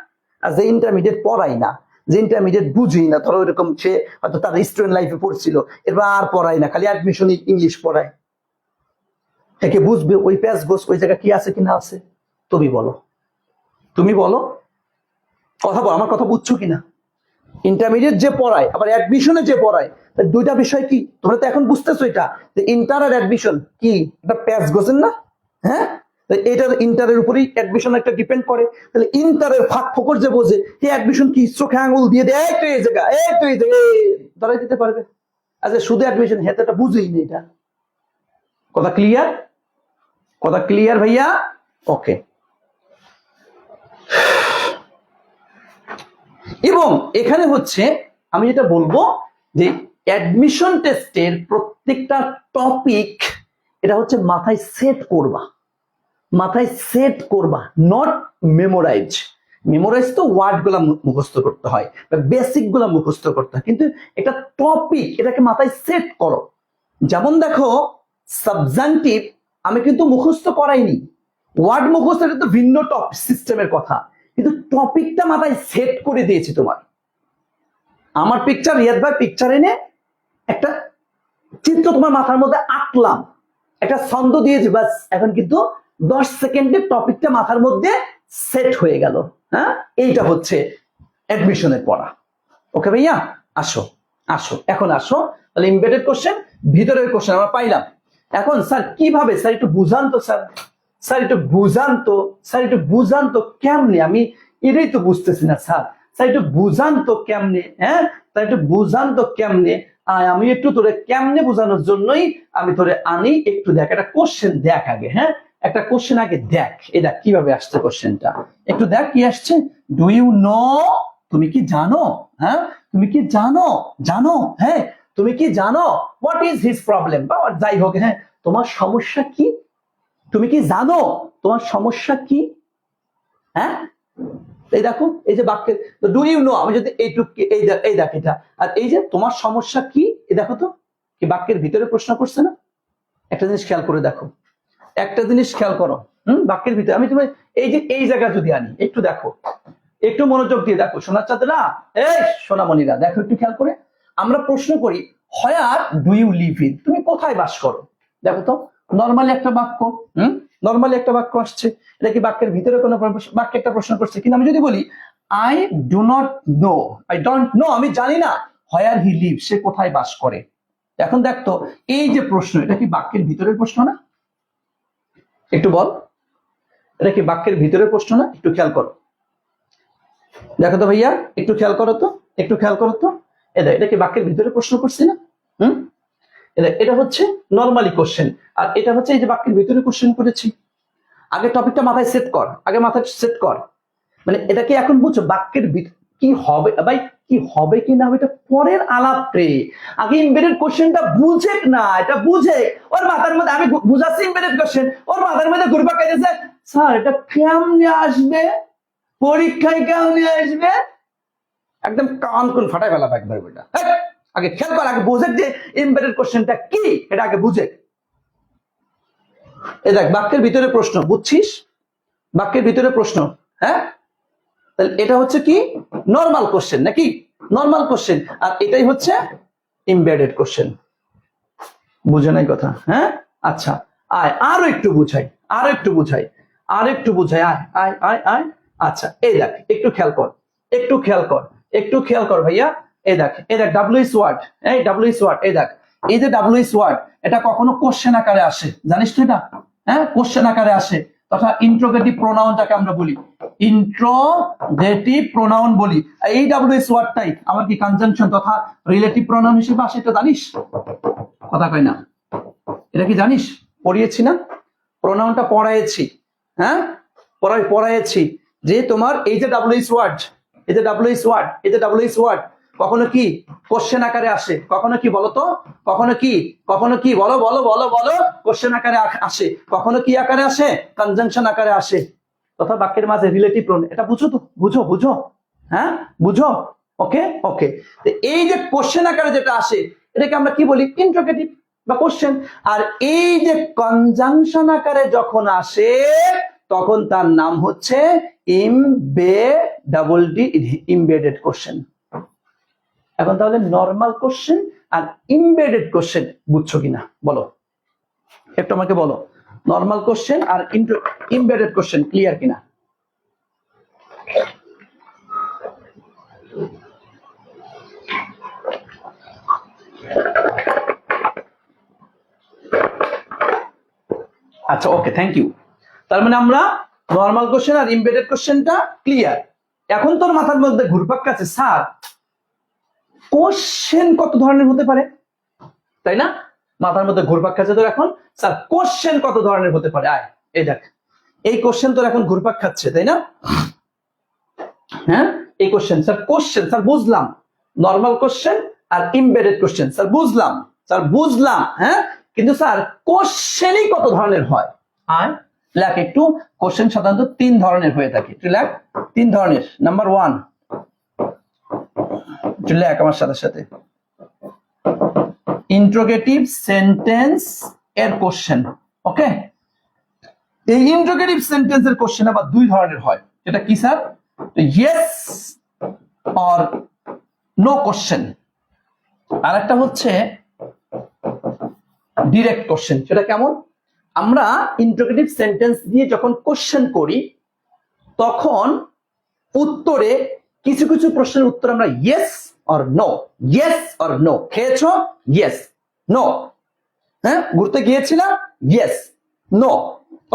[SPEAKER 2] আর যে ইন্টারমিডিয়েট পড়াই না যে ইন্টারমিডিয়েট বুঝেই না, ধরো এরকম সে হয়তো তার স্টুডেন্ট লাইফে পড়ছিল, এরপর আর পড়ায় না, খালি অ্যাডমিশন ইংলিশ পড়ায়, একে বুঝবে ওই প্যাচ গোস ওই জায়গায় কি আছে কি না আছে? তুমি বলো, তুমি বলো, কথা বল, আমার কথা বুঝছো কিনা? ইন্টারমিডিয়েট যে পড়ায় আবার অ্যাডমিশনে যে পড়ায়, দুইটা বিষয় কি তোমরা তো এখন বুঝতেছো? এটা যে ইন্টার আর অ্যাডমিশন কি একটা প্যাচ গোছেন না? হ্যাঁ, এটার ইন্টারের উপরেই অ্যাডমিশন একটা ডিপেন্ড করে। তাহলে ইন্টারের ফাঁক ফোকর যে বোঝে, এই অ্যাডমিশন কি চোখে আঙুল দিয়ে দেয়, এই তো এই জায়গা, এই তো এই জায়গা, ধরাই দিতে পারবে। আচ্ছা শুধু অ্যাডমিশন, হ্যাঁ এটা বুঝেই না। এটা কথা ক্লিয়ার? কথা ক্লিয়ার ভাইয়া? ওকে। এবং এখানে হচ্ছে আমি যেটা বলবো যে অ্যাডমিশন টেস্টের প্রত্যেকটা টপিক এটা হচ্ছে মাথায় সেট করবা, মাথায় সেট করবা, নট মেমোরাইজ। মেমোরাইজ তো ওয়ার্ড গুলা মুখস্থ করতে হয়, বেসিক গুলা মুখস্থ করতে হয়, কিন্তু এটা টপিক, এটাকে মাথায় সেট করো। যেমন দেখো সাবজাংটিভ আমি কিন্তু মুখস্থ করাইনি, ওয়ার্ড মুখস্থ এটা তো ভিন্ন টপিক সিস্টেমের কথা, কিন্তু টপিকটা মাথায় সেট করে দিয়েছি তোমার। আমার পিকচার, রিয়াদ ভাই পিকচার এনে একটা চিত্র তোমার মাথার মধ্যে আঁকলাম, একটা ছন্দ দিয়েছি, বাস এখন কিন্তু 10 সেকেন্ডের টপিকটা মাথার মধ্যে সেট হয়ে গেল। হ্যাঁ, এইটা হচ্ছে অ্যাডমিশনের পড়া। ওকে ভাইয়া, আসো আসো এখন আসো। তাহলে এমবেডেড কোশ্চেন, ভিতরের কোশ্চেন আমরা পাইলাম। এখন স্যার কিভাবে, স্যার একটু বুঝান তো, স্যার স্যার একটু বুঝান তো, স্যার একটু বুঝান তো কেমনে, আমি এটাই তো বুঝতেছি না স্যার, স্যার একটু বুঝান তো কেমনে, হ্যাঁ স্যার একটু বুঝান তো কেমনে। আমি একটু তোরে কেমনে বোঝানোর জন্যই আমি তোরে আনি, একটু দেখ একটা কোশ্চেন দেখ আগে, হ্যাঁ একটা কোশ্চেন আগে দেখ, এটা কিভাবে আসছে কোশ্চেনটা একটু দেখ কি আসছে। ডু ইউ নো, তুমি কি জানো, হ্যাঁ তুমি কি জানো, জানো, হ্যাঁ তুমি কি জানো হোয়াট ইজ হিজ প্রবলেম, বা যাই হোক, হ্যাঁ তোমার সমস্যা কি, তুমি কি জানো তোমার সমস্যা কি? হ্যাঁ এই দেখো এই যে বাক্যের ডু ইউ নো, আমি যদি এইটুকু এই দেখ এটা, আর এই যে তোমার সমস্যা কি, এই দেখো তো কি বাক্যের ভিতরে প্রশ্ন করছে না? একটা জিনিস খেয়াল করে দেখো, একটা জিনিস খেয়াল করো, বাক্যের ভিতরে আমি তুমি এই যে এই জায়গা যদি আনি, একটু দেখো, একটু মনোযোগ দিয়ে দেখো সোনার চাঁদেরা, এই সোনামণিরা দেখো একটু খেয়াল করে। আমরা প্রশ্ন করি where do you live in, তুমি কোথায় বাস করো? দেখো তো নর্মালি একটা বাক্য, নর্মালি একটা বাক্য আসছে, এটা কি বাক্যের ভিতরে কোনো বাক্য একটা প্রশ্ন করছে? কিন্তু আমি যদি বলি I do not no, I don't know, আমি জানি না হোয়ার হি লিভ, সে কোথায় বাস করে। এখন দেখতো এই যে প্রশ্ন, এটা কি বাক্যের ভিতরের প্রশ্ন না? একটু বল, এটা কি বাক্যের ভিতরের প্রশ্ন না? একটু খেয়াল করো, দেখো তো ভাইয়া একটু খেয়াল করো তো, একটু খেয়াল করো তো, এটা কি বাক্যের ভিতরে প্রশ্ন করছি না? এটা হচ্ছে নরমালি কোশ্চেন, আর এটা হচ্ছে এই যে বাক্যের ভিতরে কোশ্চেন করেছি। আগে টপিকটা মাথায় সেট কর, আগে মাথায় সেট কর, মানে এটা কি এখন বুঝছো বাক্যের কি হবে ভাই, কি হবে কি না হবে এটা পরের আলাপ রে, আগে এমবেডেড কোশ্চেনটা বুঝে না, এটা বুঝে ওর মাথার মধ্যে, আমি বুঝাচ্ছি এমবেডেড কোশ্চেন, ওর মাথার মধ্যে ঘুরপাক খাইতেছে, স্যার এটা কেমনে আসবে পরীক্ষায়, কেমনে আসবে, একদম কান কোন ফাটাই ফেলা একবার বেটা। আগে খেয়াল কর, আগে বুঝে যে এমবেডেড কোশ্চেনটা কি, এটা আগে বুঝে। এই দেখ বাক্যের ভিতরে প্রশ্ন, বুঝছিস? বাক্যের ভিতরে প্রশ্ন, হ্যাঁ তাহলে এটা হচ্ছে কি নরমাল কোশ্চেন নাকি? নরমাল কোশ্চেন, আর এটাই হচ্ছে এমবেডেড কোশ্চেন। বুঝে নাই কথা? হ্যাঁ আচ্ছা আয় আরো একটু বুঝাই, আরো একটু বুঝাই, আর একটু বুঝাই, আয় আয় আয় আয়। আচ্ছা এই দেখ একটু খেয়াল কর, একটু খেয়াল কর, একটু খেয়াল কর ভাইয়া। এই দেখ ডাব্লিউএস ওয়ার্ড, এই ডাব্লিউএস ওয়ার্ড, এই দেখ এই যে ডাব্লিউএস ওয়ার্ড, এটা কখনো কোশ্চেন আকারে আসে, জানিস তো এটা? হ্যাঁ কোশ্চেন আকারে আসে, তথা ইন্ট্রোগেটিভ প্রোনাউনটাকে আমরা বলি ইন্ট্রোগেটিভ প্রোনাউন বলি। এই ডাব্লিউএস ওয়ার্ডটাই আমার কি কনজাংশন তথা রিলেটিভ প্রোনাউন হিসেবে আসে, এটা জানিস? কথা কয় না, এটা কি জানিস? পড়িয়েছি না, প্রোনাউনটা পড়াইছি, হ্যাঁ পড়াইছি যে তোমার এই যে ডাব্লিউএস ওয়ার্ড, এই যে ডাব্লিউএস ওয়ার্ড, এই যে ডাব্লিউএস ওয়ার্ড কখনো কি কোশ্চেন আকারে আসে, কখনো কি বলতো, কখনো কি, কখনো কি বলো বলো বলো বলো, কোশ্চেন আকারে আসে, কখনো কি আকারে আসে, কনজাংশন আকারে আসে, তথা বাক্যের মাঝে রিলেটিভ প্রোনাউন। এটা বুঝো তো, বুঝো বুঝো, হ্যাঁ বুঝো, ওকে ওকে। এই যে কোশ্চেন আকারে যেটা আসে এটাকে আমরা কি বলি? ইন্ট্রোগেটিভ বা কোশ্চেন। আর এই যে কনজাংশন আকারে যখন আসে তখন তার নাম হচ্ছে ইমবেডেড কোশ্চেন। এখন তাহলে নর্মাল কোশ্চেন আর ইমবেডেড কোশ্চেন বুঝছো কিনা বলো, একটু আমাকে বলো। নর্মাল কোশ্চেন আর ইমবেডেড কোশ্চেন ক্লিয়ার কিনা? আচ্ছা, ওকে, থ্যাংক ইউ। তার মানে আমরা নর্মাল কোশ্চেন আর ইমবেডেড কোশ্চেনটা ক্লিয়ার। এখন তোর মাথার মধ্যে ঘুরপাক খাচ্ছে, স্যার কোশ্চেন কত ধরনের হতে পারে, তাই না? মাথার মধ্যে ঘুরপাক খাচ্ছে তোর এখন, স্যার কোশ্চেন কত ধরনের হতে পারে। আয় এই দেখ, এই কোশ্চেন তোর এখন ঘুরপাক খাচ্ছে, তাই না? হ্যাঁ, এই কোশ্চেন স্যার বুঝলাম, নর্মাল কোশ্চেন আর ইমবেডেড কোশ্চেন স্যার বুঝলাম, হ্যাঁ, কিন্তু স্যার কোশ্চেনই কত ধরনের হয়? আয় লেখ একটু। কোশ্চেন সাধারণত 3 ধরনের হয়ে থাকে, তুই লেখ 3 ধরনের। নাম্বার 1, তুই লেখ আমার সাথে সাথে, ইন্টারোগেটিভ সেন্টেন্স এর কোশ্চেন। ওকে, এই ইন্টারোগেটিভ সেন্টেন্সের কোশ্চেন আবার 2 ধরনের হয়। এটা কি sir? Yes or no question. আর একটা হচ্ছে ডিরেক্ট কোশ্চেন। সেটা কেমন? আমরা ইন্টারোগেটিভ সেন্টেন্স দিয়ে যখন কোশ্চেন করি তখন উত্তরে কিছু কিছু প্রশ্নের উত্তর আমরা ইয়েস অর নো, খেয়েছো ইয়েস নো, হ্যাঁ ঘুরতে গিয়েছিলাম ইয়েস নো,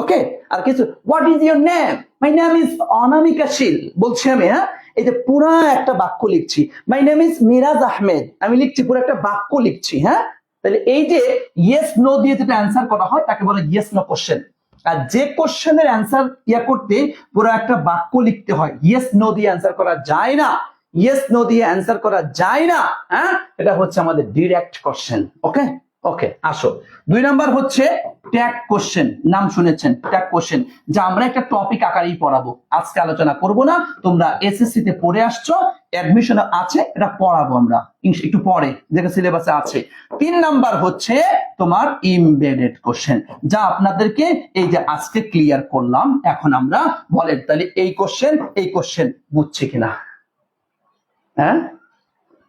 [SPEAKER 2] ওকে। আর কিছু what is your name, my name is Anamika Shil বলছি আমি, হ্যাঁ এই যে পুরা একটা বাক্য লিখছি, my name is Miraj Ahmed, আমি লিখছি পুরো একটা বাক্য লিখছি, হ্যাঁ। তাহলে এই যে ইয়েস নো দিয়ে যেটা অ্যান্সার করা হয় তাকে বলে ইয়েস নো কোশ্চেন। আর যে কোশ্চেনের অ্যান্সার করতে পুরো একটা বাক্য লিখতে হয়, ইয়েস নো দিয়ে অ্যান্সার করা যায় না, হ্যাঁ, এটা হচ্ছে আমাদের ডিরেক্ট কোশ্চেন। ওকে ওকে, আসো 2 নাম্বার হচ্ছে ট্যাগ কোশ্চেন। নাম শুনেছেন ট্যাগ কোশ্চেন, যা আমরা একটা টপিক আকারেই পড়াবো, আজকে আলোচনা করব না। তোমরা এসএসসি তে পড়ে আসছো, অ্যাডমিশন আছে, এটা পড়াবো আমরা একটু পরে, যেটা সিলেবাসে আছে। 3 নাম্বার হচ্ছে তোমার ইমবেডেড কোশ্চেন, যা আপনাদেরকে এই যে আজকে ক্লিয়ার করলাম। এখন আমরা বলেন তাহলে এই কোশ্চেন বুঝছি কিনা, হ্যাঁ?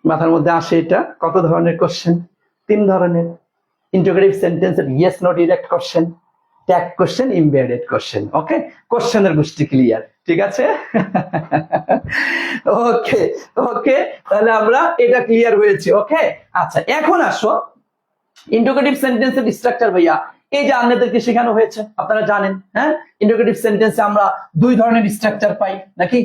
[SPEAKER 2] মাথার মধ্যে আসে এটা কত ধরনের কোশ্চেন? 3 ধরনের। ইন্টারোগেটিভ সেন্টেন্সের yes no direct question, tag question, embedded question. Okay, কোশ্চেনের গোষ্ঠী ক্লিয়ার, ঠিক আছে? ওকে ওকে, তাহলে আমরা এটা ক্লিয়ার হয়েছে। ওকে, আচ্ছা এখন আসো ইন্টারোগেটিভ সেন্টেন্সের স্ট্রাকচার। ভাইয়া এই যে আপনাদেরকে শেখানো হয়েছে, আপনারা জানেন, হ্যাঁ ইন্টারোগেটিভ সেন্টেন্সে আমরা 2 ধরনের স্ট্রাকচার পাই, নাকি?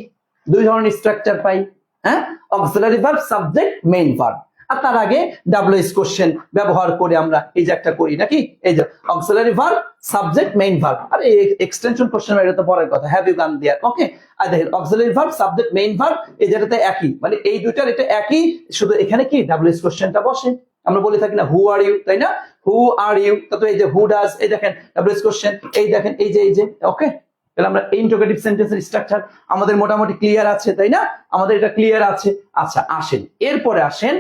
[SPEAKER 2] 2 ধরনের স্ট্রাকচার পাই, হ্যাঁ, auxiliary verb, subject, main verb. আর তার আগে ডাব্লিউএস কোশ্চেন ব্যবহার করে আমরা এই যে একটা করি, নাকি? এই যে auxiliary verb, subject, main verb. আর এই এক্সটেনশন কোশ্চেন এটা তো পরের কথা, হ্যাভ ইউ গান দেয়ার। ওকে, আর দেখেন auxiliary verb, subject, main verb, এই যেটাতে একই, মানে এই দুইটার এটা একই, শুধু এখানে কি ডাব্লিউএস কোশ্চেনটা বসে। আমরা বলে থাকি না হু আর ইউ, তাই না? হু আর ইউ, তো এই যে হু ডাজ, এই দেখেন ডাব্লিউএস কোশ্চেন, এই দেখেন এই যে ওকে। তাহলে আমরা ইন্টারোগেটিভ সেন্টেন্সের স্ট্রাকচার আমাদের মোটামুটি ক্লিয়ার আছে, তাই না? আমাদের এটা ক্লিয়ার আছে। আচ্ছা আসেন, এরপরে আসেন,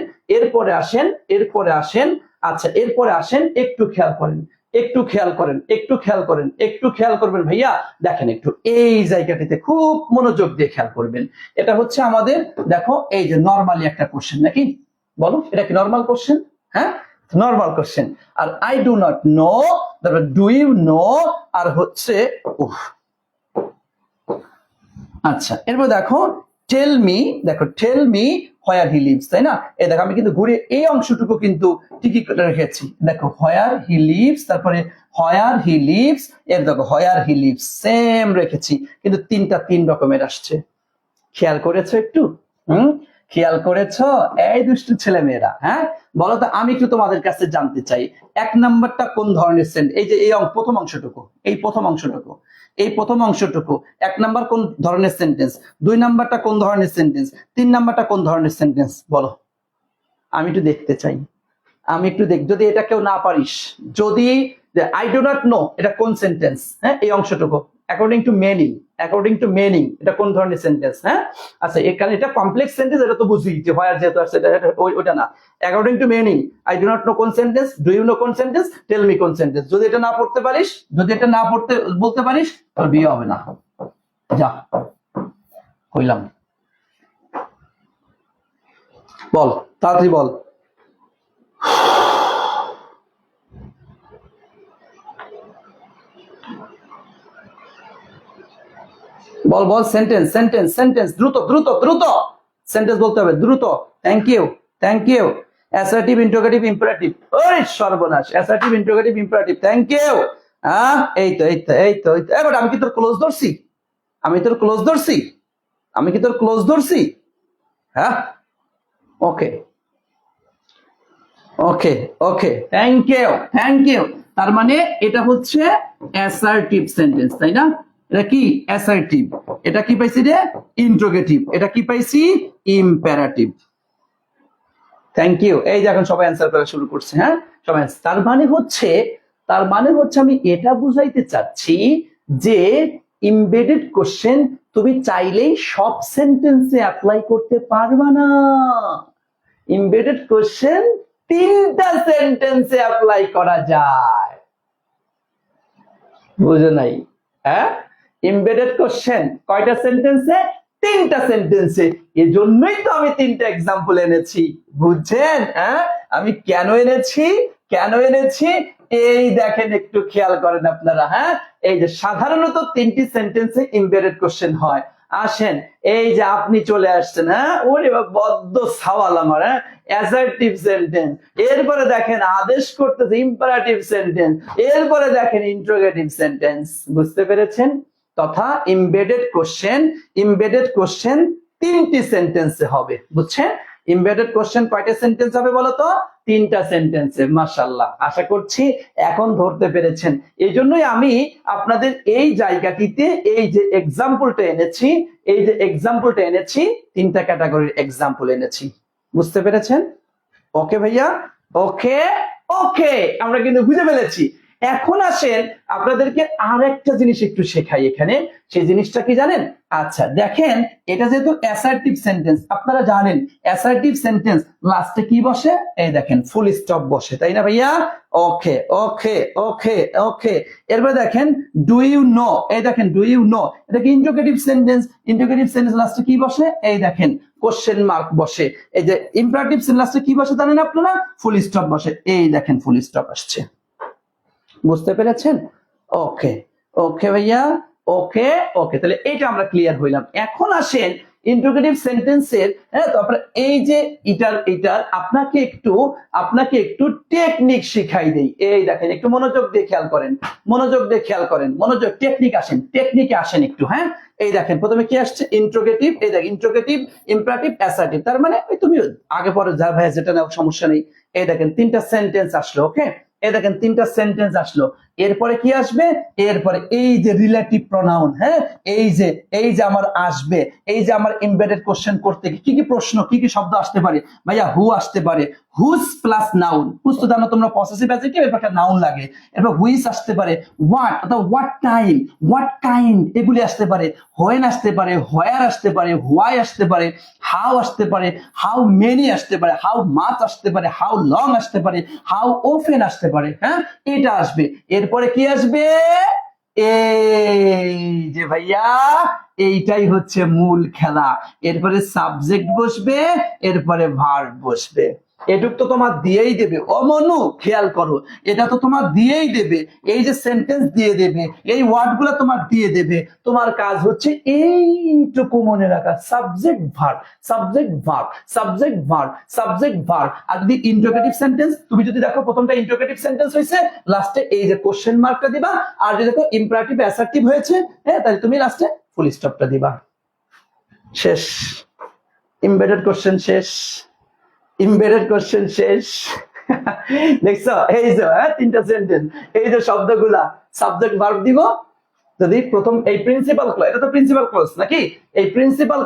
[SPEAKER 2] আচ্ছা এরপরে আসেন, একটু খেয়াল করবেন ভাইয়া। দেখেন একটু এই জায়গাটিতে খুব মনোযোগ দিয়ে খেয়াল করবেন। এটা হচ্ছে আমাদের, দেখো এই যে নরমালি একটা কোশ্চেন, নাকি? বলো এটা কি নরমাল কোশ্চেন? হ্যাঁ, নরমাল কোশ্চেন। আর আই ডু নট নো, তারপর ডু ইউ নো, আর হচ্ছে আচ্ছা এরপর দেখো tell me where he lives, তাই না? এই দেখো আমি কিন্তু ঘুরে এই অংশটুকু কিন্তু ঠিকই করে রেখেছি। দেখো হোয়ার হি লিভস, তারপরে হোয়ার হি লিভস, এর দেখো হোয়ার হি লিভস সেম রেখেছি, কিন্তু 3টা 3 রকমের আসছে। খেয়াল করেছো একটু? খেয়াল করেছো? এই দুষ্টু ছেলে মেয়েরা, হ্যাঁ বলো তো, আমি একটু তোমাদের কাছে জানতে চাই 1 নাম্বারটা কোন ধরনের সেন্টেন্স? এই যে এই প্রথম অংশটুকু, এই প্রথম অংশটুকু 1 নাম্বার কোন ধরনের সেন্টেন্স, 2 নাম্বারটা কোন ধরনের সেন্টেন্স, 3 নাম্বারটা কোন ধরনের সেন্টেন্স? বলো, আমি একটু দেখতে চাই, যদি এটা কেউ না পারিস, যদি আই ডু নট নো এটা কোন সেন্টেন্স, হ্যাঁ এই অংশটুকু অ্যাকর্ডিং টু মিনিং এটা কোন ধরনের সেন্টেন্স? হ্যাঁ আচ্ছা, এখানে এটা কমপ্লেক্স সেন্টেন্স, এটা তো বুঝি যে হয় আর যেহেতু আছে ওইটা না। According to meaning, I do not no কোন সেন্টেন্স, ডু ইউ নো কোন সেন্টেন্স, টেল মি কোন সেন্টেন্স। যদি এটা না বলতে পারিস তোর বিয়ে হবে না, যা কইলাম। বল, তাড়াতাড়ি বল। বল বল, সেন্টেন্স সেন্টেন্স সেন্টেন্স, দ্রুত দ্রুত দ্রুত সেন্টেন্স বলতে হবে, দ্রুত। Thank you, thank you. Assertive, interrogative, imperative. ওরে সর্বনাশ, assertive, interrogative, imperative. Thank you. হ্যাঁ, এই তো এই তো এই তো এই তো। এবার আমি কি তোর ক্লোজ ধরছি? আমি তোর ক্লোজ ধরছি? আমি কি তোর ক্লোজ ধরছি? হ্যাঁ, ওকে ওকে ওকে, থ্যাংক ইউ থ্যাংক ইউ। তার মানে এটা হচ্ছে অ্যাসার্টিভ সেন্টেন্স, তাই না? এটা কি অ্যাসার্টিভ, এটা কি পাইছি রে ইন্টারোগেটিভ, এটা কি পাইছি ইম্পারেটিভ। Thank you. এই যে এখন সবাই অ্যান্সার করা শুরু করছে। হ্যাঁ, সবাই তার মানে হচ্ছে আমি এটা বুঝাইতে চাচ্ছি যে ইমবেডেড কোশ্চেন তুমি চাইলেই সব সেন্টেন্সে অ্যাপ্লাই করতে পারবা না। ইমবেডেড কোশ্চেন 3টা সেন্টেন্সে অ্যাপ্লাই করা যায়। বুঝো নাই? হ্যাঁ, এমবেডেড কোশ্চেন কয়টা সেন্টেন্সে? 3টা সেন্টেন্সে। এজন্যই তো আমি 3টা এক্সাম্পল এনেছি। বুঝছেন? হ্যাঁ, আমি কেন এনেছি, কেন এনেছি এই দেখেন, একটু খেয়াল করেন আপনারা। হ্যাঁ, এই যে সাধারণত 3টি সেন্টেন্সে এমবেডেড কোশ্চেন হয়। আসেন, এই যে আপনি চলে আসছেন। হ্যাঁ, ওরে বদ্ধ সাওয়াল আমার। হ্যাঁ, অ্যাসার্টিভ সেন্টেন্স, এরপরে দেখেন আদেশ করতেছে ইম্পারেটিভ সেন্টেন্স, এরপরে দেখেন ইন্টারোগেটিভ সেন্টেন্স। বুঝতে পেরেছেন? তথা ইমবেডেড কোশ্চেন 3টি সেন্টেন্সে হবে। বুঝছেন? ইমবেডেড কোশ্চেন কয়টা সেন্টেন্স হবে বলতো? 3টা সেন্টেন্সে। মাশাআল্লাহ, আশা করছি এখন ধরতে পেরেছেন। এই জন্যই আমি আপনাদের এই জায়গাটিতে এই যে এক্সাম্পলটা এনেছি, এই যে এক্সাম্পলটা এনেছি, 3টা ক্যাটাগরির এক্সাম্পল এনেছি। বুঝতে পেরেছেন? ওকে ভাইয়া, ওকে ওকে, আমরা কিন্তু বুঝে ফেলেছি। এখন আসেন আপনাদেরকে আর একটা জিনিস একটু শেখাই এখানে। সেই জিনিসটা কি জানেন? আচ্ছা দেখেন, এটা যেহেতু অ্যাসার্টিভ সেন্টেন্স, আপনারা জানেন অ্যাসার্টিভ সেন্টেন্স লাস্টে কি বসে? এই দেখেন ফুল স্টপ বসে, তাই না ভাইয়া? ওকে ওকে ওকে ওকে। এরপর দেখেন ডু ইউ নো, এই দেখেন ডু ইউ নো, এটা কি ইন্টারোগেটিভ সেন্টেন্স। ইন্টারোগেটিভ সেন্টেন্স লাস্টে কি বসে? এই দেখেন কোশ্চেন মার্ক বসে। এই যে ইম্পারেটিভ সেন্টেন্স লাস্টে কি বসে জানেন আপনারা? ফুল স্টপ বসে। এই দেখেন ফুল স্টপ আসছে। বুঝতে পেরেছেন? ওকে ওকে ভাইয়া, ওকে ওকে। তাহলে এটা আমরা ক্লিয়ার হইলাম। এখন আসেন ইন্টারোগেটিভ সেন্টেন্সের। হ্যাঁ, তো আপনারা এই যে এটার আপনাকে একটু টেকনিক শিখাই দেই। এই দেখেন, একটু মনোযোগ দিয়ে খেয়াল করেন, মনোযোগ দিয়ে খেয়াল করেন, মনোযোগ। টেকনিকে আসেন একটু। হ্যাঁ, এই দেখেন প্রথমে কি আসছে? ইন্টারোগেটিভ। এই দেখেন ইন্টারোগেটিভ, ইম্পারেটিভ, অ্যাসার্টিভ। তার মানে ওই তুমি আগে পরে যা ভাই যেটা নাও, সমস্যা নেই। এই দেখেন 3টা সেন্টেন্স আসলো। ওকে, এই দেখেন 3টা সেন্টেন্স আসলো। এরপরে কি আসবে? এরপরে এই যে রিলেটিভ প্রোনাউন। হ্যাঁ, এই যে আমার আসবে, এই যে আমার এমবেডেড কোশ্চেন করতে কি কি প্রশ্ন, কি কি শব্দ আসতে পারে ভাইয়া? হু আসতে পারে, হুজ প্লাস নাউন। হুজ তো জানো তোমরা পসেসিভ অ্যাডজেক্টিভ, এরপর একটা নাউন লাগে। এরপর হুইচ আসতে পারে, হোয়াট অথবা হোয়াট টাইম, হোয়াট কাইন্ড, এগুলি আসতে পারে। হোয়েন আসতে পারে, হোয়ার আসতে পারে, হোয়াই আসতে পারে, হাউ আসতে পারে, হাউ মেনি আসতে পারে, হাউ মাচ আসতে পারে, হাউ লং আসতে পারে, হাউ ওফেন আসতে পারে। হ্যাঁ, এটা আসবে। এরপরে কি আসবে? এই যে ভাইয়া, এইটাই হচ্ছে মূল খেলা। এরপরে সাবজেক্ট বসবে, এরপরে ভার্ব বসবে। এটুক তো তোমার দিয়েই দেবে। ও মনু, খেয়াল করো, এটা তো তোমার দিয়েই দেবে। এই যে সেন্টেন্স দিয়ে দেবে, এই ওয়ার্ড গুলো তোমার দিয়ে দেবে। তোমার কাজ হচ্ছে এইটুকু মনে রাখা, subject verb, subject verb, subject verb, subject verb. আর যদি ইন্টারোগেটিভ সেন্টেন্স, তুমি যদি দেখো প্রথমটা ইন্টারোগেটিভ সেন্টেন্স হয়েছে, লাস্টে এই যে কোশ্চেন মার্কটা দিবা। আর যদি দেখো ইম্পারেটিভ, অ্যাসার্টিভ হয়েছে, হ্যাঁ, তাহলে তুমি লাস্টে ফুল স্টপটা দিবা। শেষ, এমবেডেড কোশ্চেন শেষ, এমবেডেড কোশ্চেন শেষ। দেখছো? এই যে 3টা সেন্টেন্স, এই যে শব্দগুলা, সাবজেক্ট ভার্ব দিব। যদি প্রথম এই প্রিন্সিপাল ক্লজ, এটা তো প্রিন্সিপাল ক্লজ নাকি? এই প্রিন্সিপাল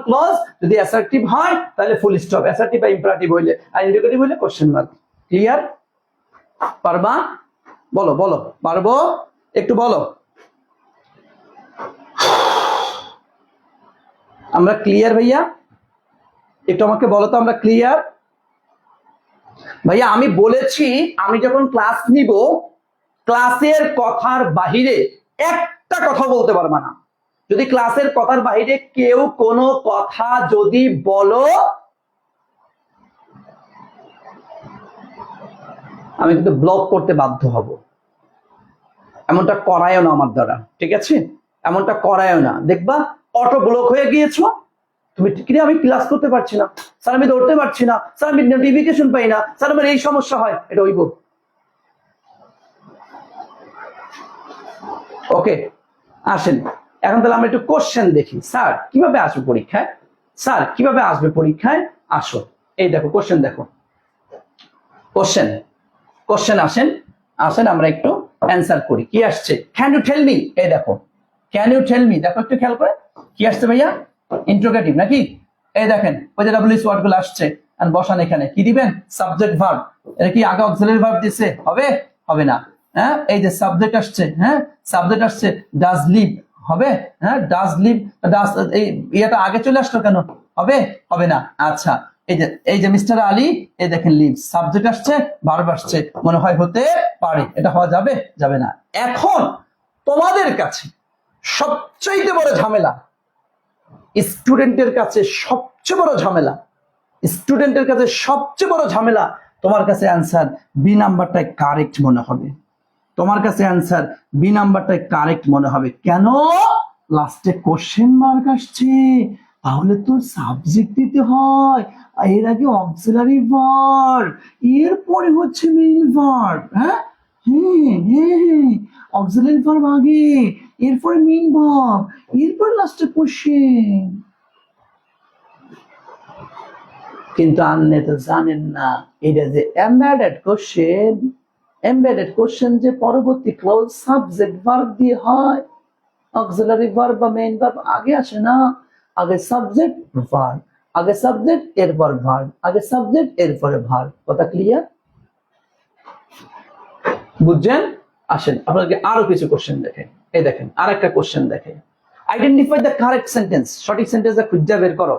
[SPEAKER 2] ক্লজ যদি অ্যাসার্টিভ হয় তাহলে ফুল স্টপ, অ্যাসার্টিভ বা ইম্পারেটিভ হইলে, আর ইন্টারোগেটিভ হইলে কোশ্চেন মার্ক। ক্লিয়ার? পারবা? বলো বলো, পারবো? একটু বলো। আমরা ক্লিয়ার ভাইয়া? একটু আমাকে বলো তো, আমরা ক্লিয়ার? ভাইয়া আমি বলেছি আমি যখন ক্লাস নিব, ক্লাসের কথার বাহিরে একটা কথা বলতে পারবা না। যদি ক্লাসের কথার বাহিরে কেউ কোনো কথা যদি বলো, আমি কিন্তু ব্লক করতে বাধ্য হব। এমনটা করায়ও না আমার দ্বারা, ঠিক আছে? এমনটা করায়ও না, দেখবা অটো ব্লক হয়ে গিয়েছো তুমি। কিরে আমি ক্লাস করতে পারছি না স্যার, আমি ধরতে পারছি না স্যার, আমি নোটিফিকেশন পাই না স্যার, আমার এই সমস্যা হয়, এটা হইব। ওকে, আসেন এখন তাহলে আমরা একটু কোশ্চেন দেখি। স্যার কিভাবে আসবে পরীক্ষায়, স্যার কিভাবে আসবে পরীক্ষায়, আসো এই দেখো কোশ্চেন, দেখো কোশ্চেন, কোশ্চেন আসেন, আসেন আমরা একটু অ্যান্সার করি। কি আসছে, ক্যান ইউ টেল মি, এই দেখো ক্যান ইউ টেল মি, দেখো একটু খেয়াল করে কি আসছে ভাইয়া, ইন্ট্রোগেটিভ নাকি? এই দেখেন ওই যে ডাব্লিউএস ওয়ার্ড গুলো আসছে, আর বসান এখানে কি দিবেন, সাবজেক্ট ভার্ব। এটা কি আগে অক্সিলারি ভার্ব দিছে, হবে হবে না? হ্যাঁ, এই যে সাবজেক্ট আসছে, হ্যাঁ সাবজেক্ট আসছে, ডাজ লিভ হবে, হ্যাঁ ডাজ লিভ, ডাজ এই ইয়েটা আগে চলে আসলো কেন, হবে হবে না? আচ্ছা এই যে মিস্টার আলী, এই দেখেন লিভ, সাবজেক্ট আসছে ভার্ব আসছে, মনে হয় হতে পারে, এটা হওয়া যাবে যাবে না। এখন তোমাদের কাছে সবচেয়ে বড় ঝামেলা, স্টুডেন্টের কাছে সবচেয়ে বড় ঝামেলা, স্টুডেন্টের কাছে সবচেয়ে বড় ঝামেলা, তোমার কাছে অ্যান্সার বি নাম্বারটাই কারেক্ট মনে হবে, তোমার কাছে অ্যান্সার বি নাম্বারটাই কারেক্ট মনে হবে। কেন? লাস্টে কোশ্চেন মার্ক আসছে, তাহলে তোর সাবজেক্ট দিতে হয়, এর আগে অক্সিলারি ভার্ব, এরপরে হচ্ছে মেইন ভার্ব। হ্যাঁ হ্যাঁ হ্যাঁ, অক্সিলারি ভার্ব আগে, এরপরে মেইন ভার্ব, এরপর লাস্টে কোশ্চেন। কিন্তু আপনি তো জানেন না এটা যে এমবেডেড কোশ্চেন, এমবেডেড কোশ্চেন যে পরবর্তী ক্লজ সাবজেক্ট ভার্ব দিয়ে হয়, অক্সিলারি ভার্ব বা মেইন ভার্ব আগে আসে না, আগে সাবজেক্ট ভার্ব, আগে সাবজেক্ট এরপর ভার্ব, আগে সাবজেক্ট এরপরে ভার্ব। কথা ক্লিয়ার? বুঝছেন? আসেন আপনাকে আরো কিছু কোশ্চেন দেখেন, এই দেখেন আরেকটা কোশ্চেন দেখেন, আইডেন্টিফাই দ্য কারেক্ট সেন্টেন্স, সঠিক সেন্টেন্সটা খুঁজে বের করো।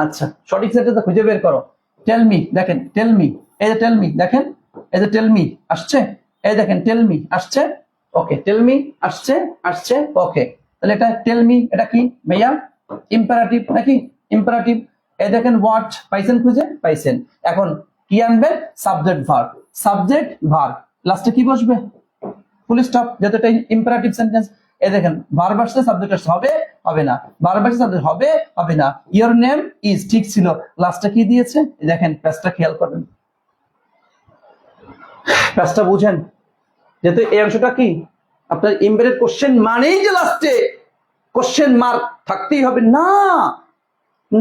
[SPEAKER 2] আচ্ছা সঠিক সেন্টেন্সটা খুঁজে বের করো। টেল মি, দেখেন টেল মি, এই যে টেল মি, দেখেন এই যে টেল মি আসছে, এই দেখেন টেল মি আসছে, ওকে টেল মি আসছে, আসছে ওকে, তাহলে এটা টেল মি, এটা কি ভাইয়া, ইম্পারেটিভ নাকি, ইম্পারেটিভ। এই দেখেন হোয়াট পাইছেন, খুঁজে পাইছেন। এখন কি আনবেন, সাবজেক্ট ভার্ব, সাবজেক্ট ভার্ব, লাস্টে কি বসবে, ফুল স্টপ, যেহেতু এটা ইম্পারেটিভ সেন্টেন্স। এই দেখেন ভার্ব আসছে সাবজেক্ট আসছে, হবে হবে না, ভার্ব আসছে সাবজেক্ট হবে হবে না। ইওর নেম ইজ ঠিক ছিল, লাস্টে কি দিয়েছে, দেখেন পেজটা খেয়াল করবেন, পেজটা বুঝেন, যেহেতু এই অংশটা কি আপনার এমবেডেড কোশ্চেন মানেই যে লাস্টে কোশ্চেন মার্ক থাকতেই হবে না,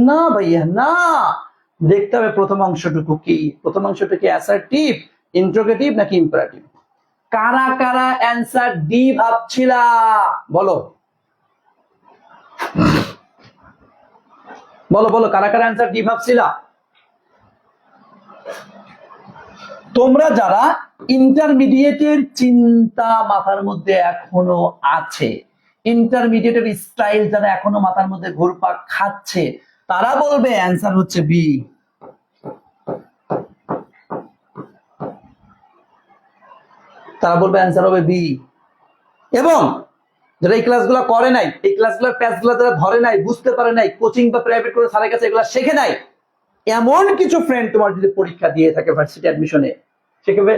[SPEAKER 2] না ভাইয়া না, দেখতে হবে প্রথম অংশটুকু কি, প্রথম অংশটা কি অ্যাসার্টিভ, ইন্ট্রোগেটিভ নাকি ইম্পারেটিভ। কারা কারা অ্যান্সার ডি ভাবছিলা, বলো বলো বলো, কারা কারা অ্যান্সার ডি ভাবছিলা? তোমরা যারা ইন্টারমিডিয়েটের চিন্তা মাথার মধ্যে এখনো আছে, ইন্টারমিডিয়েটের স্টাইল যারা এখনো মাথার মধ্যে ঘুরপাক খাচ্ছে, তারা বলবে অ্যান্সার হচ্ছে বি। তারা বলবে অ্যান্সার হবে বি। এবং যারা এই ক্লাসগুলো করে নাই, এই ক্লাসগুলোর প্যাচগুলো যারা ধরে নাই, বুঝতে পারে নাই, কোচিং বা প্রাইভেট করে স্যারের কাছে এগুলো শেখে নাই, এমন কিছু ফ্রেন্ড তোমার যদি পরীক্ষা দিয়ে থাকে ভার্সিটি অ্যাডমিশনে, সেখানে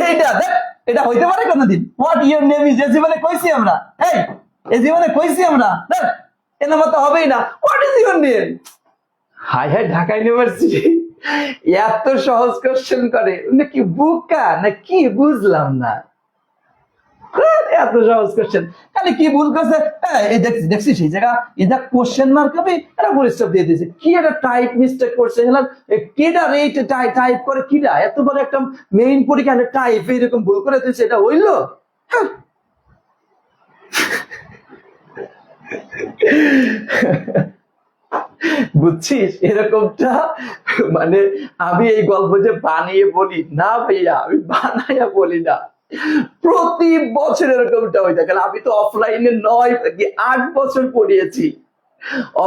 [SPEAKER 2] এইটা দেখ, এটা হইতে পারে কোনোদিন, হোয়াট ইউর নেম ইজ, যে জীবনে কইছি আমরা, এই জীবনে কইছি আমরা, দেখ এ নাম তো হবেই না, what is your name. High high, Dhaka university এত সহজ কোশ্চেন করে, কি বুকা না কি, বুঝলাম না, এত সহজ কোশ্চেন, খালি কি ভুল করছে, দেখছিস এই জায়গা এটা কোশ্চেন মার্ক হবে, এরা ফুল স্টপ দিয়ে দিয়েছে, কি একটা টাইপ মিস্টেক করছে, কিডা রেট টাইপ করে, কিডা এত বড় একটা মেইন পরীক্ষা টাইপ এরকম ভুল করে দিয়েছে, এটা হইলো? বুঝছিস এরকমটা, মানে আমি এই গল্প যে বানিয়ে বলি না ভাইয়া, আমি বানাইয়া বলি না, প্রতি বছর এরকমটা হয়ে থাকে। আমি তো অফলাইনে 8 বছর পড়িয়েছি,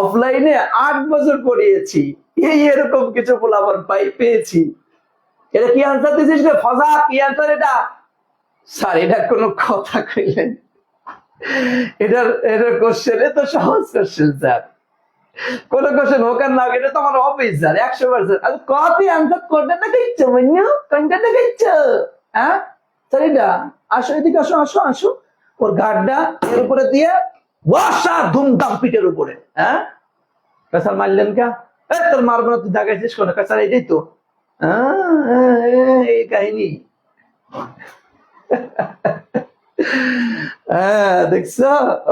[SPEAKER 2] অফলাইনে 8 বছর পড়িয়েছি, এই এরকম কিছু ফলাফল পেয়েছি। এটা কি আনসার দিছিস রে ফজা, কি আনসার এটা? স্যার এটা কোনো কথা কইলেন, এটার কোশ্চেন তো সহজ কোশ্চেন স্যার, কোন কোশ্চেন হোক আর না হোক, এটা তো আমার অফিস স্যার 100%। আর কত অ্যান্সার করতে না গেছো বন্য কোনটা না গেছো হ্যাঁ স্যার এটা আসো এদিকে আসো আসো আসো ওর গাড্ডা এর উপরে দিয়ে ওয়াসা ধুমধাম পিঠের উপরে হ্যাঁ স্যার মারলেন কা তোর মারবো না তুই দাগাইছিস কোন স্যার এটাই তো এই কাহিনী হ্যাঁ দেখছো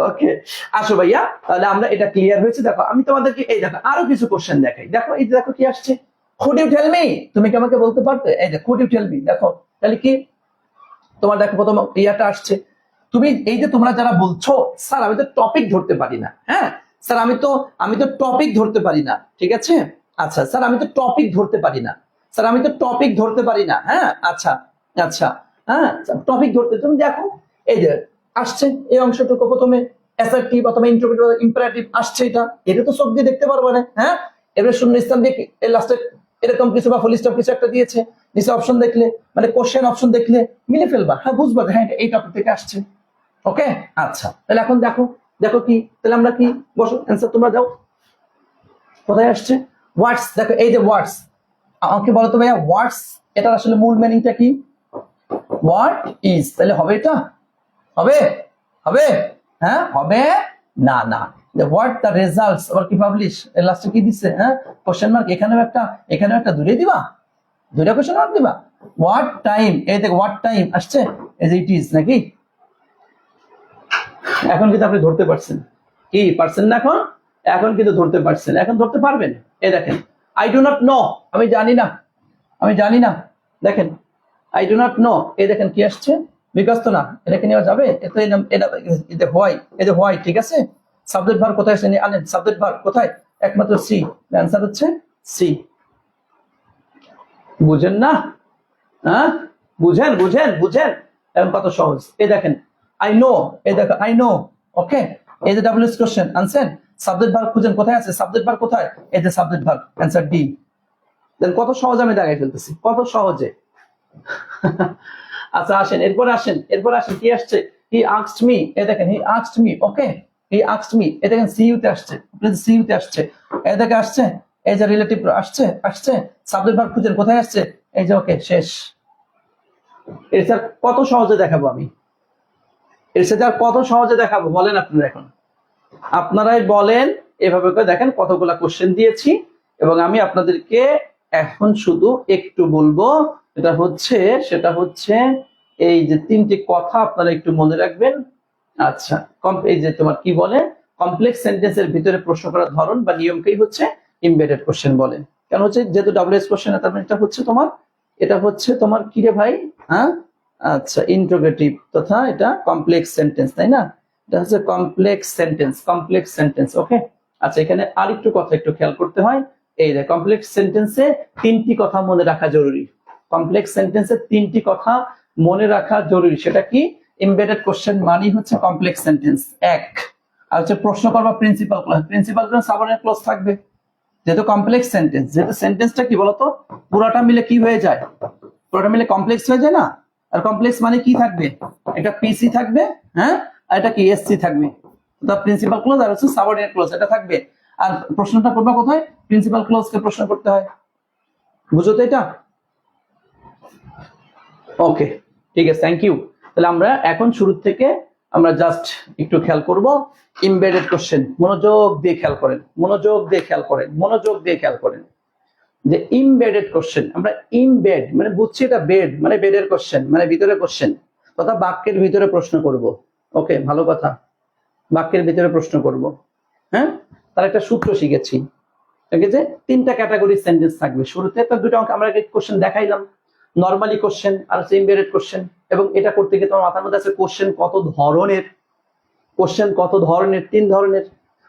[SPEAKER 2] ওকে আসো ভাইয়া তাহলে আমরা এটা ক্লিয়ার হয়েছে দেখো আমি তোমাদেরকে এই দেখো আরো কিছু কোশ্চেন দেখাই দেখো এই দেখো কি আসছে could you tell me তুমি কি আমাকে বলতে পারবে এই যে could you tell me দেখো তাহলে কি তোমার দেখো প্রথম ইয়াটা আসছে তুমি এই যে তোমরা যারা বলছো স্যার আমি তো টপিক ধরতে পারি না হ্যাঁ স্যার আমি তো টপিক ধরতে পারি না ঠিক আছে আচ্ছা স্যার আমি তো টপিক ধরতে পারি না স্যার আমি তো টপিক ধরতে পারি না হ্যাঁ আচ্ছা আচ্ছা হ্যাঁ টপিক ধরতে তুমি দেখো এই যে আসছে এই অংশটুকু প্রথমে অ্যাসার্টিভ অথবা ইন্টারোগেটিভ ইম্পারেটিভ আসছে এটা তো চোখ দিয়ে দেখতে পারবো না হ্যাঁ এবারে শূন্যস্থান দিয়ে এর লাস্টে এরকম কিছু বা ফুল স্টপ কিছু একটা দিয়েছে নিচে অপশন দেখলে মানে কোশ্চেন অপশন দেখলে মিলে ফেলবা হ্যাঁ বুঝবা যে হ্যাঁ এই টপিক থেকে আসছে ওকে আচ্ছা তাহলে এখন দেখো দেখো কি তাহলে আমরা কি বসো অ্যান্সার তোমরা দাও কোথায় আসছে ওয়ার্ডস দেখো এই যে ওয়ার্ডস আমাকে বলো তো ভাইয়া ওয়ার্ডস এটা আসলে মূল মিনিংটা কি হোয়াট ইজ তাহলে হবে এটা হবে হবে হ্যাঁ হবে না না হোয়াট দ্য রেজাল্টস আবার কি পাবলিশ এর লাস্টে কি দিচ্ছে হ্যাঁ কোশ্চেন মার্ক এখানেও একটা দূরে দিবা দুইটা কোশ্চেন মার্ক দিবা হোয়াট টাইম এই দেখো হোয়াট টাইম আসছে এই যে ইট ইজ নাকি এখন কিন্তু আপনি ধরতে পারছেন কি পারছেন না এখন এখন কিন্তু ধরতে পারছেন এখন ধরতে পারবেন এই দেখেন আই ডু নট নো আমি জানি না দেখেন আই ডু নট নো এই দেখেন কি আসছে বিকাশ তো না এটাকে নেওয়া যাবে এটা হোয়াই ঠিক আছে সাবজেক্ট ভার্ব কোথায় আসছে আনেন সাবজেক্ট ভার্ব কোথায় একমাত্র সি অ্যান্সার হচ্ছে সি বুঝেন না হ্যাঁ বুঝেন এখন কত সহজ এই দেখেন আই নো এই দেখো আই নো ওকে এই যে W S question answer subject verb খুঁজেন কোথায় আছে সাবজেক্ট ভার্ব কোথায় এই যে সাবজেক্ট ভার্ব অ্যান্সার ডি দেন কত সহজ আমি দেখাই ফেলতেছি কত সহজে আচ্ছা এরপর আসেন কি আসছে হি আস্কড মি এই দেখেন he asked me okay he asked me এই দেখেন সিইউ তে আসছে সিইউ তে আসছে এই দেখে আসছে এই যে রিলেটিভ আসছে সাবজেক্ট ভার্ব খুঁজেন কোথায় আসছে এই যে ওকে শেষ এর স্যার কত সহজে দেখাবো আমি এর সাথে আর কত সহজে দেখাবো বলেন আপনারা এখন আপনারাই বলেন এভাবে করে দেখেন কতগুলা কোশ্চেন দিয়েছি এবং আমি আপনাদেরকে এখন শুধু একটু বলবো সেটা হচ্ছে এই যে তিনটি কথা আপনারা একটু মনে রাখবেন আচ্ছা এই যে তোমার কি বলে কমপ্লেক্স সেন্টেন্সের ভিতরে প্রশ্ন করার ধরন বা নিয়মকেই হচ্ছে এমবেডেড কোশ্চেন বলেন কেন হচ্ছে যেহেতু ডাব্লিউএস কোশ্চেন তার মানে এটা হচ্ছে তোমার কি রে ভাই হ্যাঁ আচ্ছা ইন্টারোগেটিভ তথা এটা কমপ্লেক্স সেন্টেন্স তাই না এটা হচ্ছে কমপ্লেক্স সেন্টেন্স ওকে আচ্ছা এখানে আরেকটু কথা একটু খেয়াল করতে হয় এই যে কমপ্লেক্স সেন্টেন্সে তিনটি কথা মনে রাখা জরুরি কমপ্লেক্স সেন্টেন্সে তিনটি কথা মনে রাখা জরুরি সেটা কি এমবেডেড কোশ্চেন মানে হচ্ছে কমপ্লেক্স সেন্টেন্স এক আর হচ্ছে প্রশ্ন করবা প্রিন্সিপাল ক্লজ সাবঅর্ডিনেট ক্লজ থাকবে যেহেতু কমপ্লেক্স সেন্টেন্স যেহেতু সেন্টেন্সটা কি বলতো পুরোটা মিলে কি হয়ে যায় পুরোটা মিলে কমপ্লেক্স হয়ে যায় না আর কমপ্লেক্স মানে কি থাকবে একটা পিসি থাকবে হ্যাঁ আর এটা কি এসসি থাকবে তো প্রিন্সিপাল ক্লজ আর হচ্ছে সাবঅর্ডিনেট ক্লজ এটা থাকবে আর প্রশ্নটা করবা কোথায় প্রিন্সিপাল ক্লজ কে প্রশ্ন করতে হয় বুঝো তো এটা ওকে ঠিক আছে থ্যাংক ইউ তাহলে আমরা এখন শুরু থেকে আমরা জাস্ট একটু খেয়াল করব এমবেডেড কোশ্চেন মনোযোগ দিয়ে খেয়াল করেন যে এমবেডেড কোশ্চেন আমরা এমবেড মানে বুঝছি এটা বেড মানে বেডের কোশ্চেন মানে ভিতরে কোশ্চেন তথা বাক্যের ভিতরে প্রশ্ন করব ওকে ভালো কথা বাক্যের ভিতরে প্রশ্ন করব হ্যাঁ তার একটা সূত্র শিখেছি যে তিনটা ক্যাটাগরি সেন্টেন্স থাকবে শুরুতে তো দুটো আমরা কোশ্চেন দেখাইলাম নরমালি কোশ্চেন আর হচ্ছে এমবেডেড কোশ্চেন এবং এটা করতে গিয়ে তোমার মাথার মধ্যে আছে কোশ্চেন কত ধরনের তিন ধরনের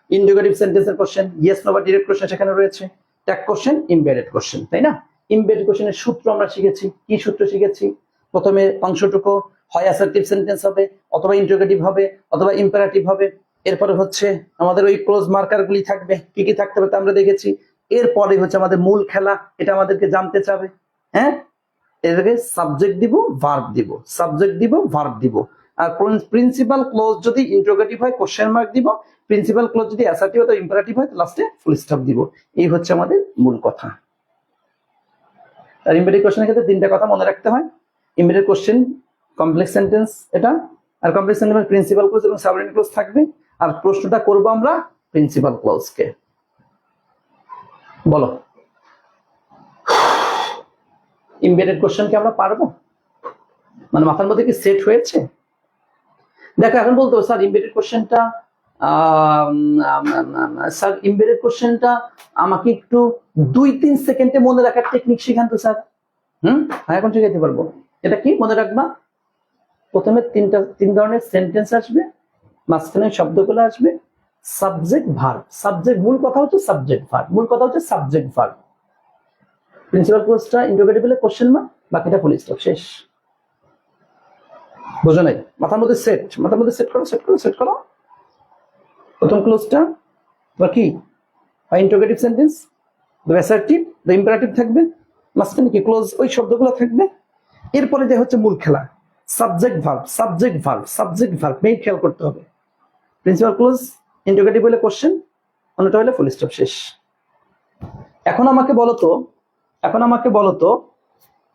[SPEAKER 2] ইন্টারোগেটিভ সেন্টেন্সের কোশ্চেন ইয়েস নো বা ডাইরেক্ট কোশ্চেন সেখানে রয়েছে ট্যাগ কোশ্চেন এমবেডেড কোশ্চেন তাই না এমবেডেড কোশ্চেনের সূত্র আমরা শিখেছি কি সূত্র শিখেছি প্রথমে অংশটুকু হয় অ্যাসার্টিভ সেন্টেন্স হবে অথবা ইন্টারোগেটিভ হবে অথবা ইম্পারেটিভ হবে এরপরে হচ্ছে আমাদের ওই ক্লোজ মার্কার গুলি থাকবে কি থাকতে হবে তা আমরা দেখেছি এরপরে হচ্ছে আমাদের মূল খেলা এটা আমাদেরকে জানতে চাবে হ্যাঁ এটাকে সাবজেক্ট দিব ভার্ব দিব আর প্রিন্সিপাল ক্লোজ যদি ইন্টারোগেটিভ হয় কোশ্চেন মার্ক দিব প্রিন্সিপাল ক্লজ যদি অ্যাসার্টিভ অথবা ইম্পারেটিভ হয় লাস্টে ফুল স্টপ দিব। এই হচ্ছে আমাদের মূল কথা। আর ইম্পারেটিভ কোশ্চেনের ক্ষেত্রে তিনটা কথা মনে রাখতে হয়। ইম্পারেটিভ কোশ্চেন কমপ্লেক্স সেন্টেন্স এটা, আর কমপ্লেক্স সেন্টেন্স প্রিন্সিপাল ক্লজ এবং সাবঅর্ডিনেট ক্লজ থাকবে, আর প্রশ্নটা করব আমরা প্রিন্সিপাল ক্লজকে। বলো ইম্পারেটিভ কোশ্চেন কি আমরা পারবো? মানে মাথার মধ্যে কি সেট হয়েছে? দেখো এখন বলতো স্যার ইম্পারেটিভ কোশ্চেনটা স্যার ইম্পারেটিভ কোশ্চেনটা আমাকে একটু 2-3 সেকেন্ডে মনে রাখার টেকনিক শেখান তো স্যার। হ্যাঁ এখন শিখাইতে পারবো। এটা কি মনে রাখবা? প্রথমে তিন ধরনের সেন্টেন্স আসবে, মাঝখানে শব্দগুলো আসবে, সাবজেক্ট ভার্ব। সাবজেক্ট মূল কথা হচ্ছে সাবজেক্ট ভার্ব, মূল কথা হচ্ছে সাবজেক্ট ভার্ব। প্রিন্সিপাল ক্লজটা ইন্টারোগেটিভে কোশ্চেন মার্ক, বাকিটা ফুল স্টপ, শেষ। বোঝো নাই? মাথার মধ্যে সেট, মাথার মধ্যে সেট করো, সেট করো, সেট করো। প্রথম ক্লোজটা বা কি interrogative sentence, the assertive, the imperative থাকবে, মাঝখানে কি ক্লোজ ওই শব্দগুলো থাকবে। এরপরে যে হচ্ছে মূল খেলা subject verb, subject verb, subject verb, main খেয়াল করতে হবে। প্রিন্সিপাল ক্লোজ, ইন্টারোগেটিভ হলে কোশ্চেন, অন্যটা হলে ফুল স্টপ, শেষ। এখন আমাকে বলো তো, এখন আমাকে বলো তো,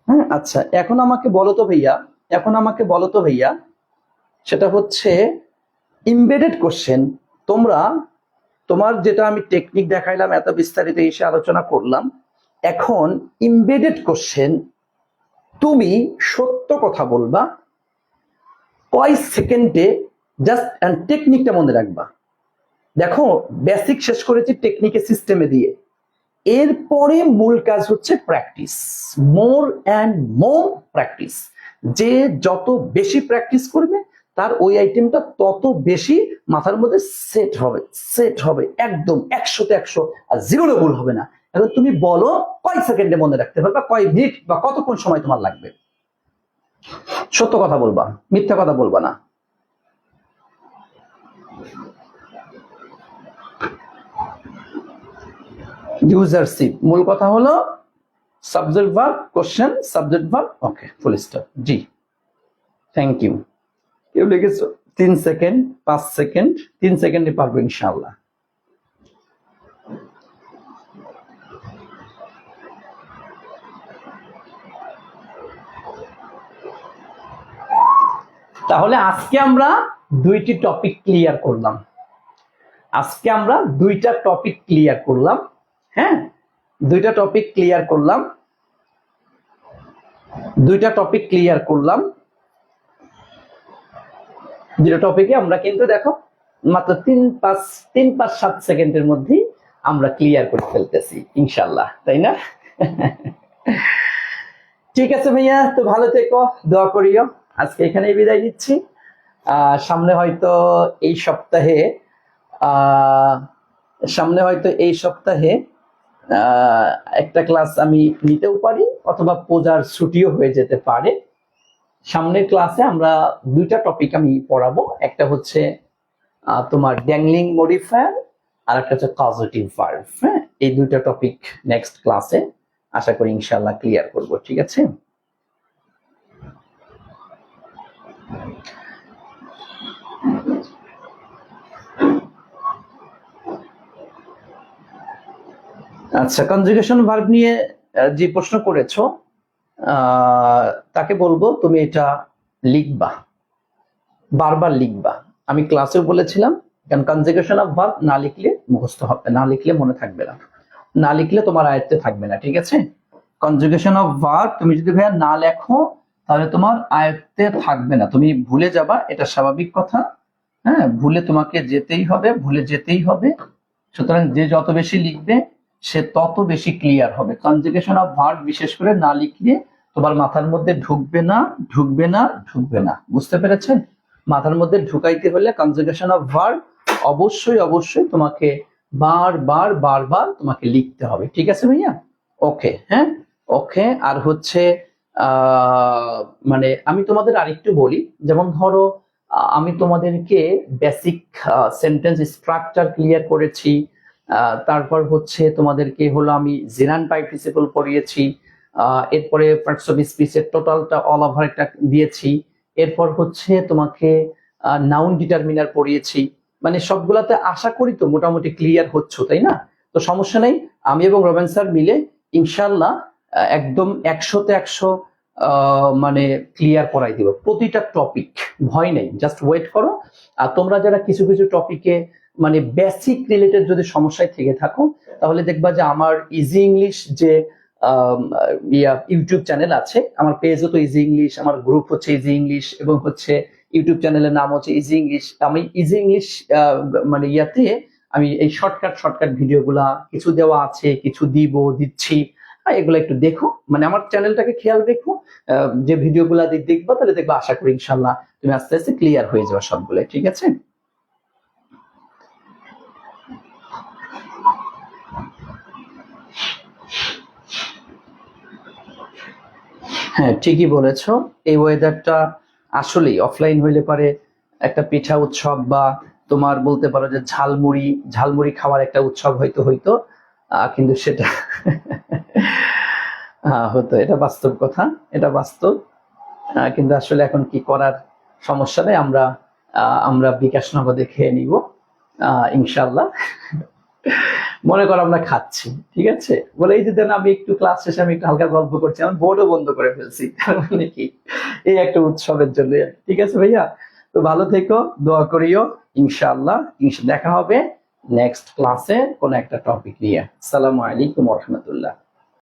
[SPEAKER 2] হ্যাঁ আচ্ছা এখন আমাকে বলো তো ভাইয়া, এখন আমাকে বলো তো ভাইয়া, সেটা হচ্ছে এমবেডেড কোশ্চেন। তোমার যেটা আমি টেকনিক দেখাইলাম, এত বিস্তারিত এসে আলোচনা করলাম, এখন এমবেডেড কোশ্চেন তুমি সত্য কথা বলবা কয় সেকেন্ডে, জাস্ট টেকনিকটা মনে রাখবা। দেখো বেসিক শেষ করেছি টেকনিকের সিস্টেমে দিয়ে, এরপরে মূল কাজ হচ্ছে practice, more and more practice. যে যত বেশি প্র্যাকটিস করবে তার ওই আইটেমটা তত বেশি মাথার মধ্যে সেট হবে, সেট হবে একদম 100-তে 100, আর জিরোতে ভুল হবে না। এখন তুমি বলো কয় সেকেন্ডে মনে রাখতে পারবা, কয় মিনিট বা কতক্ষণ সময় তোমার লাগবে? সত্য কথা বলবা, মিথ্যা কথা বলবা না। ইউজারশিপ, মূল কথা হলো subject verb, question, subject verb, okay full stop. জি থ্যাংক ইউ। কেউ লিখেছো 3 সেকেন্ড, 5 সেকেন্ড? 3 সেকেন্ডে পারবো ইনশাআল্লাহ। তাহলে আজকে আমরা দুইটি টপিক ক্লিয়ার করলাম, আজকে আমরা দুইটা টপিক ক্লিয়ার করলাম। হ্যাঁ দুইটা টপিক ক্লিয়ার করলাম, দুইটা টপিক ক্লিয়ার করলাম। দুটো টপিকে আমরা কিন্তু দেখো মাত্র 3-5-7 সেকেন্ডের মধ্যেই আমরা ক্লিয়ার করে ফেলতেছি ইনশাল্লাহ, তাই না? ঠিক আছে ভাইয়া, তো ভালো থেকো, দোয়া করিও। আজকে এখানেই বিদায় নিচ্ছি। সামনে হয়তো এই সপ্তাহে একটা ক্লাস আমি নিতেও পারি, অথবা পূজার ছুটিও হয়ে যেতে পারে। সামনের ক্লাসে আমরা দুইটা টপিক আমি পড়াবো, একটা হচ্ছে তোমার ড্যাংলিং মডিফায়ার, আর একটা হচ্ছে কজেটিভ ভার্ব। হ্যাঁ এই দুইটা টপিক নেক্সট ক্লাসে আশা করি ইনশাআল্লাহ ক্লিয়ার করব, ঠিক আছে? আচ্ছা কনজুগেশন ভার্ব নিয়ে যে প্রশ্ন করেছো, তাকে বলবো তুমি এটা লিখবা, বারবার লিখবা। আমি ক্লাসেও বলেছিলাম, কারণ কনজুগেশন অফ ভার্ব না লিখলে মুখস্থ হবে, না লিখলে মনে থাকবে না, না লিখলে তোমার আয়ত্তে থাকবে না, ঠিক আছে? কনজুগেশন অফ ভার্ব তুমি যদি ভাইয়া না লেখো তাহলে তোমার আয়ত্তে থাকবে না, তুমি ভুলে যাবা, এটা স্বাভাবিক কথা। হ্যাঁ ভুলে তোমাকে যেতেই হবে, ভুলে যেতেই হবে। সুতরাং যে যত বেশি লিখবে সে তত বেশি ক্লিয়ার হবে। কনজুগেশন অফ ভার্ব বিশেষ করে না লিখলে তোমার মাথার মধ্যে ঢুকবে না, ঢুকবে না, ঢুকবে না। বুঝতে পেরেছেন? মাথার মধ্যে ঢুকাইতে হলে কনজুগেশন অফ ভার্ব অবশ্যই অবশ্যই তোমাকে বারবার বারবার তোমাকে লিখতে হবে, ঠিক আছে ভাইয়া? ওকে, হ্যাঁ ওকে। আর হচ্ছে মানে আমি তোমাদের আরেকটু বলি, যেমন ধরো আমি তোমাদেরকে বেসিক সেন্টেন্স স্ট্রাকচার ক্লিয়ার করেছি, তারপর হচ্ছে তোমাদেরকে হলো আমি জেনারেল পার্টিসিপল পড়িয়েছি, এরপরে পার্টস অফ স্পিচের টোটালটা অল ওভার একটা দিয়েছি, এরপর হচ্ছে তোমাকে নাউন ডিটারমিনার পড়িয়েছি, মানে সবগুলাতে আশা করি তো মোটামুটি ক্লিয়ার হচ্ছে, তাই না? তো সমস্যা নেই, আমি এবং রবেন স্যার মিলে ইনশাল্লাহ একদম 100-তে 100 মানে ক্লিয়ার করাই দিব প্রতিটা টপিক, ভয় নেই, জাস্ট ওয়েট করো। আর তোমরা যারা কিছু কিছু টপিকে মানে বেসিক রিলেটেড যদি সমস্যায় থেকে থাকো, তাহলে দেখবা যে আমার ইজি ইংলিশ যে ইউটিউব চ্যানেল আছে, আমার পেজও তো ইজি ইংলিশ, আমার গ্রুপ হচ্ছে ইজি ইংলিশ, এবং হচ্ছে ইউটিউব চ্যানেলের নাম হচ্ছে ইজি ইংলিশ। আমি ইজি ইংলিশ মানে ইয়াতে আমি এই শর্টকাট ভিডিওগুলা কিছু দেওয়া আছে, কিছু দিচ্ছি, এগুলো একটু দেখো, মানে আমার চ্যানেলটাকে খেয়াল রেখো। যে ভিডিওগুলা দেখবা, তাহলে দেখবা আশা করি ইনশাল্লাহ তুমি আস্তে আস্তে ক্লিয়ার হয়ে যাবে সবগুলো, ঠিক আছে? হ্যাঁ, ঠিকই বলেছো। এই ওয়েদারটা আসলেই অফলাইন হইলে পারে একটা পিঠা উৎসব, বা তোমার বলতে পারো যে ঝালমুড়ি খাওয়ার একটা উৎসব হইতো, কিন্তু সেটা হতো, এটা বাস্তব কথা, এটা বাস্তব। কিন্তু আসলে এখন কি করার, সমস্যা নেই, আমরা বিকাশ নগদে খেয়ে নিব ইনশাল্লাহ। মনে করো আমরা খাচ্ছি, ঠিক আছে? বলে এই যে দেন আমি একটু ক্লাস শেষে আমি একটু হালকা গল্প করছি, আমি বোর্ডও বন্ধ করে ফেলছি, তার মানে কি এই একটা উৎসবের জন্য, ঠিক আছে ভাইয়া? তো ভালো থেকো, দোয়া করিও, ইনশাআল্লাহ দেখা হবে নেক্সট ক্লাসে কোন একটা টপিক নিয়ে। আসসালামু আলাইকুম ওয়া রাহমাতুল্লাহ।